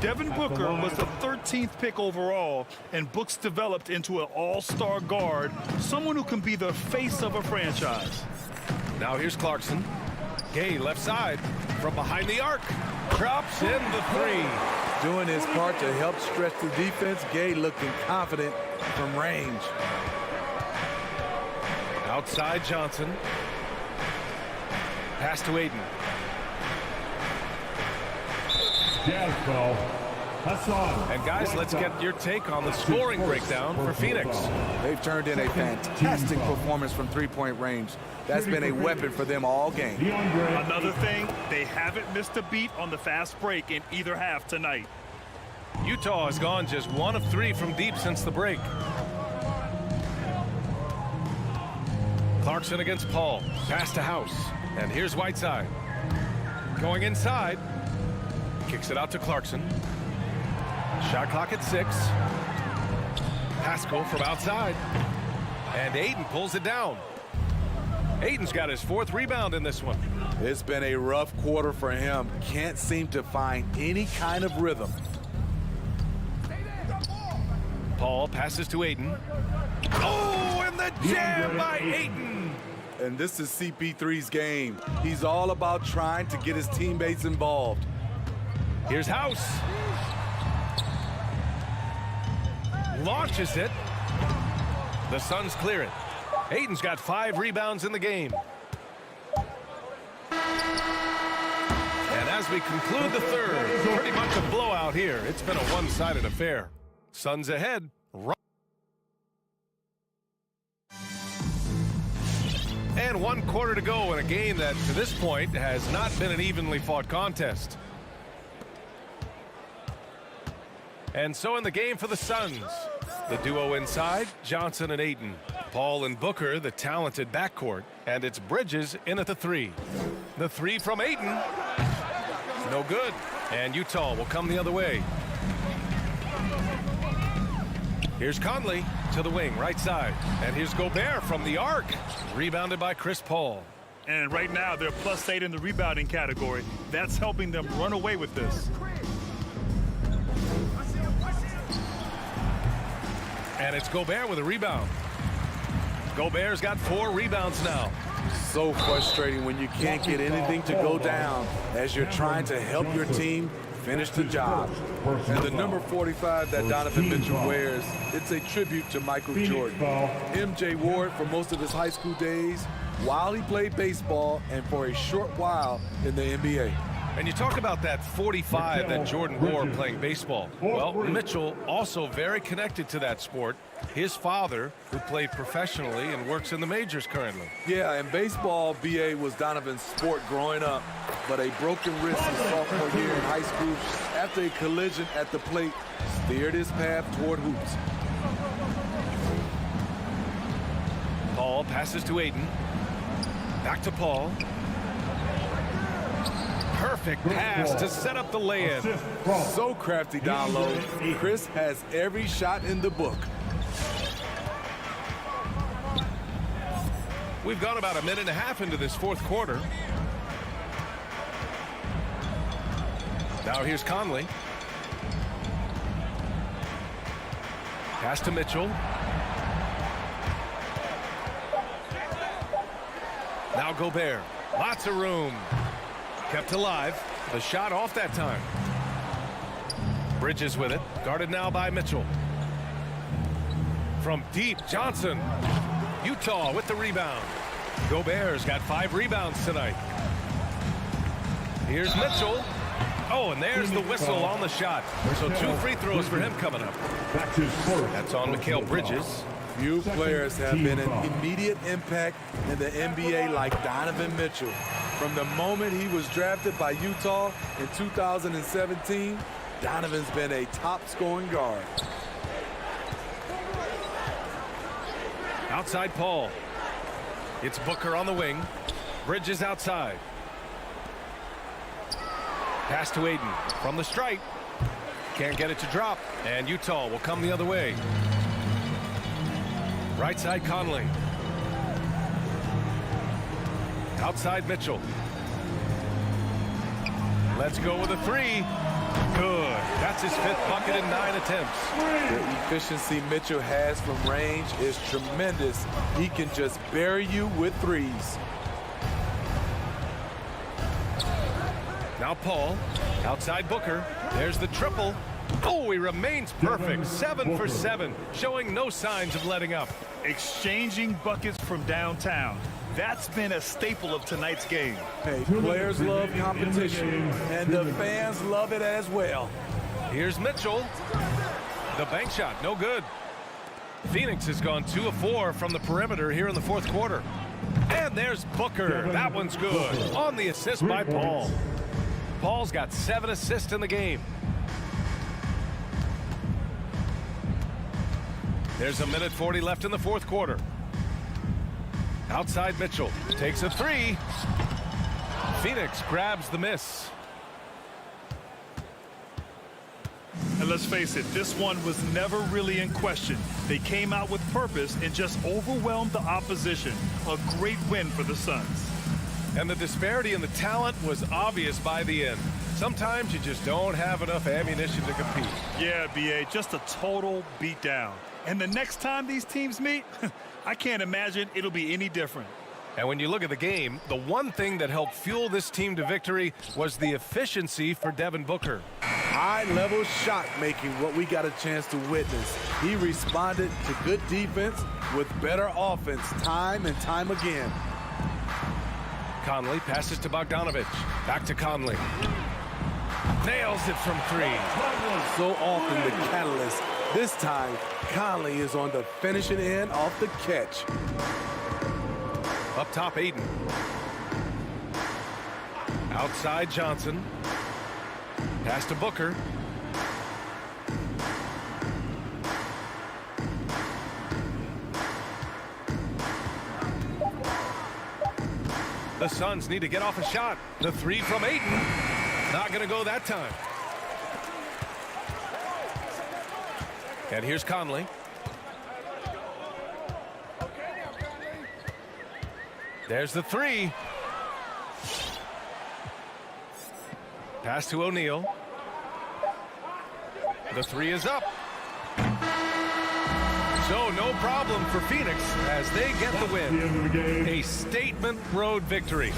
Devin Booker was the 13th pick overall, and Books developed into an all-star guard, someone who can be the face of a franchise. Now here's Clarkson. Gay left side from behind the arc. Drops in the 3. Doing his part to help stretch the defense. Gay looking confident from range. Outside Johnson. Pass to Aiden. Jazz ball. Hassan. And guys, let's get your take on the scoring breakdown for Phoenix. They've turned in a fantastic performance from three-point range. That's been a weapon for them all game. Another thing, they haven't missed a beat on the fast break in either half tonight. Utah has gone just 1 of 3 from deep since the break. Clarkson against Paul. Pass to House. And here's Whiteside. Going inside. Kicks it out to Clarkson. Shot clock at 6. Pascal from outside. And Aiden pulls it down. Aiden's got his 4th rebound in this one. It's been a rough quarter for him. Can't seem to find any kind of rhythm. Paul passes to Aiden. Oh, and the jam by Aiden. And this is CP3's game. He's all about trying to get his teammates involved. Here's House. Launches it. The Suns clear it. Aiden's got 5 rebounds in the game. And as we conclude the third, pretty much a blowout here. It's been a one-sided affair. Suns ahead. And 1 quarter to go in a game that, to this point, has not been an evenly fought contest. And so in the game for the Suns, the duo inside, Johnson and Ayton. Paul and Booker, the talented backcourt. And it's Bridges in at the 3. The 3 from Ayton. No good. And Utah will come the other way. Here's Conley to the wing, right side. And here's Gobert from the arc. Rebounded by Chris Paul. And right now, they're +8 in the rebounding category. That's helping them run away with this. And it's Gobert with a rebound. Gobert's got 4 rebounds now. So frustrating when you can't get anything to go down as you're trying to help your team finish the job. And the number 45 that Donovan Mitchell wears, it's a tribute to Michael Jordan. MJ wore it for most of his high school days while he played baseball and for a short while in the NBA. And you talk about that 45 that Jordan wore playing baseball. Well, Mitchell also very connected to that sport. His father, who played professionally and works in the majors currently. Yeah, and baseball, BA, was Donovan's sport growing up, but a broken wrist his sophomore year in high school after a collision at the plate steered his path toward hoops. Paul passes to Ayton. Back to Paul. Perfect pass to set up the lay-in. So crafty down low. Chris has every shot in the book. We've gone about 1.5 minutes into this 4th quarter. Now here's Conley. Pass to Mitchell. Now Gobert. Lots of room. Kept alive. The shot off that time. Bridges with it. Guarded now by Mitchell. From deep, Johnson. Utah with the rebound. Gobert's got 5 rebounds tonight. Here's Mitchell. Oh, and there's the whistle on the shot. So 2 free throws for him coming up. That's on Mikal Bridges. Few players have been an immediate impact in the NBA like Donovan Mitchell. From the moment he was drafted by Utah in 2017, Donovan's been a top-scoring guard. Outside Paul. It's Booker on the wing. Bridges outside. Pass to Aiden from the stripe. Can't get it to drop. And Utah will come the other way. Right side Conley. Outside Mitchell. Let's go with a 3. Good. That's his 5th bucket in 9 attempts. The efficiency Mitchell has from range is tremendous. He can just bury you with threes. Now Paul. Outside Booker. There's the triple. Oh, he remains perfect. 7 for 7, showing no signs of letting up. Exchanging buckets from downtown. That's been a staple of tonight's game. Hey, players love competition, and the fans love it as well. Here's Mitchell. The bank shot, no good. Phoenix has gone 2 of 4 from the perimeter here in the 4th quarter. And there's Booker. That one's good. On the assist by Paul. Paul's got 7 assists in the game. There's 1:40 left in the 4th quarter. Outside Mitchell takes a 3. Phoenix grabs the miss. And let's face it, this one was never really in question. They came out with purpose and just overwhelmed the opposition. A great win for the Suns. And the disparity in the talent was obvious by the end. Sometimes you just don't have enough ammunition to compete. Yeah, BA, just a total beatdown. And the next time these teams meet, I can't imagine it'll be any different. And when you look at the game, the one thing that helped fuel this team to victory was the efficiency for Devin Booker. High-level shot making, what we got a chance to witness. He responded to good defense with better offense time and time again. Conley passes to Bogdanovich. Back to Conley. Nails it from 3. So often the catalyst. This time, Conley is on the finishing end off the catch. Up top, Aiden. Outside Johnson. Pass to Booker. The Suns need to get off a shot. The 3 from Aiden. Not going to go that time. And here's Conley. There's the 3. Pass to O'Neal. The 3 is up. So no problem for Phoenix as they get the win. A statement road victory.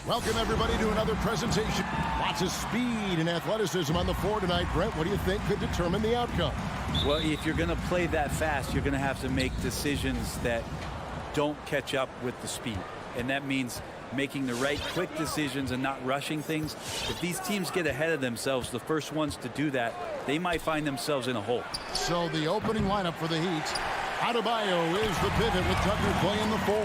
Welcome, everybody, to another presentation. Lots of speed and athleticism on the floor tonight. Brent, what do you think could determine the outcome? Well, if you're going to play that fast, you're going to have to make decisions that don't catch up with the speed. And that means making the right quick decisions and not rushing things. If these teams get ahead of themselves, the first ones to do that, they might find themselves in a hole. So the opening lineup for the Heat. Adebayo is the pivot with Tucker playing the 4.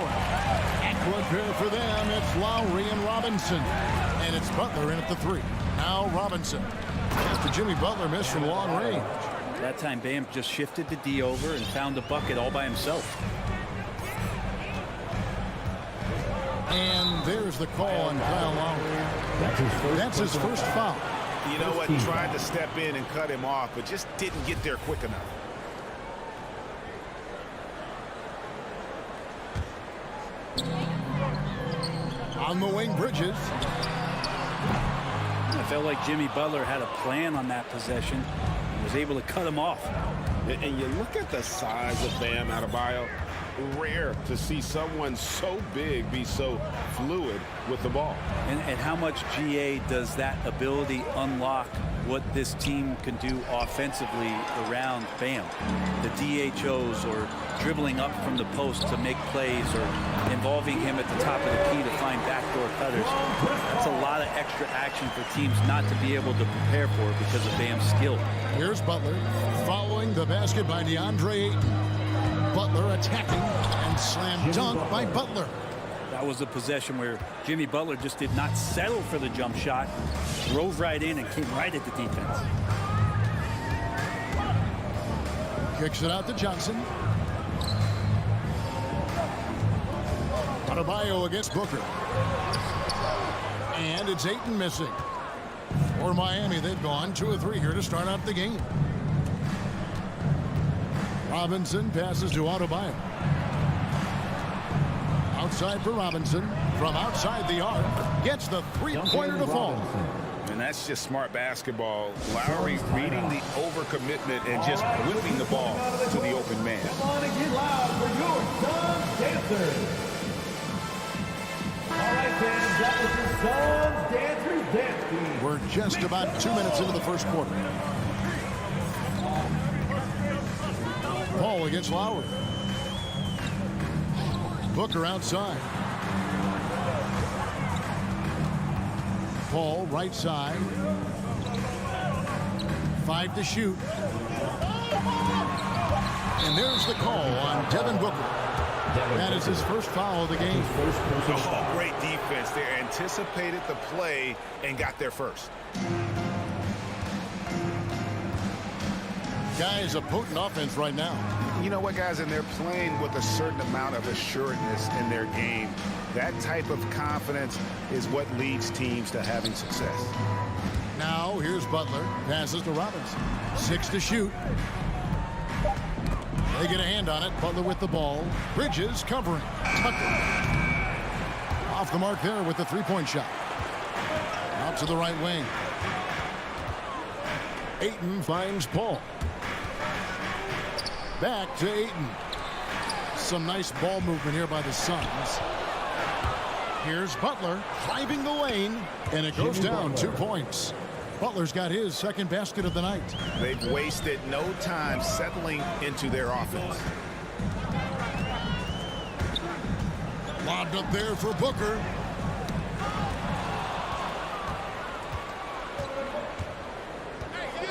At court pair for them, it's Lowry and Robinson. And it's Butler in at the 3. Now Robinson. After Jimmy Butler missed from long range. That time Bam just shifted the D over and found the bucket all by himself. And there's the call on Kyle Lowry. That's his first foul. You know what? Tried to step in and cut him off, but just didn't get there quick enough. On the wing, Bridges. I felt like Jimmy Butler had a plan on that possession and was able to cut him off. And you look at the size of Bam Adebayo. Rare to see someone so big be so fluid with the ball. And how much GA does that ability unlock what this team can do offensively around Bam? The DHOs or dribbling up from the post to make plays or involving him at the top of the key to find backdoor cutters. That's a lot of extra action for teams not to be able to prepare for because of Bam's skill. Here's Butler following the basket by DeAndre Ayton. Butler attacking and slam dunk by Butler. That was a possession where Jimmy Butler just did not settle for the jump shot, drove right in and came right at the defense. Kicks it out to Johnson. Adebayo against Booker. And it's Ayton missing. For Miami, they've gone 2 of 3 here to start out the game. Robinson passes to Adebayo. Outside for Robinson. From outside the arc. Gets the three-pointer to fall. And that's just smart basketball. Lowry reading the overcommitment and just whipping the ball to the open man. Come on and get loud for your Suns dancers. All right, fans, that was the Suns dancers dance team. We're just about 2 minutes into the first quarter. Paul against Lowry. Booker outside. Paul right side. 5 to shoot. And there's the call on Devin Booker. That is his first foul of the game. Oh, great defense there. Anticipated the play and got there first. Guys, a potent offense right now. You know what, guys, and they're playing with a certain amount of assuredness in their game. That type of confidence is what leads teams to having success. Now, here's Butler. Passes to Robinson. 6 to shoot. They get a hand on it. Butler with the ball. Bridges covering. Tucker. Off the mark there with the three-point shot. Out to the right wing. Ayton finds Paul. Back to Ayton. Some nice ball movement here by the Suns. Here's Butler driving the lane, and it goes down 2 points. Butler's got his second basket of the night. They've wasted no time settling into their offense. Lobbed up there for Booker.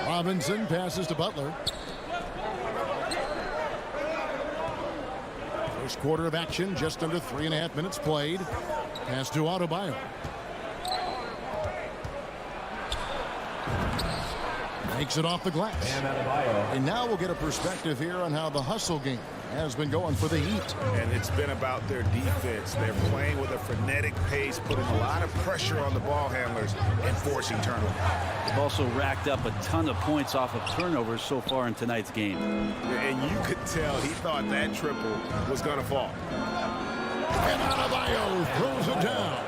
Robinson passes to Butler. First quarter of action, just under 3.5 minutes played. Pass to Adebayo. Takes it off the glass. And now we'll get a perspective here on how the hustle game has been going for the Heat. And it's been about their defense. They're playing with a frenetic pace, putting a lot of pressure on the ball handlers and forcing turnovers. They've also racked up a ton of points off of turnovers so far in tonight's game. And you could tell he thought that triple was going to fall. And Adebayo throws it down.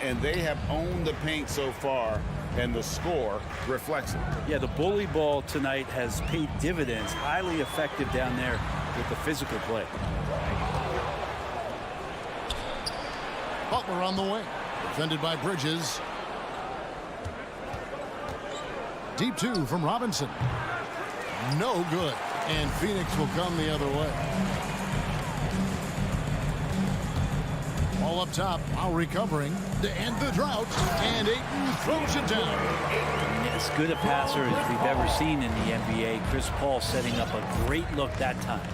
And they have owned the paint so far, and the score reflects it. Yeah, the bully ball tonight has paid dividends. Highly effective down there with the physical play. Butler on the wing. Defended by Bridges. Deep 2 from Robinson. No good. And Phoenix will come the other way. All up top. Lowry covering to end the drought. And Ayton throws it down. As good a passer as we've ever seen in the NBA. Chris Paul setting up a great look that time.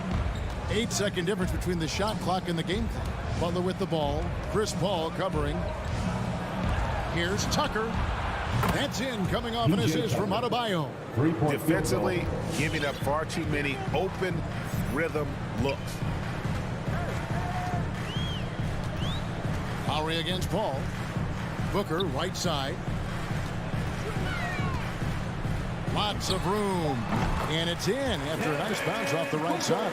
8-second difference between the shot clock and the game clock. Butler with the ball. Chris Paul covering. Here's Tucker. That's in, coming off an assist from Adebayo. Defensively, giving up far too many open rhythm looks. Lowry against Paul. Booker, right side. Lots of room. And it's in after a nice bounce off the right side.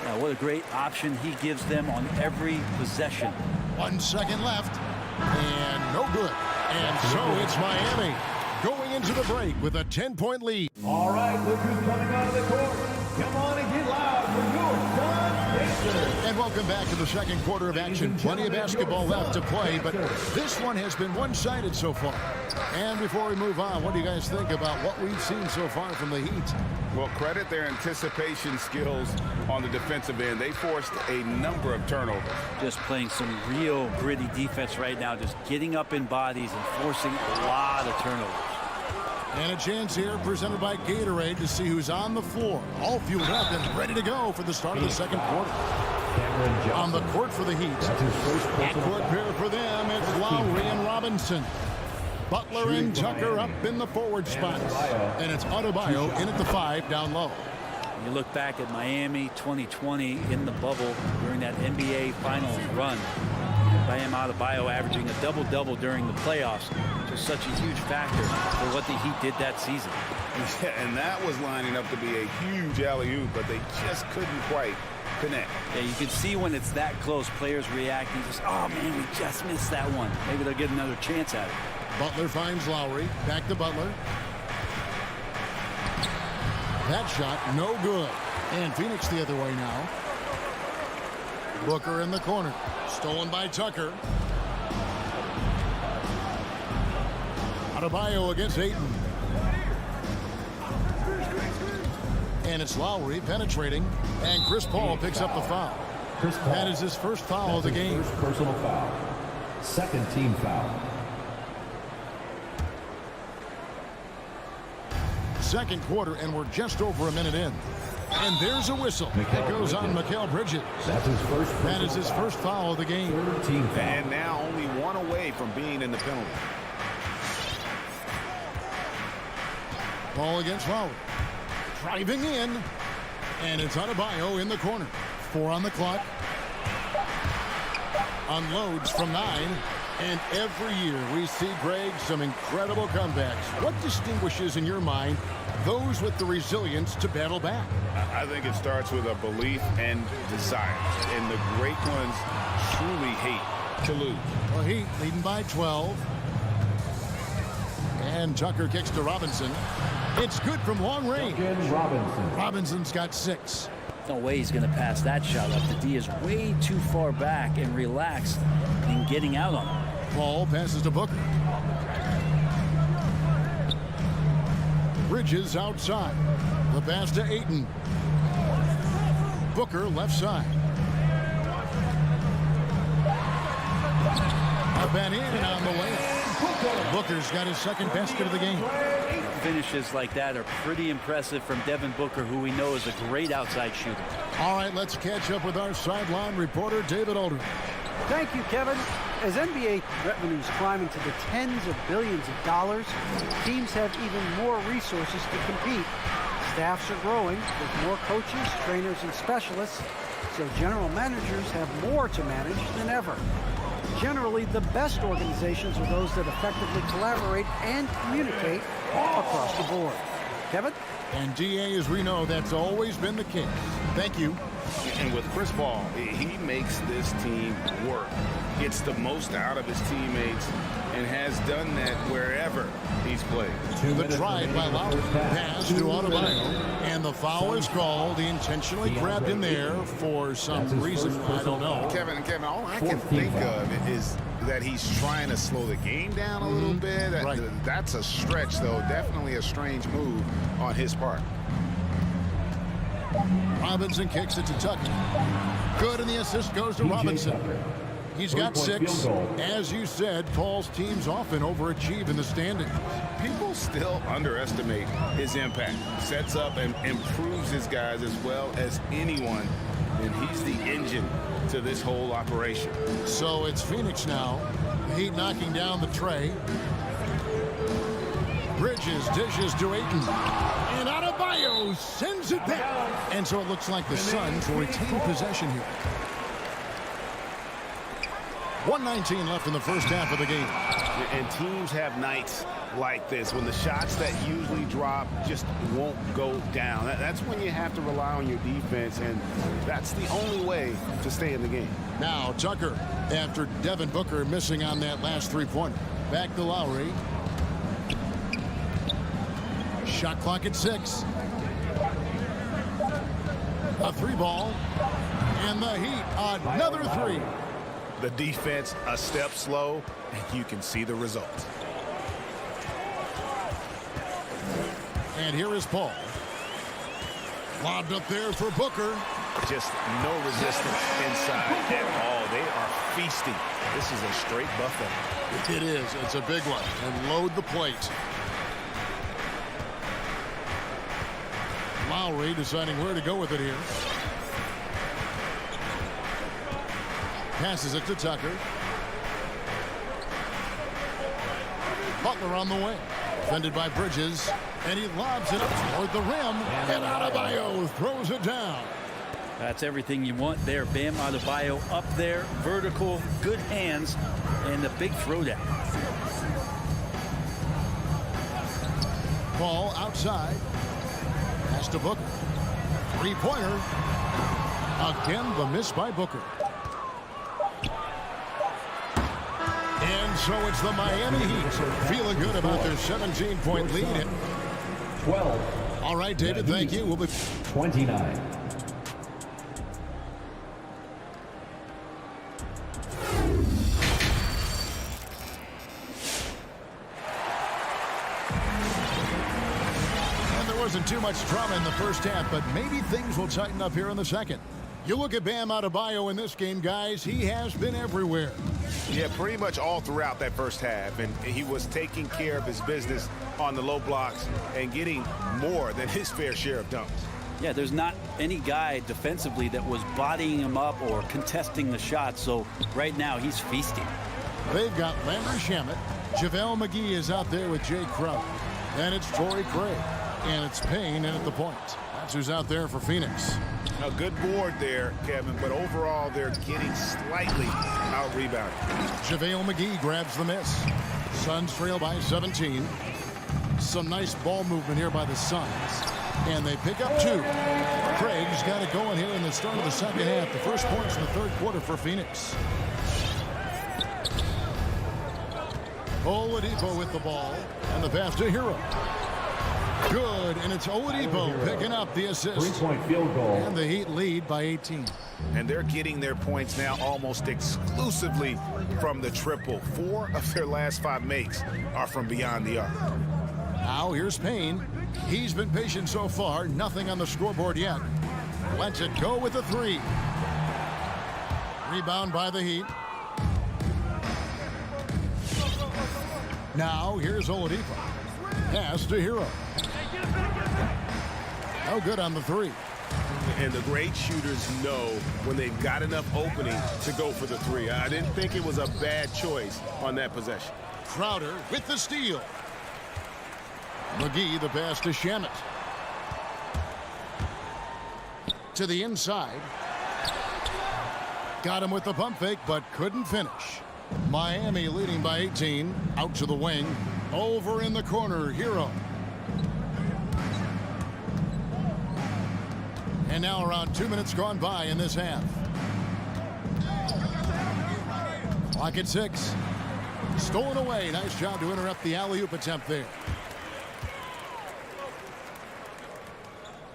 Now, what a great option he gives them on every possession. 1 second left. And no good. And so it's Miami going into the break with a 10-point lead. All right, look who's coming out of the court. Come on and get loud for your John Dixon. And welcome back to the second quarter of action. Plenty of basketball left to play, but this one has been one-sided so far. And before we move on, what do you guys think about what we've seen so far from the Heat? Well, credit their anticipation skills on the defensive end. They forced a number of turnovers. Just playing some real gritty defense right now, just getting up in bodies and forcing a lot of turnovers. And a chance here presented by Gatorade to see who's on the floor. All fueled up and ready to go for the start of the second quarter. On the court for the Heat. Backcourt pair for them. It's Lowry and Robinson. Butler and Tucker up in the forward spots. And it's Adebayo in at the 5 down low. You look back at Miami 2020 in the bubble during that NBA Finals run. Bam Adebayo averaging a double-double during the playoffs. Just such a huge factor for what the Heat did that season. Yeah, and that was lining up to be a huge alley-oop, but they just couldn't quite connect. Yeah, you can see when it's that close, players reacting just, oh man, we just missed that one. Maybe they'll get another chance at it. Butler finds Lowry. Back to Butler. That shot, no good. And Phoenix the other way now. Booker in the corner. Stolen by Tucker. Adebayo against Ayton. And it's Lowry penetrating. And Chris Paul picks up the foul. That is his first foul of the game. First personal foul. Second team foul. Second quarter, and we're just over a minute in. And there's a whistle that goes on Mikal Bridges. That is his first foul of the game. And now only one away from being in the penalty. Ball against Lowry. Driving in. And it's Adebayo in the corner. 4 on the clock. Unloads from 9. And every year we see, Greg, some incredible comebacks. What distinguishes, in your mind, those with the resilience to battle back? I think it starts with a belief and desire. And the great ones truly hate to lose. Well, Heat leading by 12. And Tucker kicks to Robinson. It's good from long range. Robinson's got 6. No way he's going to pass that shot up. The D is way too far back and relaxed in getting out on it. Paul passes to Booker. Bridges outside. The pass to Ayton. Booker left side. Up and in on the way. Booker's got his second basket of the game. Finishes like that are pretty impressive from Devin Booker, who we know is a great outside shooter. All right, let's catch up with our sideline reporter, David Aldridge. Thank you, Kevin. As NBA revenues climb into the tens of billions of dollars, teams have even more resources to compete. Staffs are growing with more coaches, trainers, and specialists, so general managers have more to manage than ever. Generally, the best organizations are those that effectively collaborate and communicate all across the board. Kevin? And DA, as we know, that's always been the case. Thank you. And with Chris Paul, he makes this team work. Gets the most out of his teammates and has done that wherever he's played. The drive by Lowry. Pass to Adebayo. And the foul is called. He intentionally grabbed him there for some reason. I don't know. Kevin, all I can think of is that he's trying to slow the game down a little bit. That's a stretch, though. Definitely a strange move on his part. Robinson kicks it to Tucker. Good, and the assist goes to Robinson. He's got 6. As you said, Paul's teams often overachieve in the standings. People still underestimate his impact. Sets up and improves his guys as well as anyone, and he's the engine to this whole operation. So it's Phoenix now. Heat knocking down the tray. Bridges dishes to Ayton. And Adebayo sends it back. And so it looks like the Suns will retain possession here. 1:19 left in the first half of the game. And teams have nights like this when the shots that usually drop just won't go down. That's when you have to rely on your defense, and that's the only way to stay in the game. Now Tucker, after Devin Booker missing on that last three-pointer. Back to Lowry. Shot clock at 6. A 3-ball. And the Heat, another 3. The defense a step slow, and you can see the results. And here is Paul. Lobbed up there for Booker. Just no resistance inside at all. They are feasting. This is a straight buffet. It is. It's a big one. And load the plate. Lowry deciding where to go with it here. Passes it to Tucker. Butler on the way. Defended by Bridges. And he lobs it up toward the rim. And Adebayo throws it down. That's everything you want there. Bam Adebayo up there. Vertical. Good hands. And the big throwdown. Ball outside. Pass to Booker. Three-pointer. Again, the miss by Booker. And so it's the Miami Heat feeling good about their 17-point lead. 12. All right, David, thank you. We'll be 29. Wasn't too much drama in the first half, but maybe things will tighten up here in the second. You look at Bam Adebayo in this game, guys, he has been everywhere. Yeah, pretty much all throughout that first half, and he was taking care of his business on the low blocks and getting more than his fair share of dunks. Yeah, there's not any guy defensively that was bodying him up or contesting the shot, so right now he's feasting. They've got Landry Shamet. JaVale McGee is out there with Jay Crowder. And it's Torrey Craig. And it's Payne in at the point. That's who's out there for Phoenix. A good board there, Kevin, but overall they're getting slightly out-rebounded. JaVale McGee grabs the miss. Suns trail by 17. Some nice ball movement here by the Suns. And they pick up 2. Craig's got it going here in the start of the second half. The first points in the third quarter for Phoenix. Oladipo with the ball. And the pass to Hero. Good, and it's Oladipo picking up the assist. 3-point field goal. And the Heat lead by 18. And they're getting their points now almost exclusively from the triple. 4 of their last 5 makes are from beyond the arc. Now here's Payne. He's been patient so far. Nothing on the scoreboard yet. Lets it go with a 3. Rebound by the Heat. Now here's Oladipo. Pass to Hero. No good on the 3. And the great shooters know when they've got enough opening to go for the 3. I didn't think it was a bad choice on that possession. Crowder with the steal. McGee the pass to Shamet. To the inside. Got him with the pump fake, but couldn't finish. Miami leading by 18. Out to the wing. Over in the corner, Hero. And now around 2 minutes gone by in this half. Clock at 6. Stolen away. Nice job to interrupt the alley-oop attempt there.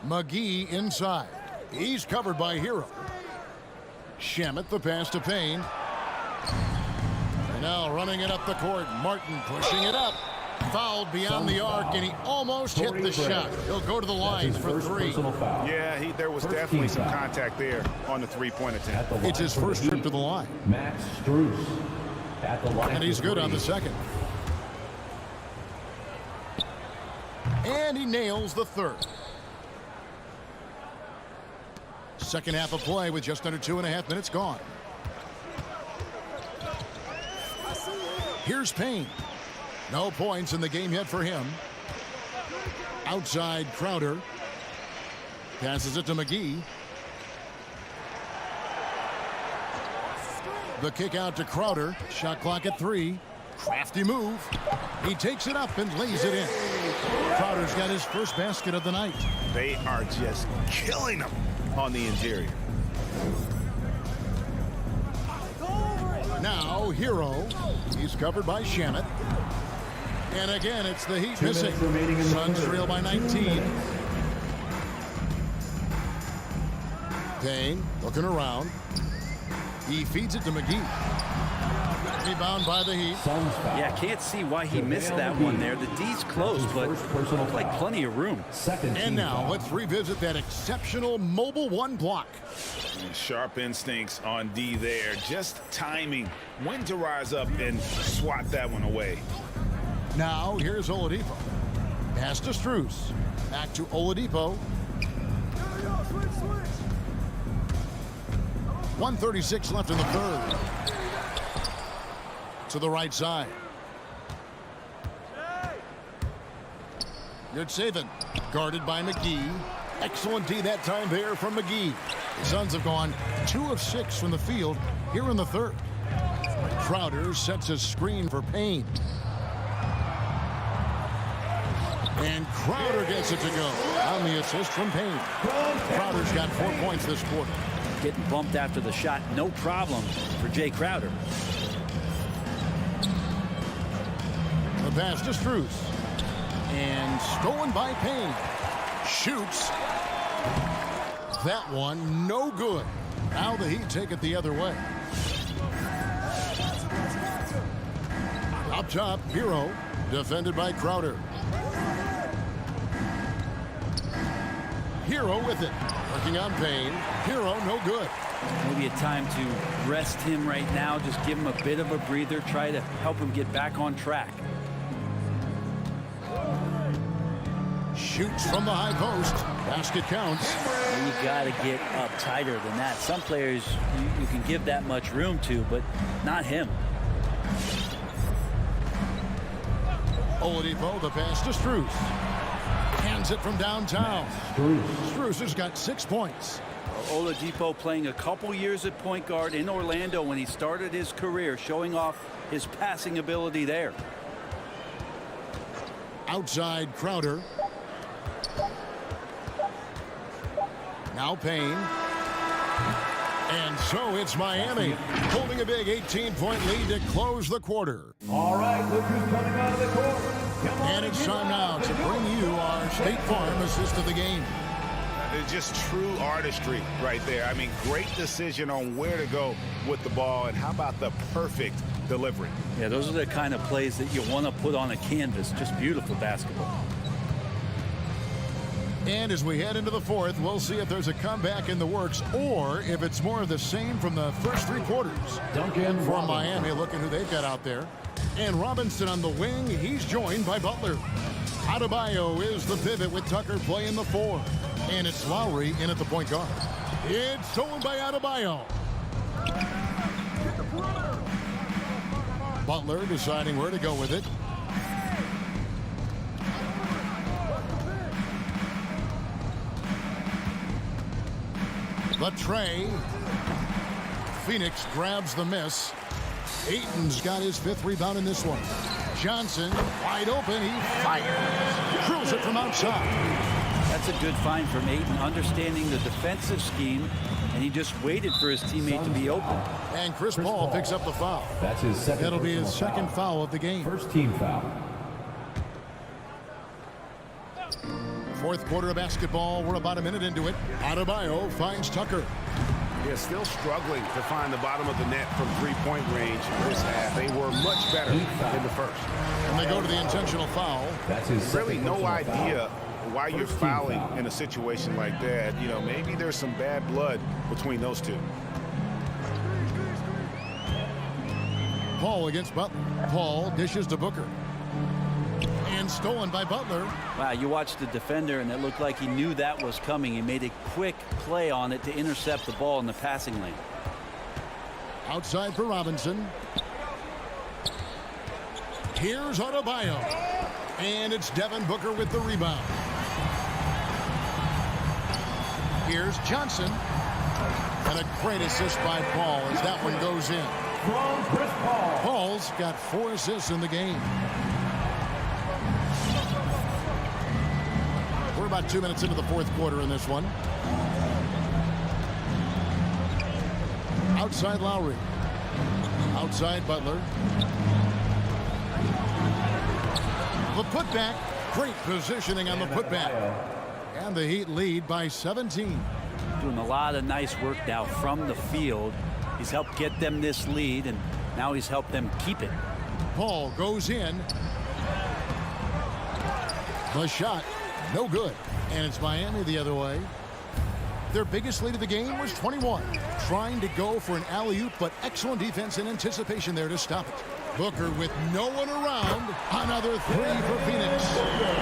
McGee inside. He's covered by Hero. Shamet the pass to Payne. Now running it up the court. Martin pushing it up. Fouled beyond the arc, and he almost hit the shot. He'll go to the line for 3. Yeah, there was definitely some contact there on the three-point attempt. It's his first trip to the line. Max Strus at the line. And he's good on the second. And he nails the third. Second half of play with just under 2.5 minutes gone. Here's Payne. No points in the game yet for him. Outside Crowder. Passes it to McGee. The kick out to Crowder. Shot clock at 3. Crafty move. He takes it up and lays it in. Crowder's got his first basket of the night. They are just killing him on the interior. Now Hero. He's covered by Shamet. And again, it's the Heat missing. Suns trail by 19. Payne looking around. He feeds it to McGee. Rebound by the Heat. Yeah, can't see why he missed that one there. The D's close, but looked like plenty of room. And now let's revisit that exceptional mobile 1 block. And sharp instincts on D there. Just timing when to rise up and swat that one away. Now here's Oladipo. Pass to Strus. Back to Oladipo. 1:36 left in the third. To the right side. Good saving. Guarded by McGee. Excellent D that time there from McGee. The Suns have gone 2 of 6 from the field here in the third. Crowder sets a screen for Payne. And Crowder gets it to go on the assist from Payne. Crowder's got 4 points this quarter. Getting bumped after the shot, no problem for Jay Crowder. The pass to Strus. And stolen by Payne. Shoots. That one no good. Now the Heat take it the other way. Up top, Hero. Defended by Crowder. Hero with it. Working on Payne. Hero no good. Maybe a time to rest him right now. Just give him a bit of a breather. Try to help him get back on track. Shoots from the high post. Basket counts. And you got to get up tighter than that. Some players you can give that much room to, but not him. Oladipo, the pass to Strus. Hands it from downtown. Strus has got 6 points. Oladipo playing a couple years at point guard in Orlando when he started his career, showing off his passing ability there. Outside Crowder. Now Payne. And so it's Miami holding a big 18-point lead to close the quarter. All right, look who's coming out of the court. And it's time now to bring you our State Farm assist of the game. It's just true artistry right there. I mean, great decision on where to go with the ball, and how about the perfect delivery? Yeah, those are the kind of plays that you want to put on a canvas. Just beautiful basketball. And as we head into the fourth, we'll see if there's a comeback in the works or if it's more of the same from the first 3 quarters. Duncan For Miami, looking who they've got out there. And Robinson on the wing, he's joined by Butler. Adebayo is the pivot with Tucker playing the 4. And it's Lowry in at the point guard. It's stolen by Adebayo. Butler deciding where to go with it. The tray. Phoenix grabs the miss. Ayton's got his 5th rebound in this one. Johnson wide open. He fires. Drills it from outside. That's a good find from Ayton, understanding the defensive scheme, and he just waited for his teammate to be open. And Chris Paul picks up the foul. That's his second. That'll be his second foul of the game. First team foul. Fourth quarter of basketball. We're about a minute into it. Adebayo finds Tucker. They're still struggling to find the bottom of the net from three-point range this half. They were much better in the first. And they go to the intentional foul. That's his Really no idea why you're fouling in a situation like that. You know, maybe there's some bad blood between those two. Paul against Butler. Paul dishes to Booker. And stolen by Butler. Wow, you watched the defender, and it looked like he knew that was coming. He made a quick play on it to intercept the ball in the passing lane. Outside for Robinson. Here's Adebayo. And it's Devin Booker with the rebound. Here's Johnson. And a great assist by Paul as that one goes in. From Chris Paul. Paul's got 4 assists in the game. We're about 2 minutes into the fourth quarter in this one. Outside Lowry. Outside Butler. The putback. Great positioning on the putback. And the Heat lead by 17. Doing a lot of nice work now from the field. He's helped get them this lead, and now he's helped them keep it. Paul goes in. The shot, no good. And it's Miami the other way. Their biggest lead of the game was 21. Trying to go for an alley-oop, but excellent defense and anticipation there to stop it. Booker with no one around. Another 3 for Phoenix.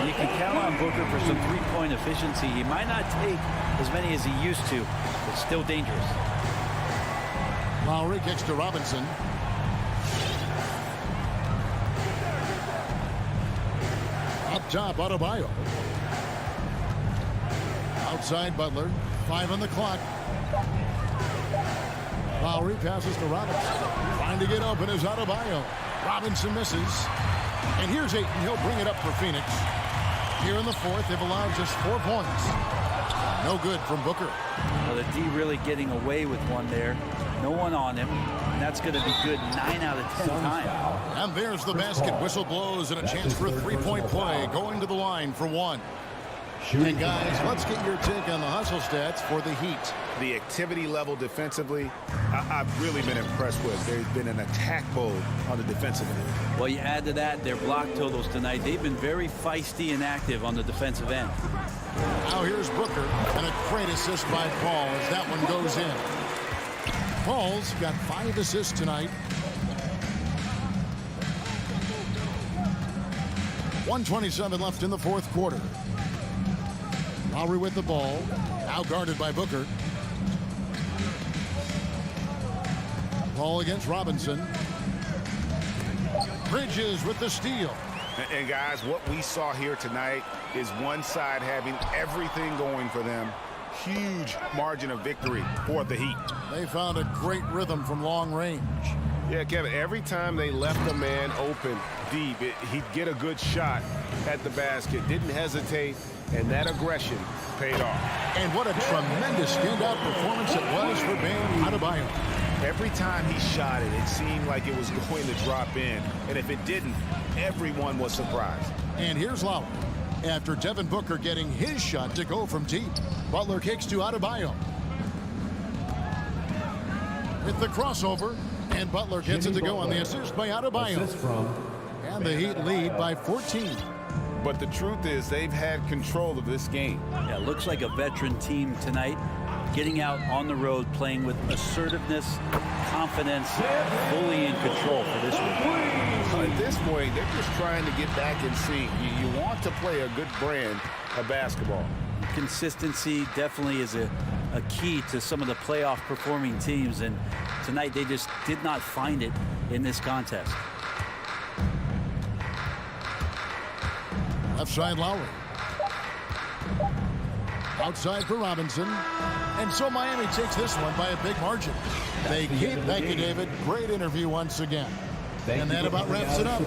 You can count on Booker for some three-point efficiency. He might not take as many as he used to, but still dangerous. Lowry kicks to Robinson. Up top, Adebayo. Outside Butler. 5 on the clock. Lowry passes to Robinson. Trying to get open is Adebayo. Robinson misses. And here's Ayton. He'll bring it up for Phoenix. Here in the fourth, they've allowed just 4 points. No good from Booker. Well, the D really getting away with one there. No one on him. And that's going to be good 9 out of 10 times. And there's the basket. Whistle blows and a chance for a 3-point play. Going to the line for 1. And guys, let's get your take on the hustle stats for the Heat. The activity level defensively, I've really been impressed with. There's been an attack mode on the defensive end. Well, you add to that their block totals tonight. They've been very feisty and active on the defensive end. Now here's Booker, and a great assist by Paul as that one goes in. Paul's got 5 assists tonight. 1:27 left in the fourth quarter. Lowry with the ball, now guarded by Booker. Ball against Robinson. Bridges with the steal. And guys, what we saw here tonight is one side having everything going for them. Huge margin of victory for the Heat. They found a great rhythm from long range. Yeah, Kevin, every time they left a man open deep, he'd get a good shot at the basket. Didn't hesitate, and that aggression paid off. And what a tremendous standout performance it was for Bam Adebayo. Every time he shot it, it seemed like it was going to drop in. And if it didn't, everyone was surprised. And here's Lowry. After Devin Booker getting his shot to go from deep, Butler kicks to Adebayo. With the crossover, and Butler gets it to go on the assist by Adebayo. And the Heat lead by 14. But the truth is they've had control of this game. Yeah, looks like a veteran team tonight. Getting out on the road, playing with assertiveness, confidence, fully in control for this one. At this point, they're just trying to get back in sync. You want to play a good brand of basketball. Consistency definitely is a key to some of the playoff performing teams, and tonight they just did not find it in this contest. Left side Lowry. Outside for Robinson. And so Miami takes this one by a big margin. Thank you, David. Great interview once again. And that about wraps it up.